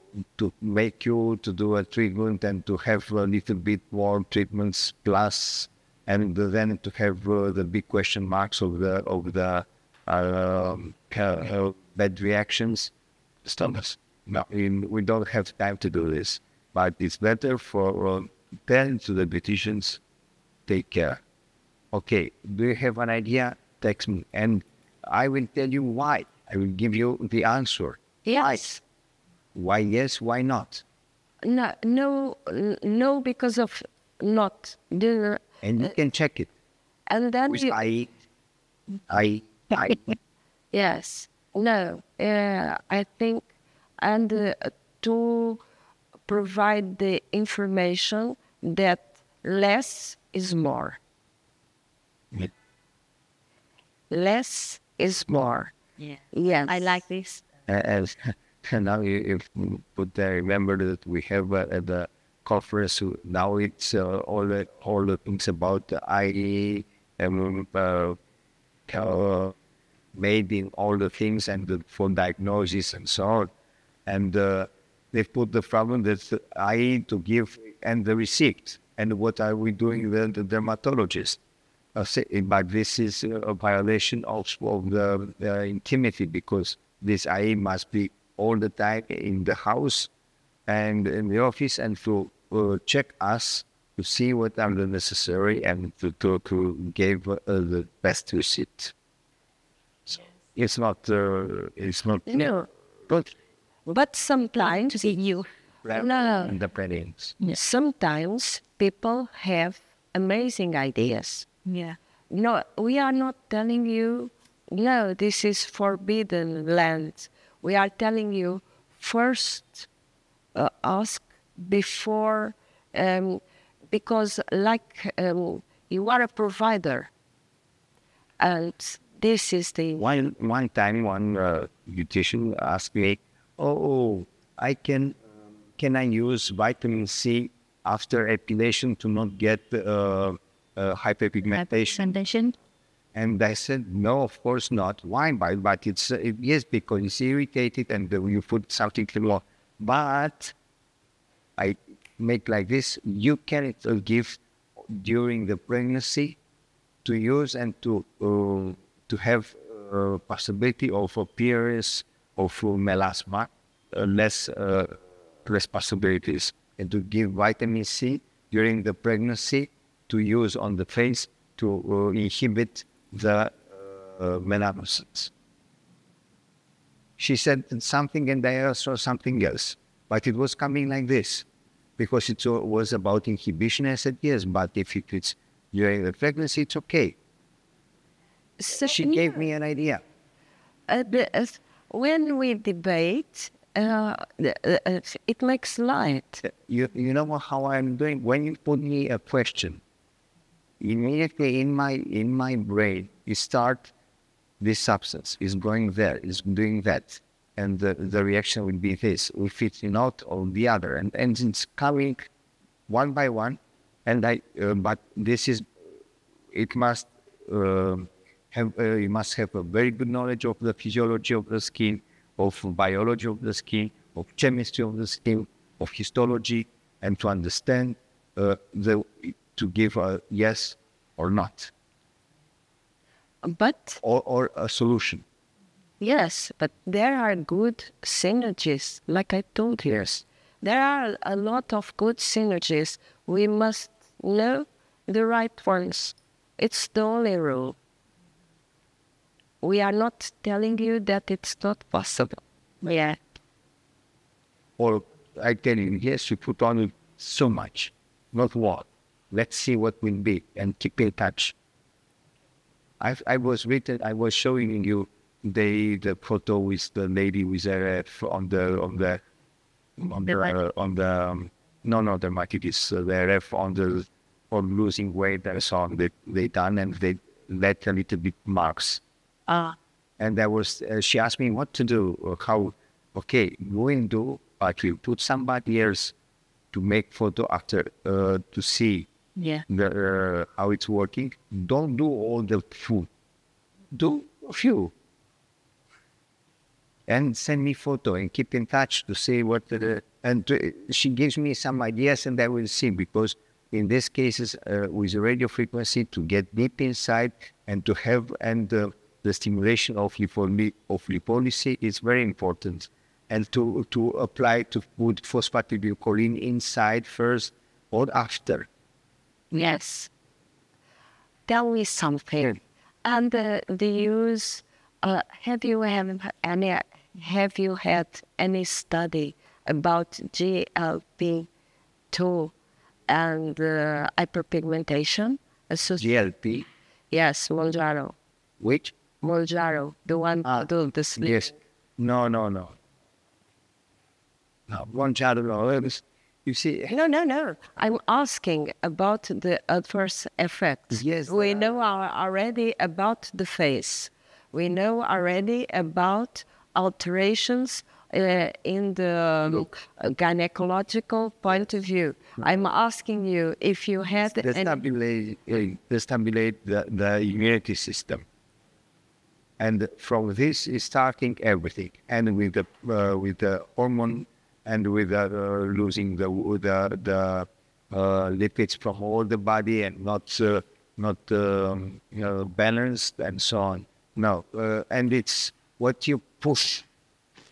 D: make you to do a treatment and to have a little bit more treatments plus, and then to have the big question marks of the bad reactions, stop us. No, we don't have time to do this. But it's better for tell to the beauticians, take care. Okay, do you have an idea? Text me, and I will tell you why. I will give you the answer.
B: Yes.
D: Why yes, why not?
B: No, because of not.
D: And you can check it.
B: And then
D: With
B: you...
D: I.
B: Yes. No. I think, and to provide the information that less is more.
D: Yeah.
B: Less is more.
A: Yeah.
B: Yes.
A: I like this.
D: As now, if you put there, remember that we have at the conference now it's all the things about the IE made in all the things and for diagnosis and so on, and they put the problem that IE to give and the receipt, and what are we doing then the dermatologist? But this is a violation of the intimacy, because this IE must be all the time in the house and in the office, and to check us to see what are the necessary and to give the best receipt. So it's not
B: No. But sometimes
A: To see you.
B: no.
D: the plannings.
B: Sometimes people have amazing ideas.
A: Yeah.
B: No, we are not telling you, no, this is forbidden land. We are telling you first ask before because like you are a provider, and this is the...
C: One time, one beautician asked me, "Oh, can I use vitamin C after epilation to not get hyperpigmentation?" And I said, "No, of course not. Why? But it's yes, because it's irritated and you put something more. But I make like this. You can give during the pregnancy to use and to have possibility of appearance of melasma, less possibilities, and to give vitamin C during the pregnancy to use on the face to inhibit the melanocytes." She said something and I saw something else, but it was coming like this because it was about inhibition. I said, yes, but if it's during the pregnancy, it's okay. So she gave me an idea.
B: When we debate, it makes light.
C: You know how I'm doing? When you put me a question, immediately in my brain, you start, this substance is going there, is doing that, and the reaction will be this, if it's not or the other, and it's coming one by one, and but this is, it must have, you must have a very good knowledge of the physiology of the skin, of biology of the skin, of chemistry of the skin, of histology, and to understand to give a yes or not.
B: But
C: or a solution.
B: Yes, but there are good synergies, like I told you.
C: Yes.
B: There are a lot of good synergies. We must know the right ones. It's the only rule. We are not telling you that it's not possible. Yeah.
C: Or I tell you, yes, you put on so much, not what. Let's see what will be and keep in touch. I was showing you the photo with the lady with the ref on the dermatitis, the ref on losing weight and so on. They done and they let a little bit marks. And she asked me what to do, how. Okay, go and do, but we put somebody else to make photo after to see how it's working. Don't do all the food. Do a few. And send me photo and keep in touch to see what she gives me some ideas and I will see, because in these cases with radio frequency to get deep inside and to have the stimulation of lipolysis is very important. And to apply to put phosphatidylcholine inside first or after.
B: Yes. Tell me something. And the use, have you had any study about GLP-2 and hyperpigmentation?
C: GLP?
B: Yes, Mounjaro.
C: Which?
B: Mounjaro, the one to do the sleep.
C: Yes. No. No, Mounjaro, no. You see?
B: No. I'm asking about the adverse effects.
C: Yes.
B: We know already about the face. We know already about alterations in the gynecological point of view. I'm asking you if you had
C: destabilize the immunity system. And from this is starting everything. And with the hormone and with losing the lipids from all the body and not balanced and so on. No, and it's what you push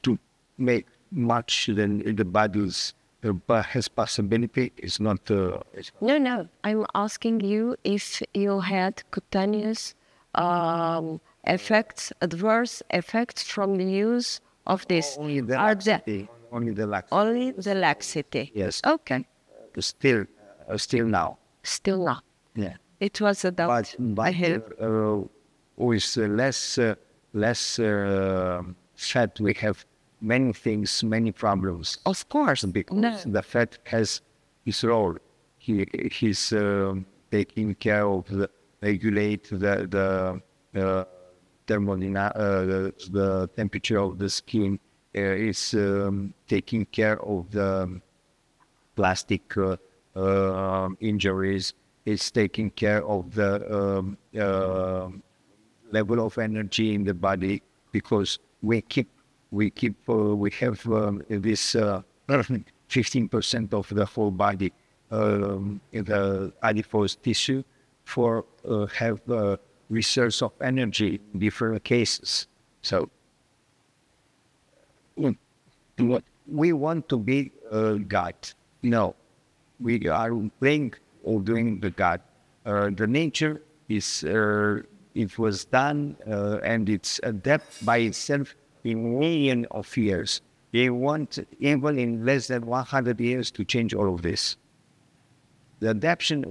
C: to make much than the body's has possibility is not.
B: No. I'm asking you if you had cutaneous effects, adverse effects from the use of this.
C: Only the laxity. Only the laxity.
B: Only the laxity.
C: Yes.
B: Okay.
C: Still now.
B: Still now.
C: Yeah.
B: It was a doubt.
C: But with less fat, we have many things, many problems.
B: Of course.
C: Because the fat has its role.
D: he's taking care of regulate the temperature of the skin. Is taking care of the plastic injuries. It's taking care of the level of energy in the body, because we have this 15% of the whole body in the adipose tissue for have reserves of energy in different cases. So we want to be a god. No, we are playing or doing the god. The nature is it was done and it's adapted by itself in millions of years. They want even in less than 100 years to change all of this. The adaptation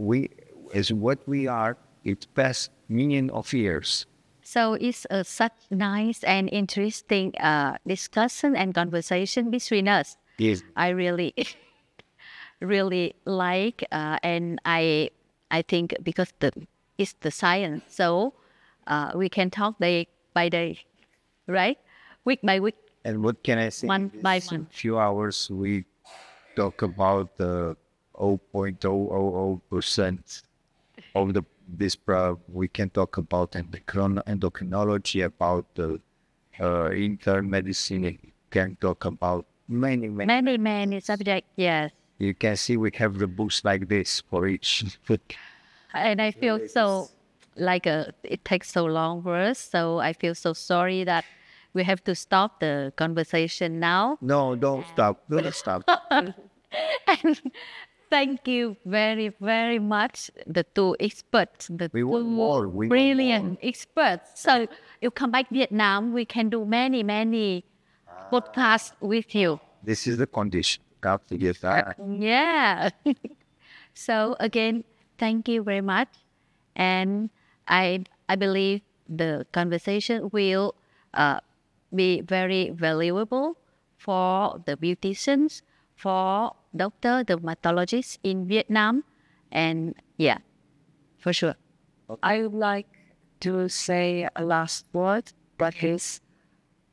D: is what we are. It passed millions of years.
A: So it's such nice and interesting discussion and conversation between us.
D: Yes.
A: I really, really like, and I think because it's the science, so we can talk day by day, right? Week by week.
D: And what can I say?
A: Month by month.
D: Few hours we talk about the 0.000% of this problem. We can talk about endocrinology, about the internal medicine. We can talk about many
A: subjects. Yes.
D: You can see we have the books like this for each.
A: And I feel so like it takes so long for us. So I feel so sorry that we have to stop the conversation now.
D: No, don't stop. Don't stop.
A: And thank you very, very much, the two experts,
D: We want more. We want
A: brilliant
D: more.
A: experts. So you come back Vietnam, we can do many podcasts with you.
D: This is the condition. Got to get that.
A: Yeah. So again, thank you very much. And I believe the conversation will be very valuable for the beauticians, for doctor, dermatologists in Vietnam. And yeah, for sure.
B: I would like to say a last word, but is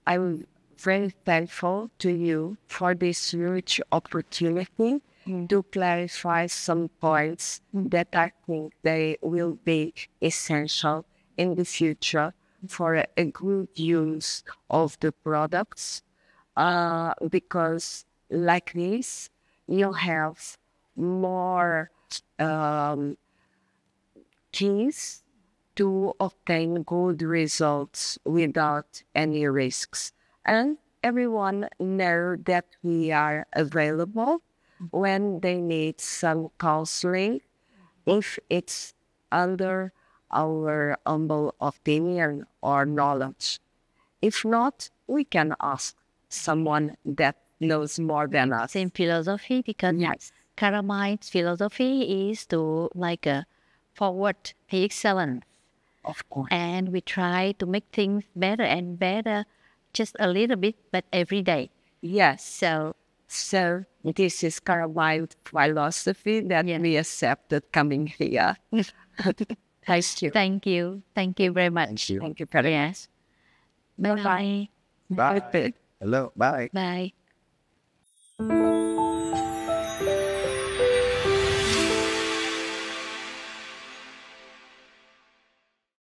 B: I'm very thankful to you for this huge opportunity to clarify some points that I think they will be essential in the future for a good use of the products, because like this, you'll have more keys to obtain good results without any risks. And everyone know that we are available when they need some counseling, if it's under our humble opinion or knowledge. If not, we can ask someone that knows more than us.
A: Same philosophy, because
B: Yes.
A: Caramide's philosophy is to forward the excellence.
B: Of course.
A: And we try to make things better and better, just a little bit, but every day.
B: Yes.
A: So
B: So this is Caramide's philosophy that we accepted coming here. Thank you.
A: thank you. Thank you very much.
D: Thank you.
B: Thank you very much.
A: Yes. Bye-bye.
D: Bye. Hello. Bye.
A: Bye.